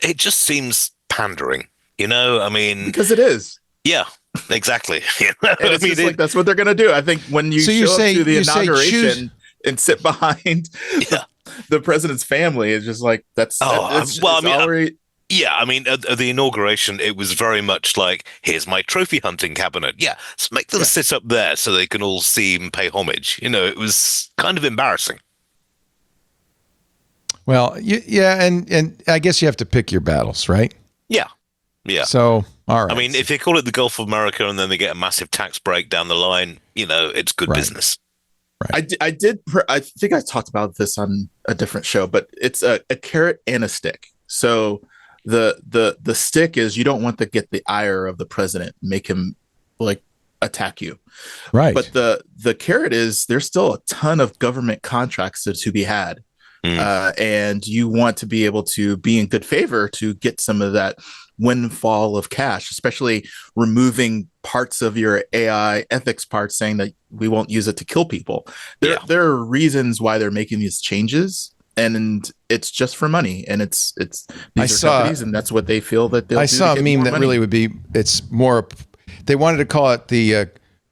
it just seems pandering, Because it is. Yeah, exactly. And it's like that's what they're going to do. I think when you show up to the inauguration and sit behind the president's family, it's just like already. Yeah, I mean, at the inauguration, it was very much like, here's my trophy hunting cabinet. Yeah, let's make them sit up there so they can all see and pay homage. It was kind of embarrassing. Well, and I guess you have to pick your battles, right? Yeah. Yeah. So, all right. I mean, if they call it the Gulf of America and then they get a massive tax break down the line, it's good business. Right. I think I talked about this on a different show, but it's a carrot and a stick. So the stick is you don't want to get the ire of the president, make him like attack you. Right. But the carrot is there's still a ton of government contracts to be had. And you want to be able to be in good favor to get some of that windfall of cash, especially removing parts of your AI ethics parts, saying that we won't use it to kill people. There are reasons why they're making these changes, and it's just for money. And it's these are companies, and that's what they feel that they'll do. I saw a meme that really would be, it's more, they wanted to call it the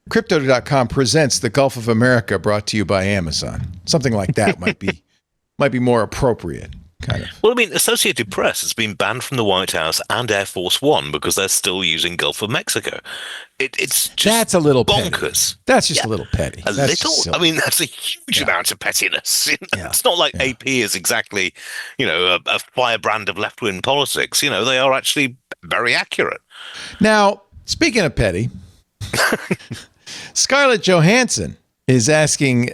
Crypto.com presents the Gulf of America, brought to you by Amazon. Something like that might be more appropriate. Kind of. Well, I mean, Associated Press has been banned from the White House and Air Force One because they're still using Gulf of Mexico. It's just that's a little bonkers. Petty. That's just a little petty. A little? I mean, that's a huge amount of pettiness. It's not like AP is exactly, a firebrand of left-wing politics. They are actually very accurate. Now, speaking of petty, Scarlett Johansson is asking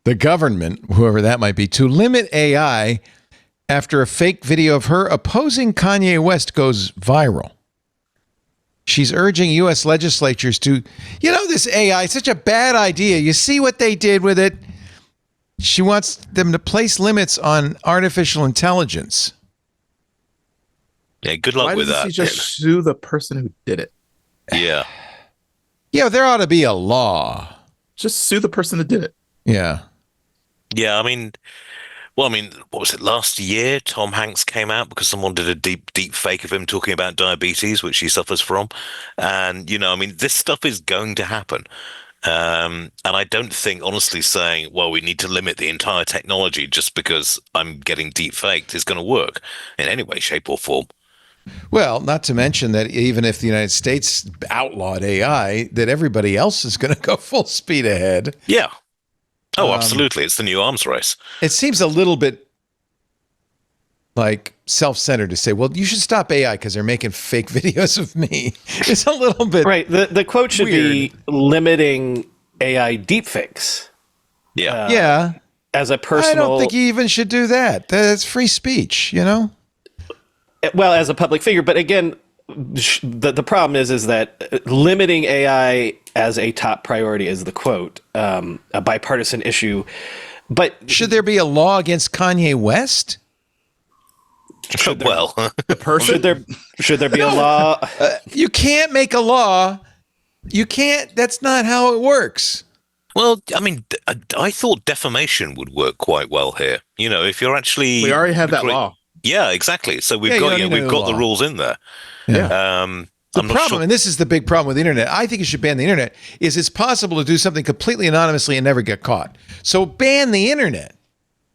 the government, whoever that might be, to limit AI after a fake video of her opposing Kanye West goes viral. She's urging U.S. legislatures to, this AI is such a bad idea. You see what they did with it. She wants them to place limits on artificial intelligence. Yeah, good luck with that. Why doesn't she just sue the person who did it? Yeah. Yeah, there ought to be a law. Just sue the person that did it. Yeah. Yeah, I mean, what was it? Last year, Tom Hanks came out because someone did a deep fake of him talking about diabetes, which he suffers from. And, this stuff is going to happen. And I don't think, honestly, saying, well, we need to limit the entire technology just because I'm getting deep faked is going to work in any way, shape or form. Well, not to mention that even if the United States outlawed AI, that everybody else is going to go full speed ahead. Yeah. Oh, absolutely. It's the new arms race. It seems a little bit like self-centered to say, well, you should stop AI because they're making fake videos of me. It's a little bit right. The quote should be limiting AI deepfakes. Yeah. Yeah. As a personal... I don't think you even should do that. That's free speech, Well, as a public figure. But again, the problem is that limiting AI as a top priority is the quote, a bipartisan issue. But should there be a law against Kanye West? Well, The person. should there be a law? You can't make a law. You can't. That's not how it works. well, I mean, I thought defamation would work quite well here. You know, if you're actually We already have that law. Yeah, exactly. So we've Yeah, you got don't need a we've new got the law. rules in there. Yeah. The I'm not problem, sure. and this is the big problem with the internet, I think you should ban the internet, is it's possible to do something completely anonymously and never get caught. So ban the internet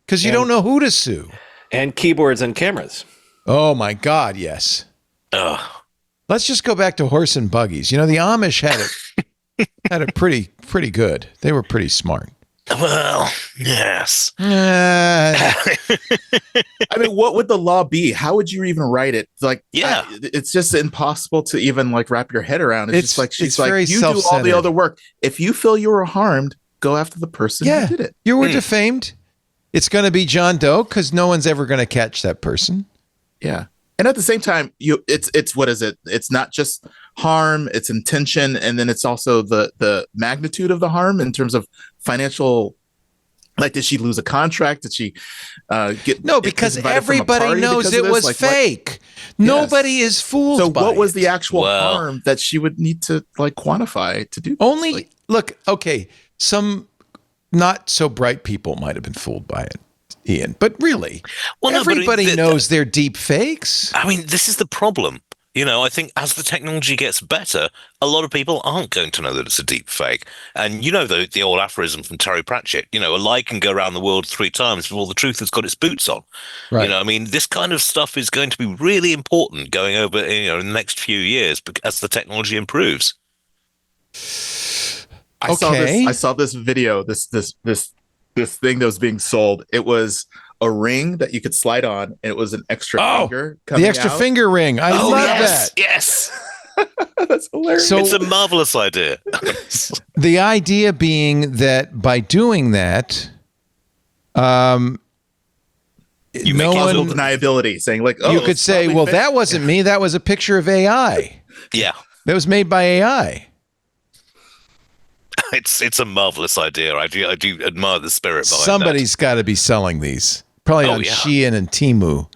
because you don't know who to sue. And keyboards and cameras. Oh my God, yes. Ugh. Let's just go back to horse and buggies. You know, the Amish had it pretty good. They were pretty smart. Well, yes. Uh, I mean, what would the law be? How would you even write it? Like, Yeah. it's just impossible to even like wrap your head around. It's just like it's she's very like, you do all self-centered. the other work. If you feel you were harmed, go after the person yeah, who did it. you were defamed. It's going to be John Doe because no one's ever going to catch that person. Yeah. And at the same time, it's what is it? It's not just harm, it's intention, and then it's also the magnitude of the harm in terms of financial. Like, did she lose a contract? Did she get No, because invited from a everybody party knows because of it this? was Like, what- fake. Nobody is fooled. So by what was it. the actual Well- harm that she would need to like quantify to do this? Only Like, look, okay, some not so bright people might have been fooled by it, Ian. But really, Well, no, but everybody knows they're deep fakes. I mean, this is the problem. You know, I think as the technology gets better, a lot of people aren't going to know that it's a deep fake. And you know the old aphorism from Terry Pratchett, you know, a lie can go around the world 3 times before the truth has got its boots on. Right. You know, I mean, this kind of stuff is going to be really important going over, you know, in the next few years as the technology improves. I Okay. saw this video, this thing that was being sold. It was a ring that you could slide on, and it was an extra finger coming The extra out. finger ring. I love that. Yes. That's hilarious. So It's a marvelous idea. the idea being that by doing that, You make no it one, Plausible deniability, saying like, oh, you could it's say, probably well, fake. that wasn't me. That was a picture of AI. Yeah. That was made by AI. It's a marvelous idea. I do admire the spirit behind Somebody's got to be selling these. Probably Oh, on yeah. Shein and Temu.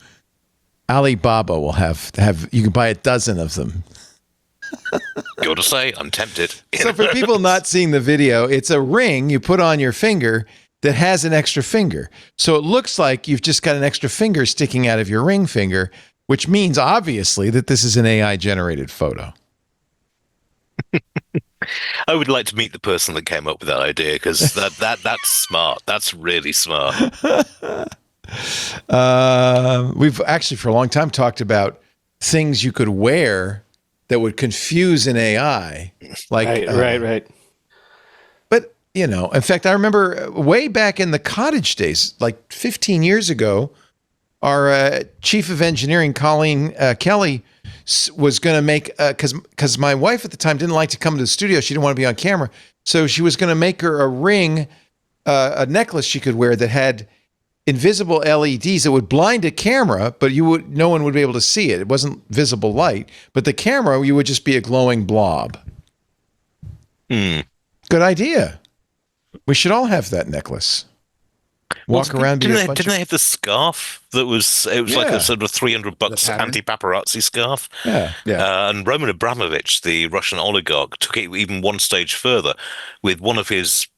Alibaba will have you can buy a dozen of them. that. Got to say, I'm tempted. So for people not seeing the video, it's a ring you put on your finger that has an extra finger. So it looks like you've just got an extra finger sticking out of your ring finger, which means obviously that this is an AI generated photo. I would like to meet the person that came up with that idea because that's smart. That's really smart. We've actually for a long time talked about things you could wear that would confuse an AI. Like, Right. But, you know, in fact, I remember way back in the cottage days, like 15 years ago, our chief of engineering, Colleen Kelly, was going to make, because my wife at the time didn't like to come to the studio. She didn't want to be on camera. So she was going to make her a ring, a necklace she could wear that had invisible LEDs that would blind a camera, but no one would be able to see it. It wasn't visible light, but the camera, you would just be a glowing blob. Good idea. We should all have that necklace. Walk around. Didn't they have the scarf that was? It was like Yeah. a sort of $300 pattern? anti-paparazzi scarf. Yeah. And Roman Abramovich, the Russian oligarch, took it even one stage further. With one of his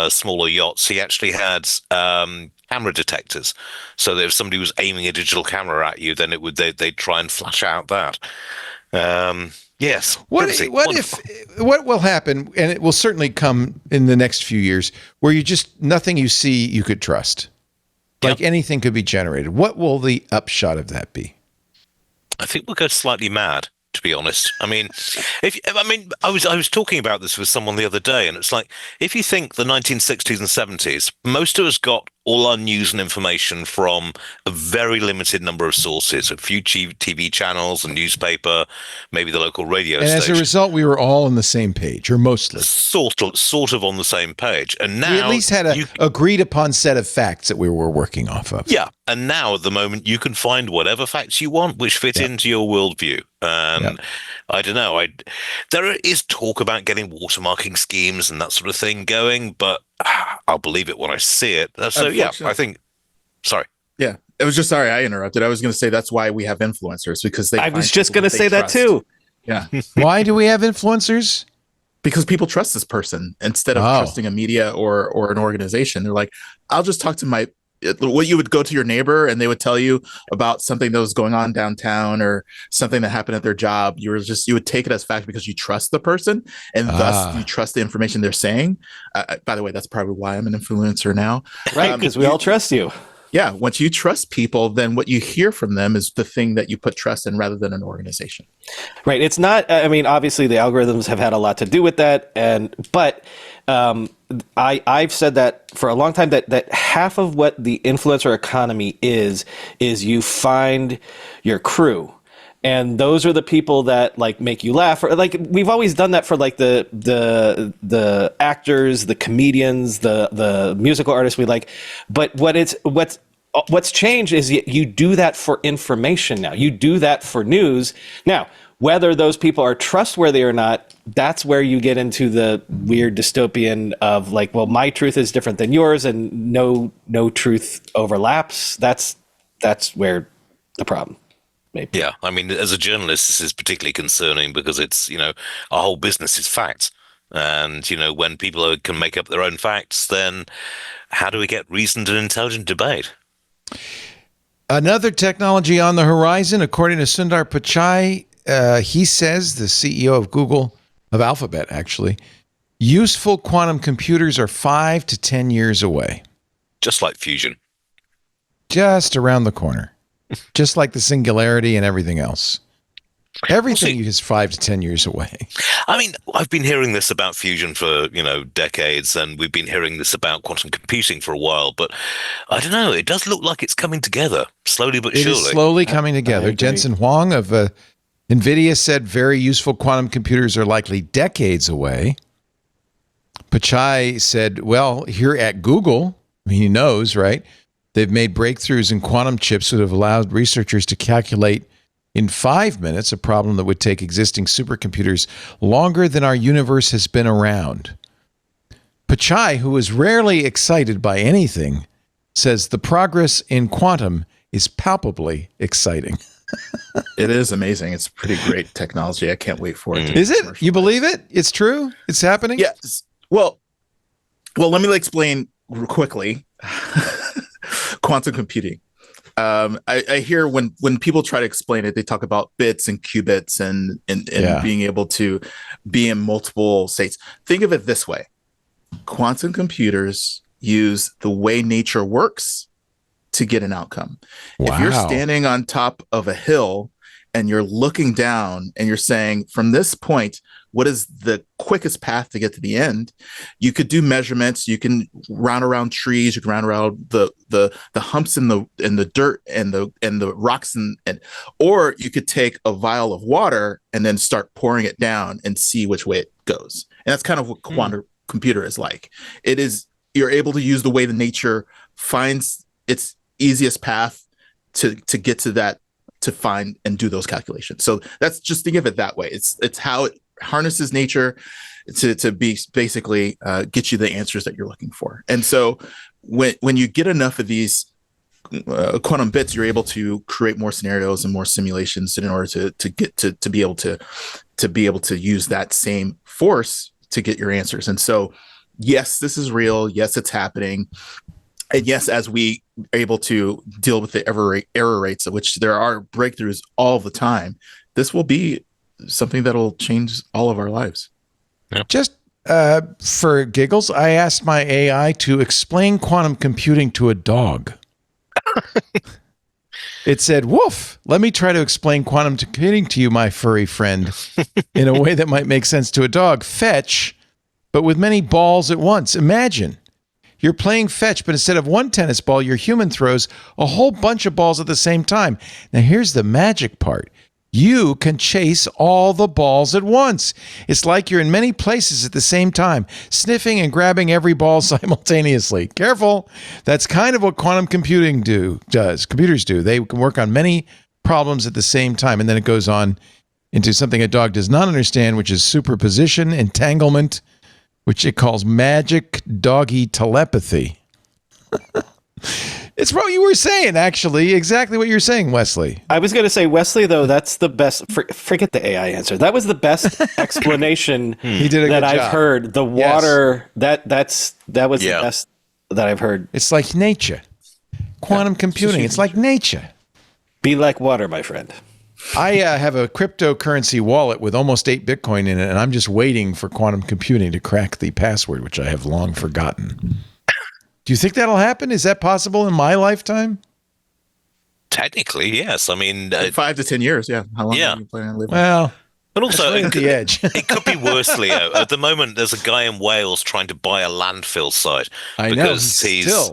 smaller yachts, he actually had camera detectors. So that if somebody was aiming a digital camera at you, then they'd try and flash out that. Yes. What privacy, what will happen, and it will certainly come in the next few years, where nothing you see you could trust. Like anything could be generated. What will the upshot of that be? I think we'll go slightly mad, to be honest. I mean, I was talking about this with someone the other day, and it's like, if you think the 1960s and 70s, most of us got all our news and information from a very limited number of sources, a few TV channels, a newspaper, maybe the local radio and station. as a result, we were all on the same page, or mostly. Sort of on the same page. And now we at least had a agreed upon set of facts that we were working off of. Yeah. And now at the moment, you can find whatever facts you want which fit into your worldview. I don't know. There is talk about getting watermarking schemes and that sort of thing going, but I'll believe it when I see it. So, yeah, I think. Sorry. Yeah. It was just sorry I interrupted. I was going to say that's why we have influencers, because I was just going to say that too. Yeah. Why do we have influencers? Because people trust this person instead of trusting a media or an organization. They're like, I'll just talk to what you would go to your neighbor and they would tell you about something that was going on downtown or something that happened at their job. You would take it as fact because you trust the person and thus you trust the information they're saying. By the way, that's probably why I'm an influencer now. Right, because we all trust you. Yeah, once you trust people, then what you hear from them is the thing that you put trust in rather than an organization. Right. It's not, I mean, obviously the algorithms have had a lot to do with that. But I've said that for a long time that half of what the influencer economy is you find your crew. And those are the people that like make you laugh. Or, like we've always done that for like the actors, the comedians, the musical artists we like. But what's changed is you do that for information now. You do that for news. Now, whether those people are trustworthy or not, that's where you get into the weird dystopian of like, well, my truth is different than yours, and no truth overlaps. That's where the problem. Maybe. Yeah, I mean, as a journalist, this is particularly concerning because it's, our whole business is facts. And, when people can make up their own facts, then how do we get reasoned and intelligent debate? Another technology on the horizon, according to Sundar Pichai, he says, the CEO of Google, of Alphabet, actually, useful quantum computers are 5 to 10 years away. Just like fusion. Just around the corner. Just like the singularity and everything else. Everything is 5 to 10 years away. I mean, I've been hearing this about fusion for, decades, and we've been hearing this about quantum computing for a while, but I don't know, it does look like it's coming together, slowly but surely. It is slowly coming together. Jensen Huang of Nvidia said very useful quantum computers are likely decades away. Pichai said, well, here at Google, he knows, right? They've made breakthroughs in quantum chips that have allowed researchers to calculate in 5 minutes a problem that would take existing supercomputers longer than our universe has been around. Pichai, who is rarely excited by anything, says the progress in quantum is palpably exciting. It is amazing. It's pretty great technology. I can't wait for it. Is it? You believe it? It's true? It's happening? Yes. Well, let me explain quickly. Quantum computing. I hear when people try to explain it, they talk about bits and qubits and being able to be in multiple states. Think of it this way. Quantum computers use the way nature works to get an outcome. Wow. If you're standing on top of a hill and you're looking down and you're saying, from this point, what is the quickest path to get to the end? You could do measurements. You can round around trees. You can round around the humps in the dirt and the rocks or you could take a vial of water and then start pouring it down and see which way it goes. And that's kind of what quantum computer is like. It is, you're able to use the way the nature finds its easiest path to get to that, to find and do those calculations. So that's, just think of it that way. It's how it harnesses nature to be basically get you the answers that you're looking for. And so when you get enough of these quantum bits, you're able to create more scenarios and more simulations in order to get to be able to use that same force to get your answers. And so, yes, this is real. Yes, it's happening. And yes, as we are able to deal with the error rates, of which there are breakthroughs all the time, this will be something that'll change all of our lives. Yep. Just for giggles, I asked my AI to explain quantum computing to a dog. It said, "Woof, let me try to explain quantum computing to you, my furry friend, in a way that might make sense to a dog. Fetch, but with many balls at once. Imagine. You're playing fetch, but instead of one tennis ball, your human throws a whole bunch of balls at the same time. Now, here's the magic part. You can chase all the balls at once. It's like you're in many places at the same time, sniffing and grabbing every ball simultaneously. Careful. That's kind of what quantum computing does. Computers do. They can work on many problems at the same time. And then it goes on into something a dog does not understand, which is superposition, entanglement, which it calls magic doggy telepathy. It's what you were saying, actually. Exactly what you're saying, Wesley. I was going to say, Wesley, though, that's the best. Forget the AI answer. That was the best explanation He did a that good I've job. heard. The water, that was the best that I've heard. It's like nature. Quantum computing. It's like nature. Be like water, my friend. I have a cryptocurrency wallet with almost 8 Bitcoin in it, and I'm just waiting for quantum computing to crack the password, which I have long forgotten. Do you think that'll happen? Is that possible in my lifetime? Technically, yes. I mean, 5 to 10 years. Yeah. How long are you planning on living? Well, but also, right at the edge. It could be worse, Leo. At the moment, there's a guy in Wales trying to buy a landfill site. I know. Because He still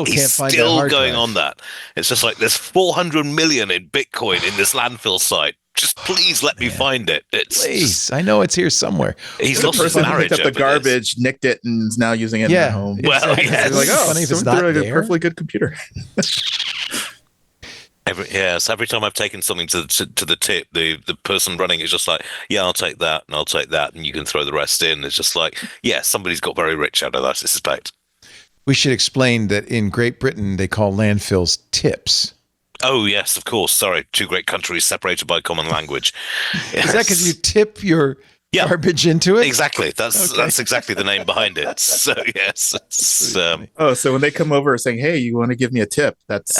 can't find that still hard going drive. on that. It's just like there's 400 million in Bitcoin in this landfill site. Just please let me find it. Please. I know it's here somewhere. He's The lost his person who marriage picked up the over this. garbage, nicked it, and is now using it in their home. Well, exactly. yes. It's like, oh, Funny funny if if it's not a there. perfectly good computer. Every time I've taken something to the tip, the person running is just like, yeah, I'll take that, and I'll take that, and you can throw the rest in. It's just like, yeah, somebody's got very rich out of that, I suspect. We should explain that in Great Britain, they call landfills tips. Oh, yes, of course. Sorry, two great countries separated by common language. Yes. Is that because you tip your garbage into it? Exactly. That's exactly the name behind it. So, yes. Oh, so when they come over saying, hey, you want to give me a tip? That's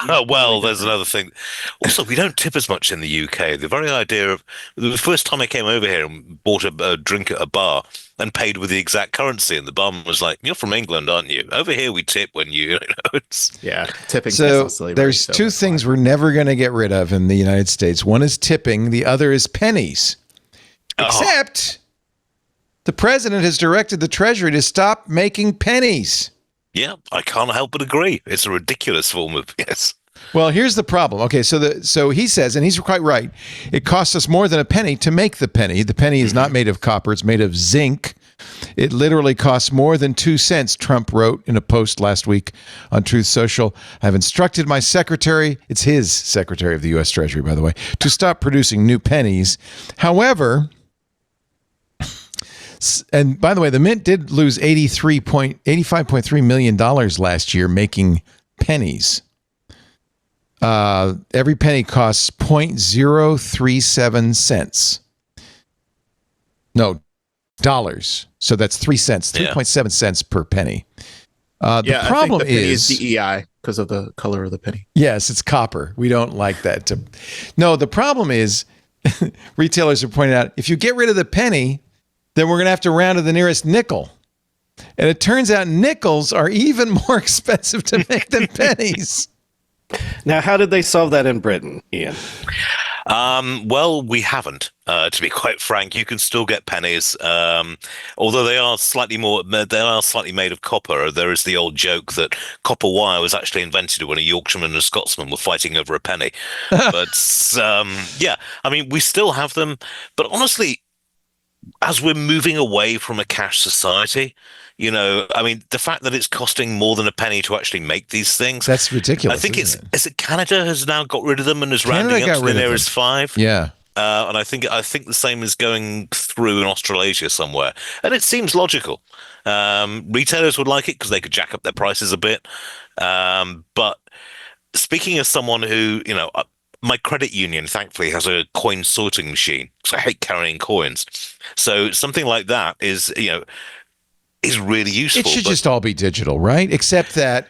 well, there's another thing. Also, we don't tip as much in the UK. The very idea of the first time I came over here and bought a drink at a bar and paid with the exact currency, and the barman was like, "You're from England, aren't you? Over here, we tip when you know." It's tipping. So there's two things we're never going to get rid of in the United States. One is tipping. The other is pennies. Except the president has directed the Treasury to stop making pennies. Yeah, I can't help but agree. It's a ridiculous form of Well, here's the problem. Okay, so he says, and he's quite right, it costs us more than a penny to make the penny. The penny is not made of copper, it's made of zinc. It literally costs more than 2 cents, Trump wrote in a post last week on Truth Social. I've instructed my secretary, it's his secretary of the US Treasury, by the way, to stop producing new pennies. However, and by the way, the Mint did lose $85.3 million last year making pennies. Every penny costs 0.037 cents. No, dollars. So that's 3 cents, 3.7 cents per penny. The problem I think the penny is DEI because of the color of the penny. Yes, it's copper. We don't like that. No, the problem is retailers are pointing out, if you get rid of the penny, then we're going to have to round to the nearest nickel. And it turns out nickels are even more expensive to make than pennies. Now, how did they solve that in Britain, Ian? Well, we haven't. To be quite frank, you can still get pennies, although they are slightly made of copper. There is the old joke that copper wire was actually invented when a Yorkshireman and a Scotsman were fighting over a penny. But yeah, I mean, we still have them. But honestly, as we're moving away from a cash society, you know, I mean, the fact that it's costing more than a penny to actually make these things. That's ridiculous. I think is it Canada has now got rid of them and is rounding up to the nearest 5. Yeah. And I think the same is going through in Australasia somewhere. And it seems logical. Retailers would like it because they could jack up their prices a bit. But speaking as someone who, you know, my credit union, thankfully, has a coin sorting machine because I hate carrying coins. So something like that is, you know, is really useful. It should just all be digital, right? Except that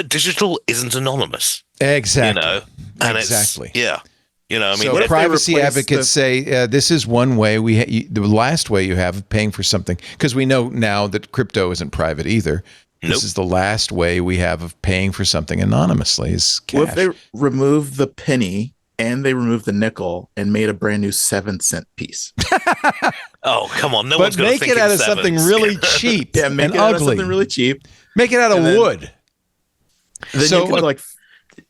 digital isn't anonymous. Exactly. You know, and exactly. You know, I mean, so privacy advocates say this is one way the last way you have of paying for something, because we know now that crypto isn't private either. This is the last way we have of paying for something anonymously is cash. Well, if they remove the penny and they remove the nickel and made a brand new 7-cent piece. Oh, come on. No but one's going to make think it in out of sevens. something really cheap Yeah, make and it out of ugly. something really cheap. Make it out of wood. Then So, you could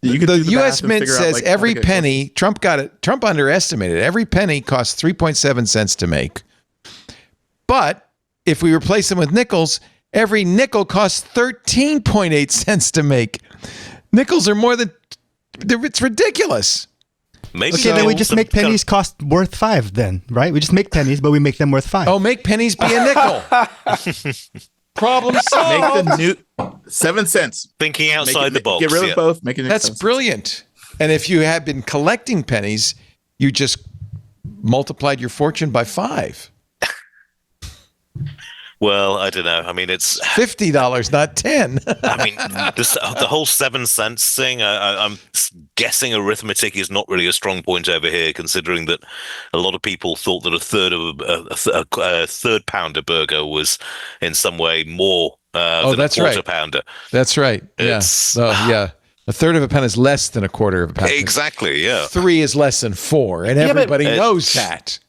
you could The do the U.S. math and Mint figure out, says like, how to every get penny, Trump underestimated. Every penny costs 3.7 cents to make. But if we replace them with nickels, every nickel costs 13.8 cents to make. Nickels are more than, it's ridiculous. Maybe Okay, then we just make pennies cost worth 5 then, right? We just make pennies, but we make them worth 5. Oh, make pennies be a nickel. Problem solved. Make the new 7 cents. thinking outside the box. Get rid of yeah. both. Make it. That's brilliant. And if you had been collecting pennies, you just multiplied your fortune by 5. Well, I don't know. I mean, it's $50, not 10. I mean, the whole 7 cents thing, I'm guessing arithmetic is not really a strong point over here, considering that a lot of people thought that a third pounder burger was in some way more than that's a quarter right. pounder. That's right. Yeah. It's- Yeah. A third of a pound is less than a quarter of a pound. Exactly, yeah. 3 is less than 4, and but everybody knows that.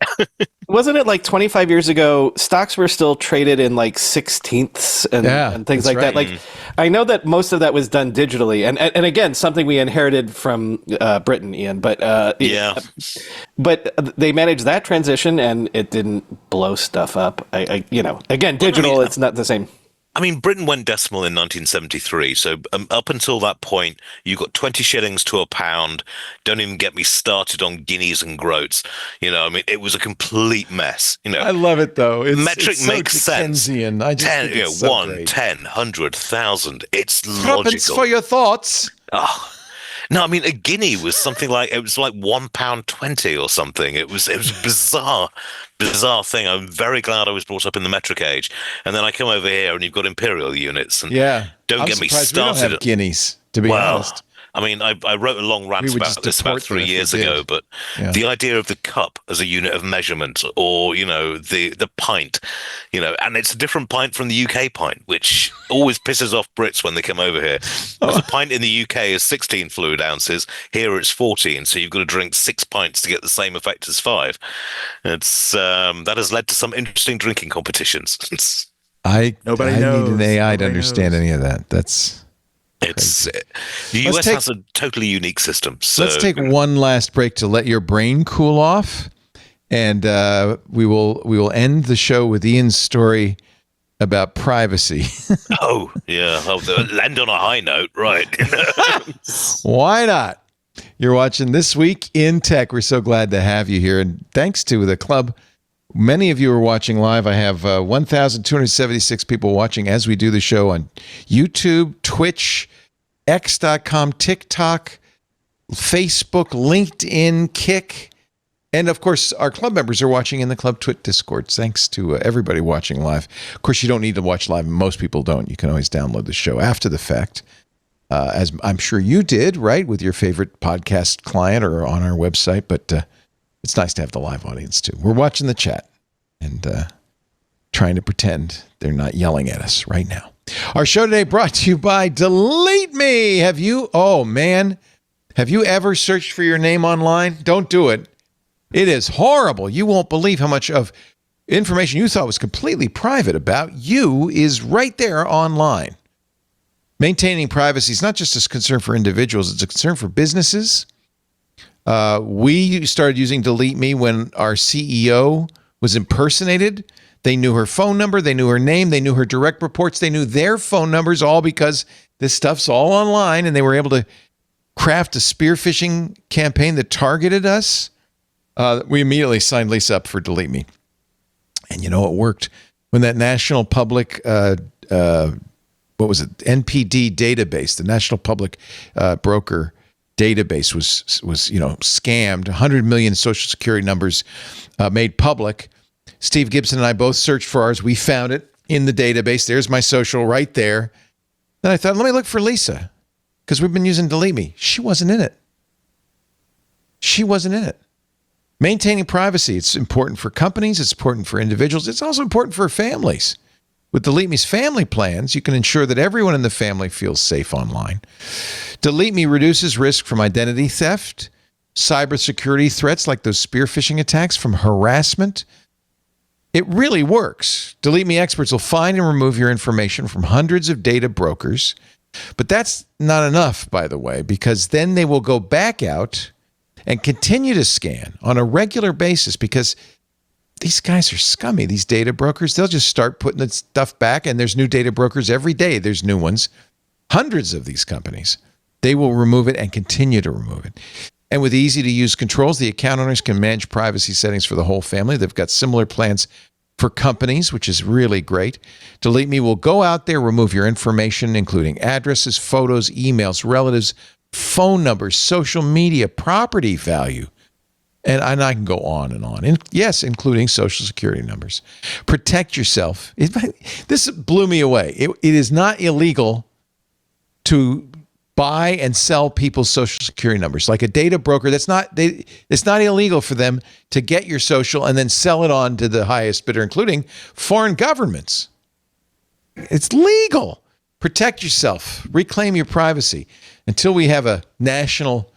Wasn't it like 25 years ago, stocks were still traded in like sixteenths and things that's like right. that? Like, I know that most of that was done digitally. And again, something we inherited from Britain, Ian. But Yeah. but they managed that transition and it didn't blow stuff up. Again, digital, it's not the same. I mean, Britain went decimal in 1973, so up until that point, you got 20 shillings to a pound. Don't even get me started on guineas and groats. I mean, it was a complete mess. I love it, though. Metric so makes sense. Dickensian. I just 10, think it's so 1, great. 10, 100, 1,000. It's Threepence logical. for your thoughts. Oh. No, I mean, a guinea was something like, it was like £1.20 or something. It was a bizarre thing. I'm very glad I was brought up in the metric age. And then I come over here and you've got imperial units. And Yeah. don't I'm get me surprised we don't started. have guineas, to be honest. I mean, I wrote a long rant We would about just this about deport them 3 if we years did. ago, but Yeah. the idea of the cup as a unit of measurement, or the pint, and it's a different pint from the UK pint, which always pisses off Brits when they come over here. Because a pint in the UK is 16 fluid ounces, here it's 14, so you've got to drink 6 pints to get the same effect as 5. It's that has led to some interesting drinking competitions. Nobody I knows. need an AI to Nobody understand knows. any of that. That's The Let's US take- has a totally unique system. So Let's take one last break to let your brain cool off, and we will end the show with Ian's story about privacy. Oh yeah, land on a high note, right? Why not? You're watching This Week in Tech. We're so glad to have you here, and thanks to the club. Many of you are watching live. I have 1,276 people watching as we do the show on YouTube, Twitch, X.com, TikTok, Facebook, LinkedIn, Kick. And, of course, our club members are watching in the Club Twit Discord. Thanks to everybody watching live. Of course, you don't need to watch live. Most people don't. You can always download the show after the fact, as I'm sure you did, right, with your favorite podcast client or on our website. But it's nice to have the live audience, too. We're watching the chat and trying to pretend they're not yelling at us right now. Our show today brought to you by DeleteMe. Have you ever searched for your name online? Don't do it. It is horrible. You won't believe how much of information you thought was completely private about you is right there online. Maintaining privacy is not just a concern for individuals, it's a concern for businesses. We started using DeleteMe when our CEO was impersonated. They knew her phone number, they knew her name, they knew her direct reports, they knew their phone numbers, all because this stuff's all online, and they were able to craft a spear phishing campaign that targeted us. We immediately signed Lisa up for DeleteMe. And it worked. When that national public, NPD database, the National Public Broker database was scammed, 100 million social security numbers made public. Steve Gibson and I both searched for ours. We found it in the database. There's my social right there. Then I thought, let me look for Lisa, because we've been using DeleteMe. She wasn't in it. Maintaining privacy, it's important for companies, it's important for individuals, it's also important for families. With DeleteMe's family plans, you can ensure that everyone in the family feels safe online. DeleteMe reduces risk from identity theft, cybersecurity threats like those spear phishing attacks, from harassment. It really works. DeleteMe experts will find and remove your information from hundreds of data brokers. But that's not enough, by the way, because then they will go back out and continue to scan on a regular basis because these guys are scummy, these data brokers. They'll just start putting the stuff back, and there's new data brokers every day. There's new ones, hundreds of these companies. They will remove it and continue to remove it. And with easy-to-use controls, the account owners can manage privacy settings for the whole family. They've got similar plans for companies, which is really great. DeleteMe will go out there, remove your information, including addresses, photos, emails, relatives, phone numbers, social media, property value. And I can go on and on. And yes, including social security numbers. Protect yourself. This blew me away. It is not illegal to buy and sell people's social security numbers. Like a data broker, it's not illegal for them to get your social and then sell it on to the highest bidder, including foreign governments. It's legal. Protect yourself. Reclaim your privacy. Until we have a national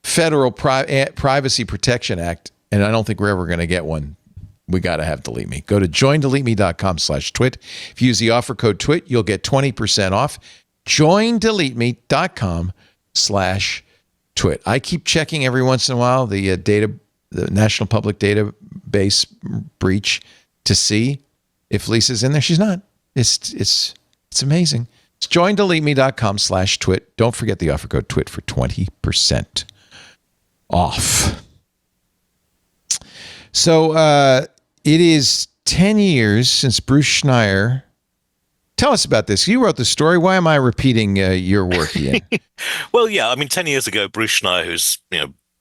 federal privacy protection act, and I don't think we're ever going to get one, we got to have DeleteMe. Go to joindeleteme.com/twit. If you use the offer code TWIT, you'll get 20% off. joindeleteme.com/twit. I keep checking every once in a while the National Public Database breach to see if Lisa's in there. She's not. It's amazing. It's joindeleteme.com/twit. Don't forget the offer code TWIT for 20% off. So it is 10 years since Bruce Schneier. Tell us about this. You wrote the story. Why am I repeating your work, Ian? Well, yeah, I mean, 10 years ago, Bruce Schneier, who's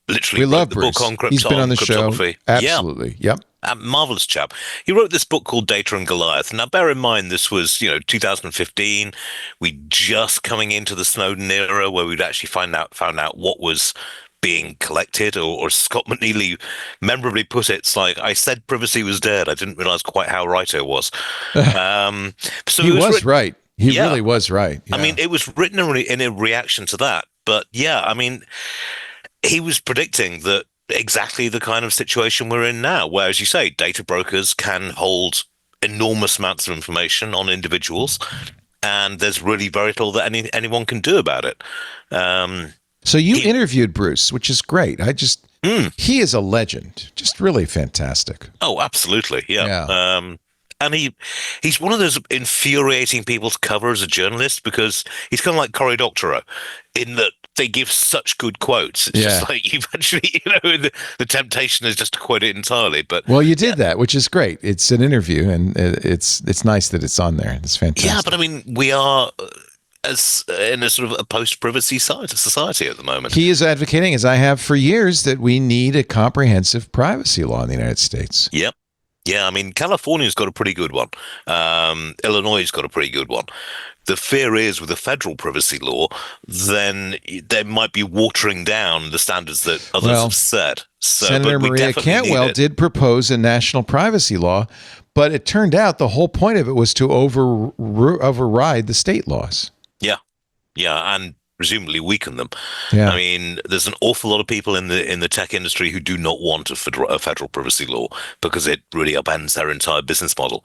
literally we love the Bruce. book on He's been on the show. Absolutely. Yeah. Yep. A marvelous chap. He wrote this book called Data and Goliath. Now, bear in mind, this was 2015. We just coming into the Snowden era, where we'd actually found out what was being collected, or Scott McNeely memorably put it, it's like, I said privacy was dead. I didn't realize quite how right I was. So he was right. He really was right. Yeah. I mean, it was written in a reaction to that. But yeah, I mean, he was predicting that exactly the kind of situation we're in now, where, as you say, data brokers can hold enormous amounts of information on individuals, and there's really very little that anyone can do about it. So you interviewed Bruce, which is great. He is a legend, just really fantastic. Oh, absolutely. Yeah. And he's one of those infuriating people to cover as a journalist, because he's kind of like Cory Doctorow in that they give such good quotes. It's just like, you've actually, the temptation is just to quote it entirely. But well, you did that, which is great. It's an interview, and it's nice that it's on there. It's fantastic. Yeah, but I mean, we are as in a sort of a post-privacy society at the moment. He is advocating, as I have for years, that we need a comprehensive privacy law in the United States. Yep. Yeah, I mean, California's got a pretty good one. Illinois's got a pretty good one. The fear is, with a federal privacy law, then they might be watering down the standards that others have set. So, Senator Maria Cantwell did propose a national privacy law, but it turned out the whole point of it was to override the state laws. Yeah, and presumably weaken them. Yeah. I mean, there's an awful lot of people in the tech industry who do not want a federal privacy law, because it really upends their entire business model.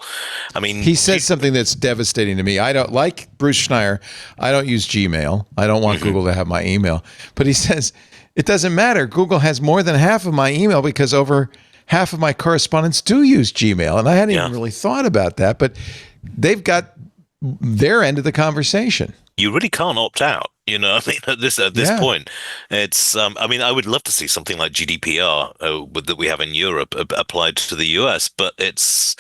I mean, he said something that's devastating to me. I don't like Bruce Schneier. I don't use Gmail. I don't want Google to have my email. But he says it doesn't matter. Google has more than half of my email, because over half of my correspondents do use Gmail. And I hadn't even really thought about that, but they've got their end of the conversation. You really can't opt out. I mean, at this point, it's. I mean, I would love to see something like GDPR that we have in Europe applied to the US, but it's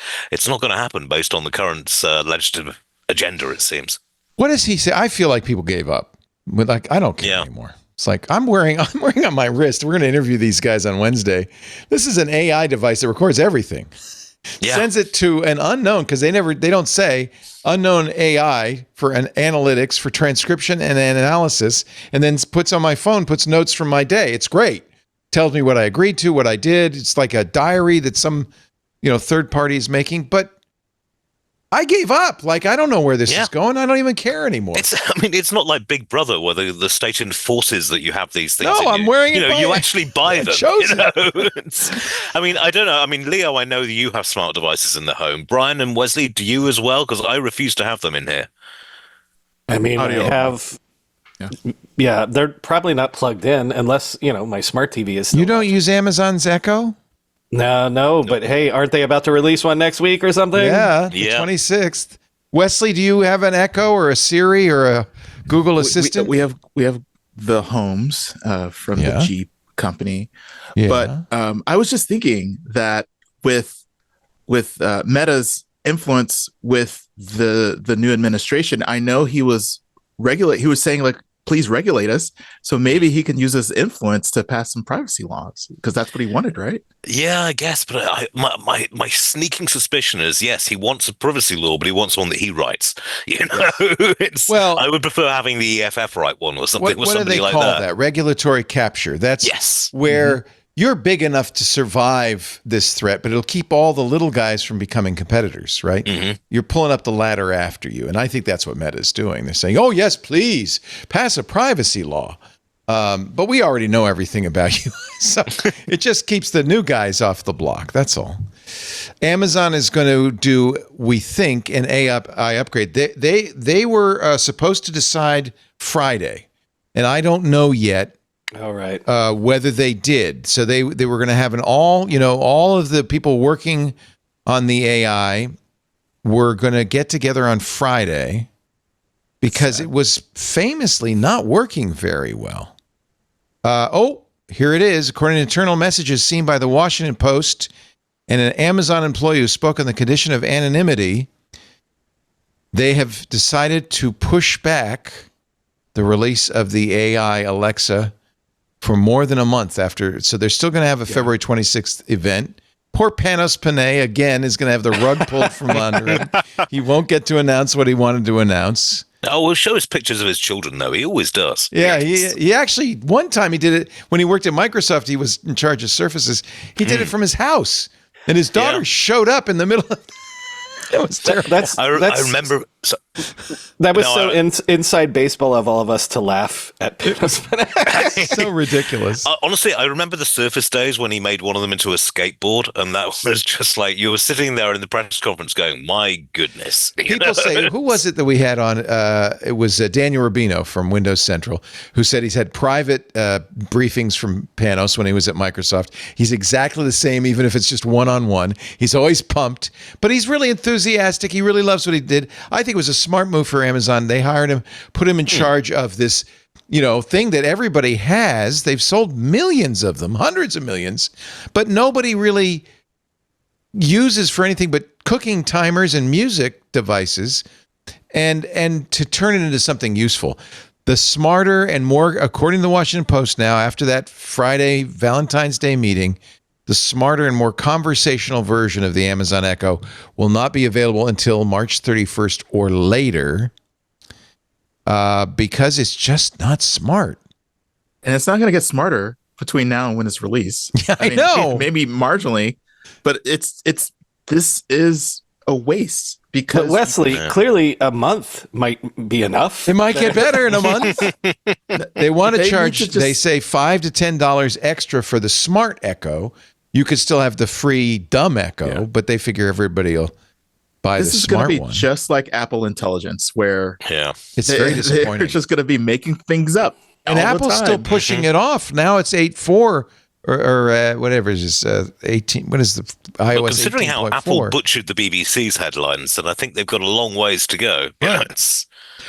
not going to happen based on the current legislative agenda, it seems. What does he say? I feel like people gave up. Like, I don't care anymore. It's like, I'm wearing on my wrist. We're going to interview these guys on Wednesday. This is an AI device that records everything. Yeah. Sends it to an unknown, because they don't say unknown AI for an analytics, for transcription and analysis, and then puts on my phone, puts notes from my day. It's great. Tells me what I agreed to, what I did. It's like a diary that some third party is making. But I gave up. Like, I don't know where this is going. I don't even care anymore. It's not like Big Brother where the state enforces that you have these things. No, I'm wearing it. You actually buy them. It. I don't know. I mean, Leo, I know that you have smart devices in the home. Brian and Wesley, do you as well? Because I refuse to have them in here. I mean, I have. Yeah, they're probably not plugged in unless, my smart TV is. You don't use Amazon's Echo? No, but hey, aren't they about to release one next week or something? Yeah, the 26th. Wesley, do you have an Echo or a Siri or a Google Assistant? We have the Homes from the Jeep company. Yeah. But I was just thinking that with Meta's influence with the new administration, I know he was saying, like, please regulate us. So maybe he can use his influence to pass some privacy laws, because that's what he wanted, right? Yeah, I guess. But my sneaking suspicion is, yes, he wants a privacy law, but he wants one that he writes. I would prefer having the EFF write one or something. What do they call that? Regulatory capture. That's where you're big enough to survive this threat, but it'll keep all the little guys from becoming competitors, right? Mm-hmm. You're pulling up the ladder after you. And I think that's what Meta is doing. They're saying, oh, yes, please pass a privacy law. But we already know everything about you. So it just keeps the new guys off the block. That's all. Amazon is going to do, we think, an AI upgrade. They were supposed to decide Friday, and I don't know yet. All right. Whether they did. So they were going to have all of the people working on the AI were going to get together on Friday because it was famously not working very well. Here it is. According to internal messages seen by the Washington Post and an Amazon employee who spoke on the condition of anonymity, they have decided to push back the release of the AI Alexa for more than a month after. So they're still going to have a February 26th event. Poor Panos Panay, again, is going to have the rug pulled from under him. He won't get to announce what he wanted to announce. Oh, we'll show us pictures of his children, though. He always does. Yeah, he actually, one time he did it when he worked at Microsoft. He was in charge of Surfaces. He did it from his house. And his daughter showed up in the middle of it was terrible. I remember. That was inside baseball of all of us to laugh at Panos. So ridiculous. Honestly, I remember the Surface days when he made one of them into a skateboard, and that was just like you were sitting there in the press conference going, "My goodness!" People say, who was it that we had on? It was Daniel Rubino from Windows Central, who said he's had private briefings from Panos when he was at Microsoft. He's exactly the same, even if it's just one-on-one. He's always pumped, but he's really enthusiastic. He really loves what he did. I think it was a smart move for Amazon. They hired him, put him in charge of this, thing that everybody has. They've sold millions of them, hundreds of millions, but nobody really uses for anything but cooking timers and music devices, and to turn it into something useful. The smarter and more, according to the Washington Post now, after that Friday Valentine's Day meeting, the smarter and more conversational version of the Amazon Echo will not be available until March 31st or later because it's just not smart. And it's not going to get smarter between now and when it's released. Yeah, I know. Maybe marginally, but this is a waste. Because but Wesley, clearly a month might be enough. It might get better in a month. They want to charge, they say $5 to $10 extra for the smart Echo. You could still have the free dumb Echo, but they figure everybody will buy the smart one. This is going to be just like Apple Intelligence, where it's very disappointing. They're just going to be making things up. And Apple's still pushing it off. Now it's 8.4 or whatever it is, 18. What is the iOS? Well, considering how Apple butchered the BBC's headlines, and I think they've got a long ways to go. Yeah.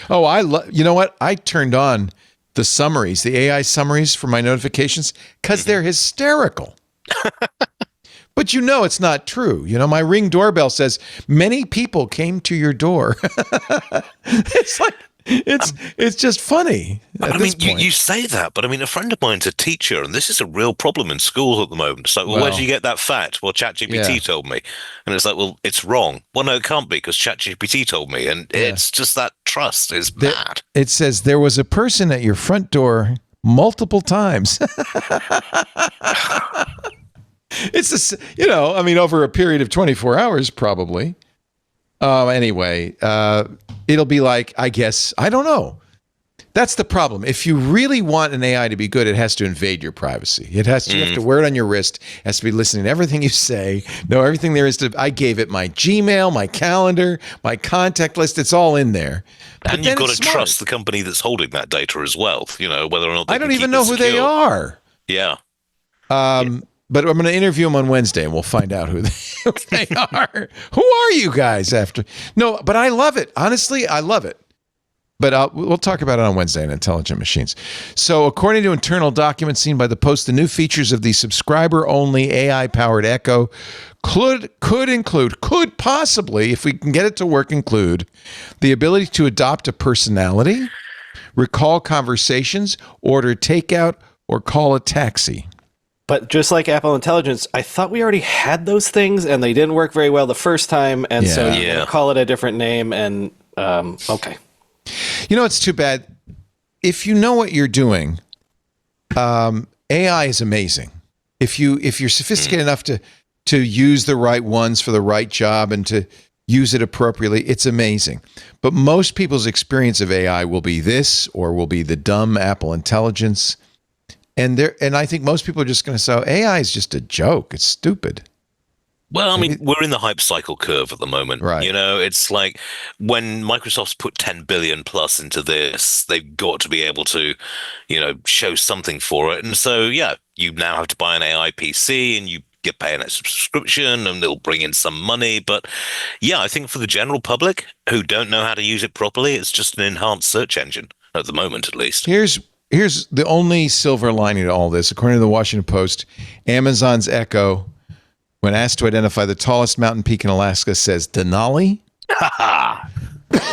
You know what? I turned on the summaries, the AI summaries for my notifications, because they're hysterical. But it's not true. My Ring doorbell says many people came to your door. It's like it's just funny. I mean, you say that, but I mean, a friend of mine's a teacher, and this is a real problem in schools at the moment. It's like, where did you get that fact? Well, ChatGPT told me, and it's like, well, it's wrong. Well, no, it can't be because ChatGPT told me, and it's just that trust is bad. It says there was a person at your front door multiple times. It's over a period of 24 hours, probably. Anyway, it'll be like, I guess, I don't know. That's the problem. If you really want an AI to be good, it has to invade your privacy. You have to wear it on your wrist. It has to be listening to everything you say, know everything there is to. I gave it my Gmail, my calendar, my contact list. It's all in there. And you've got to trust the company that's holding that data as well. You know, whether or not I don't even know who they are. Yeah. But I'm going to interview them on Wednesday, and we'll find out who they are. Who are you guys? No, but I love it. Honestly, I love it. But we'll talk about it on Wednesday in Intelligent Machines. So according to internal documents seen by the Post, the new features of the subscriber-only AI-powered Echo could possibly, if we can get it to work, include the ability to adopt a personality, recall conversations, order takeout, or call a taxi. But just like Apple Intelligence, I thought we already had those things, and they didn't work very well the first time, and so you're going to call it a different name, and okay. You know, it's too bad. If you know what you're doing, AI is amazing. If you're sophisticated enough to use the right ones for the right job and to use it appropriately, it's amazing. But most people's experience of AI will be this, or will be the dumb Apple Intelligence. And I think most people are just going to say, AI is just a joke. It's stupid. Well, I mean, we're in the hype cycle curve at the moment. Right. You know, it's like when Microsoft's put 10 billion plus into this, they've got to be able to, you know, show something for it. And so, yeah, you now have to buy an AI PC and you get paying a subscription and they'll bring in some money. But yeah, I think for the general public who don't know how to use it properly, it's just an enhanced search engine at the moment, at least. Here's the only silver lining to all this. According to the Washington Post, Amazon's Echo, when asked to identify the tallest mountain peak in Alaska, says Denali.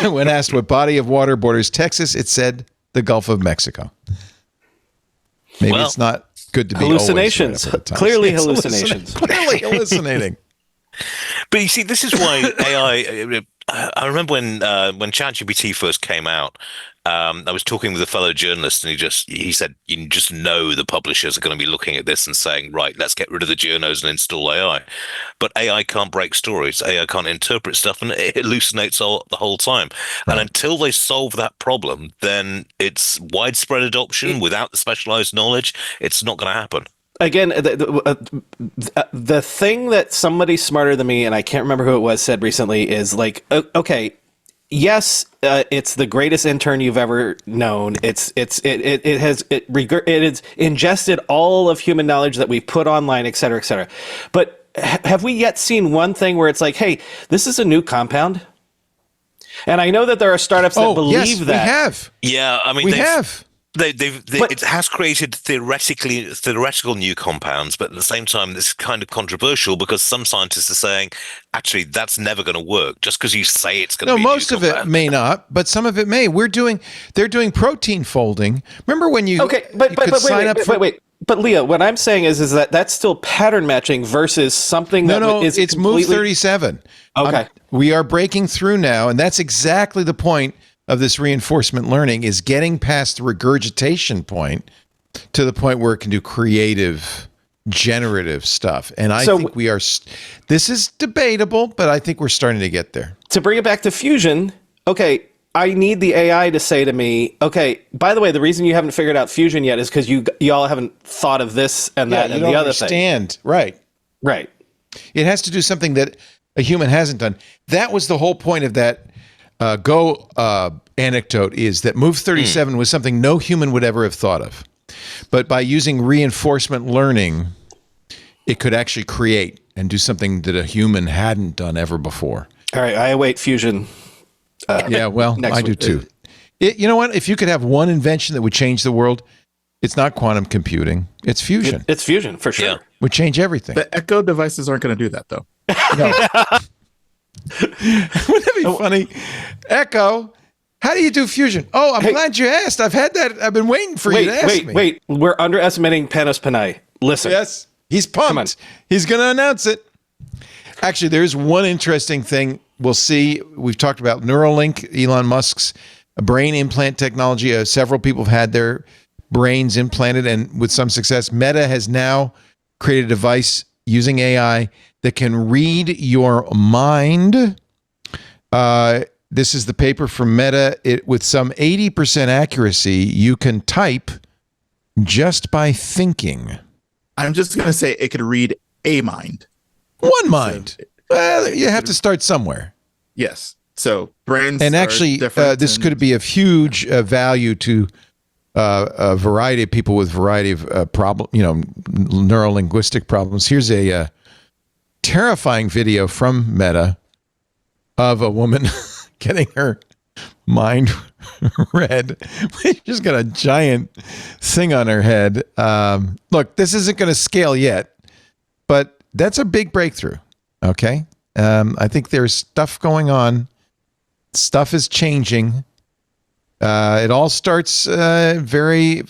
When asked what body of water borders Texas, it said the Gulf of Mexico. Maybe it's not good to be hallucinations. Clearly hallucinations. Clearly hallucinating. But you see, this is why AI. I remember when ChatGPT first came out. I was talking with a fellow journalist, and he said, you just know the publishers are going to be looking at this and saying, right, let's get rid of the journos and install AI. But AI can't break stories. AI can't interpret stuff, and it hallucinates the whole time. Right. And until they solve that problem, then it's widespread adoption without the specialized knowledge. It's not going to happen. Again, the thing that somebody smarter than me, and I can't remember who it was, said recently is like, okay, yes, it's the greatest intern you've ever known. It has ingested all of human knowledge that we've put online, et cetera, et cetera. But have we yet seen one thing where it's like, hey, this is a new compound? And I know that there are startups that believe that. We have. Yeah, I mean, we have. It has created theoretical new compounds, but at the same time, this is kind of controversial because some scientists are saying, actually, that's never going to work just because you say it's going to be. No, most of it may not, but some of it may. They're doing protein folding. Remember when you wait. But Leah, what I'm saying is that that's still pattern matching versus something that is it's completely... Move 37. Okay, we are breaking through now, and that's exactly the point of this reinforcement learning, is getting past the regurgitation point to the point where it can do creative, generative stuff. And I think we are. This is debatable, but I think we're starting to get there. To bring it back to fusion, okay, I need the AI to say to me, okay, by the way, the reason you haven't figured out fusion yet is because y'all haven't thought of this and that and the other thing. Right. It has to do something that a human hasn't done. That was the whole point of that Go anecdote, is that Move 37 was something no human would ever have thought of. But by using reinforcement learning, it could actually create and do something that a human hadn't done ever before. All right, I await fusion. Yeah, well, I do too. You know what? If you could have one invention that would change the world, it's not quantum computing. It's fusion. It's fusion, for sure. Yeah. Would change everything. The Echo devices aren't going to do that, though. No. Wouldn't that be funny? Echo, how do you do fusion? Oh, I'm glad you asked. I've had that. I've been waiting for you to ask me. Wait. We're underestimating Panos Panay. Listen. Yes, he's pumped. He's going to announce it. Actually, there's one interesting thing we'll see. We've talked about Neuralink, Elon Musk's brain implant technology. Several people have had their brains implanted, and with some success. Meta has now created a device using AI that can read your mind. This is the paper from Meta. With some 80% accuracy, you can type just by thinking. I'm just going to say it could read a mind. One mind. Well, you have to start somewhere. Yes. So brains and are actually, different. This could be of huge value to a variety of people with variety of neuro-linguistic problems. Here's a terrifying video from Meta of a woman getting her mind read. She's got a giant thing on her head. Look, this isn't going to scale yet, but that's a big breakthrough. Okay. I think there's stuff going on. Stuff is changing. It all starts very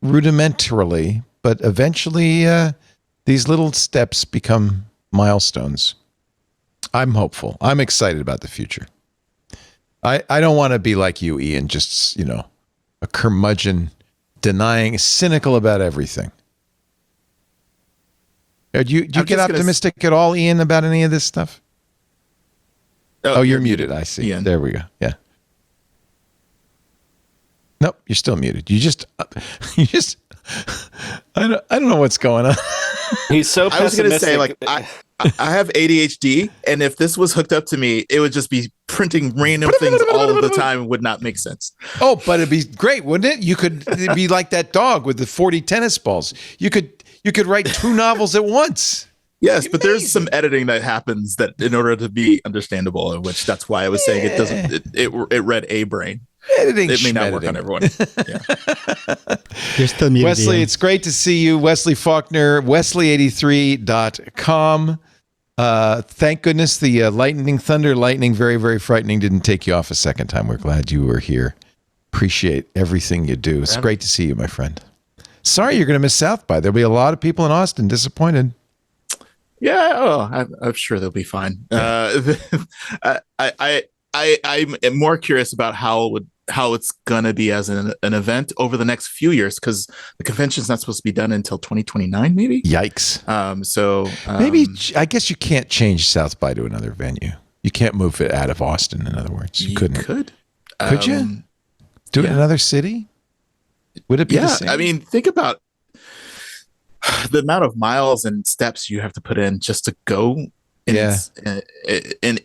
rudimentarily, but eventually these little steps become milestones. I'm hopeful. I'm excited about the future. I don't want to be like you, Ian, just, a curmudgeon, denying, cynical about everything. Do you get optimistic at all, Ian, about any of this stuff? Oh, you're muted. I see. Ian. There we go. Yeah. Nope, you're still muted. You just I don't know what's going on. He's so pessimistic. I was going to say, like, I have ADHD, and if this was hooked up to me, it would just be printing random things all of the time. It would not make sense. Oh, but it'd be great, wouldn't it? It'd be like that dog with the 40 tennis balls. You could write 2 novels at once. Yes, but there's some editing that happens that in order to be understandable, which that's why I was saying it doesn't. It read a brain. Editing. It may not work on everyone. Yeah. You're still muted, Wesley, Ian. it's great to see you. Wesley Faulkner, Wesley83.com. Thank goodness the lightning, very, very frightening, didn't take you off a second time. We're glad you were here. Appreciate everything you do. It's great to see you, my friend. Sorry you're going to miss South by. There'll be a lot of people in Austin disappointed. Yeah, I'm sure they'll be fine. I'm more curious about how it's gonna be as an event over the next few years, because the convention's not supposed to be done until 2029, maybe. Yikes! Maybe I guess you can't change South by to another venue. You can't move it out of Austin. In other words, you couldn't. Could you do it in another city? Would it be the same? I mean, think about the amount of miles and steps you have to put in just to go in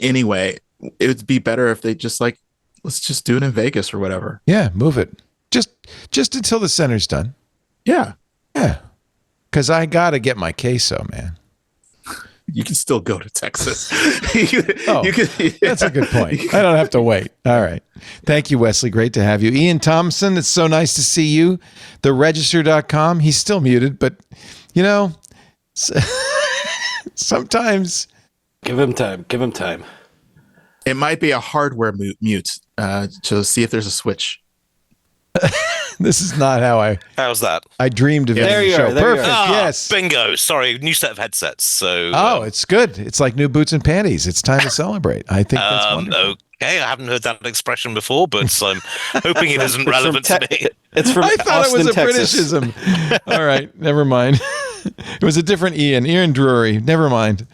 any way. It would be better if they just let's just do it in Vegas or whatever. Yeah, move it. Just until the center's done. Yeah. Yeah. Because I got to get my queso, man. You can still go to Texas. That's a good point. I don't have to wait. All right. Thank you, Wesley. Great to have you. Ian Thompson, it's so nice to see you. TheRegister.com. He's still muted, but, sometimes. Give him time. It might be a hardware mute to see if there's a switch. This is not How's that? I dreamed of it. There you are. Perfect. Yes. Bingo. Sorry, new set of headsets. So. It's good. It's like new boots and panties. It's time to celebrate. I think that's wonderful. Okay, I haven't heard that expression before, but I'm hoping it isn't relevant to me. It's from I thought Austin, it was a Texas. Britishism. All right, never mind. It was a different Ian Drury. Never mind.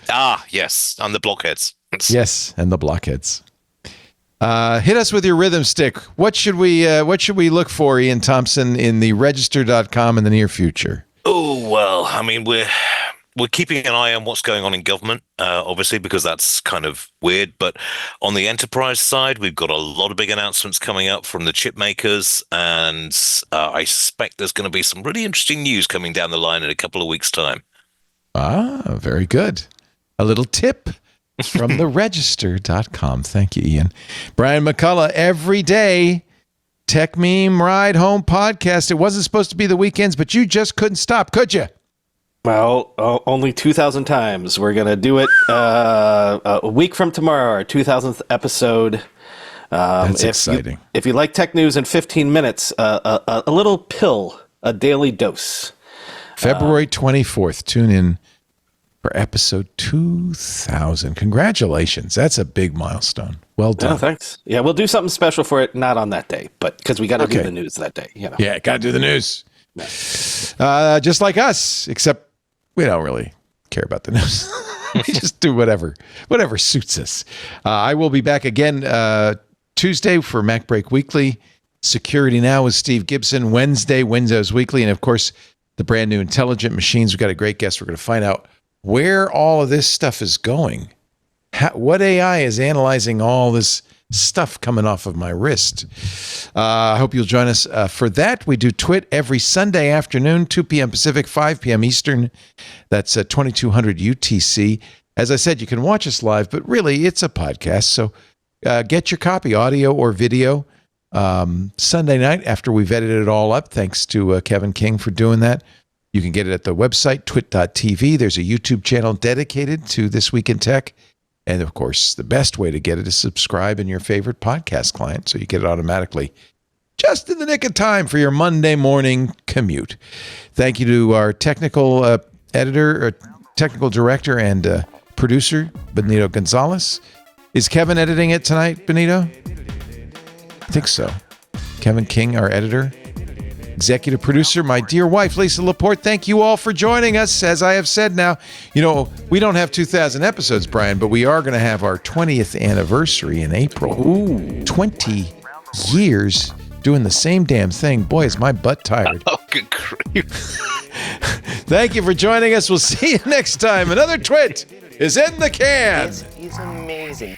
Yes, and the blockheads. Yes, and the blockheads. Hit us with your rhythm stick. What should we look for, Ian Thompson, in the register.com in the near future? Oh, well, I mean, we're keeping an eye on what's going on in government, obviously, because that's kind of weird. But on the enterprise side, we've got a lot of big announcements coming up from the chip makers. And I suspect there's going to be some really interesting news coming down the line in a couple of weeks' time. Very good. A little tip from theregister.com. Thank you, Ian. Brian McCullough, every day, Tech Meme Ride Home podcast. It wasn't supposed to be the weekends, but you just couldn't stop, could you? Well, only 2,000 times. We're going to do it a week from tomorrow, our 2,000th episode. That's exciting. If you like tech news in 15 minutes, a little pill, a daily dose. February 24th. Tune in for episode 2,000. Congratulations. That's a big milestone. Well done. Oh, thanks. Yeah, we'll do something special for it, not on that day, but because we got to do the news that day. Yeah, got to do the news. Just like us, except we don't really care about the news. We just do whatever suits us. I will be back again Tuesday for Mac Break Weekly. Security Now with Steve Gibson. Wednesday, Windows Weekly. And of course, the brand new Intelligent Machines. We've got a great guest. We're going to find out where all of this stuff is going. What AI is analyzing all this stuff coming off of my wrist. I hope you'll join us for that. We do Twit every Sunday afternoon, 2 p.m. Pacific, 5 p.m. Eastern. That's 2200 UTC. As I said, you can watch us live, but really it's a podcast. So get your copy, audio or video, Sunday night after we've edited it all up. Thanks to Kevin King for doing that. You can get it at the website, twit.tv. There's a YouTube channel dedicated to This Week in Tech. And, of course, the best way to get it is subscribe in your favorite podcast client so you get it automatically just in the nick of time for your Monday morning commute. Thank you to our technical editor, technical director, and producer, Benito Gonzalez. Is Kevin editing it tonight, Benito? I think so. Kevin King, our editor. Executive producer, my dear wife, Lisa Laporte. Thank you all for joining us. As I have said now, we don't have 2,000 episodes, Brian, but we are going to have our 20th anniversary in April. Ooh. 20 years doing the same damn thing. Boy, is my butt tired. Oh, good grief. Thank you for joining us. We'll see you next time. Another Twit is in the can. This is amazing.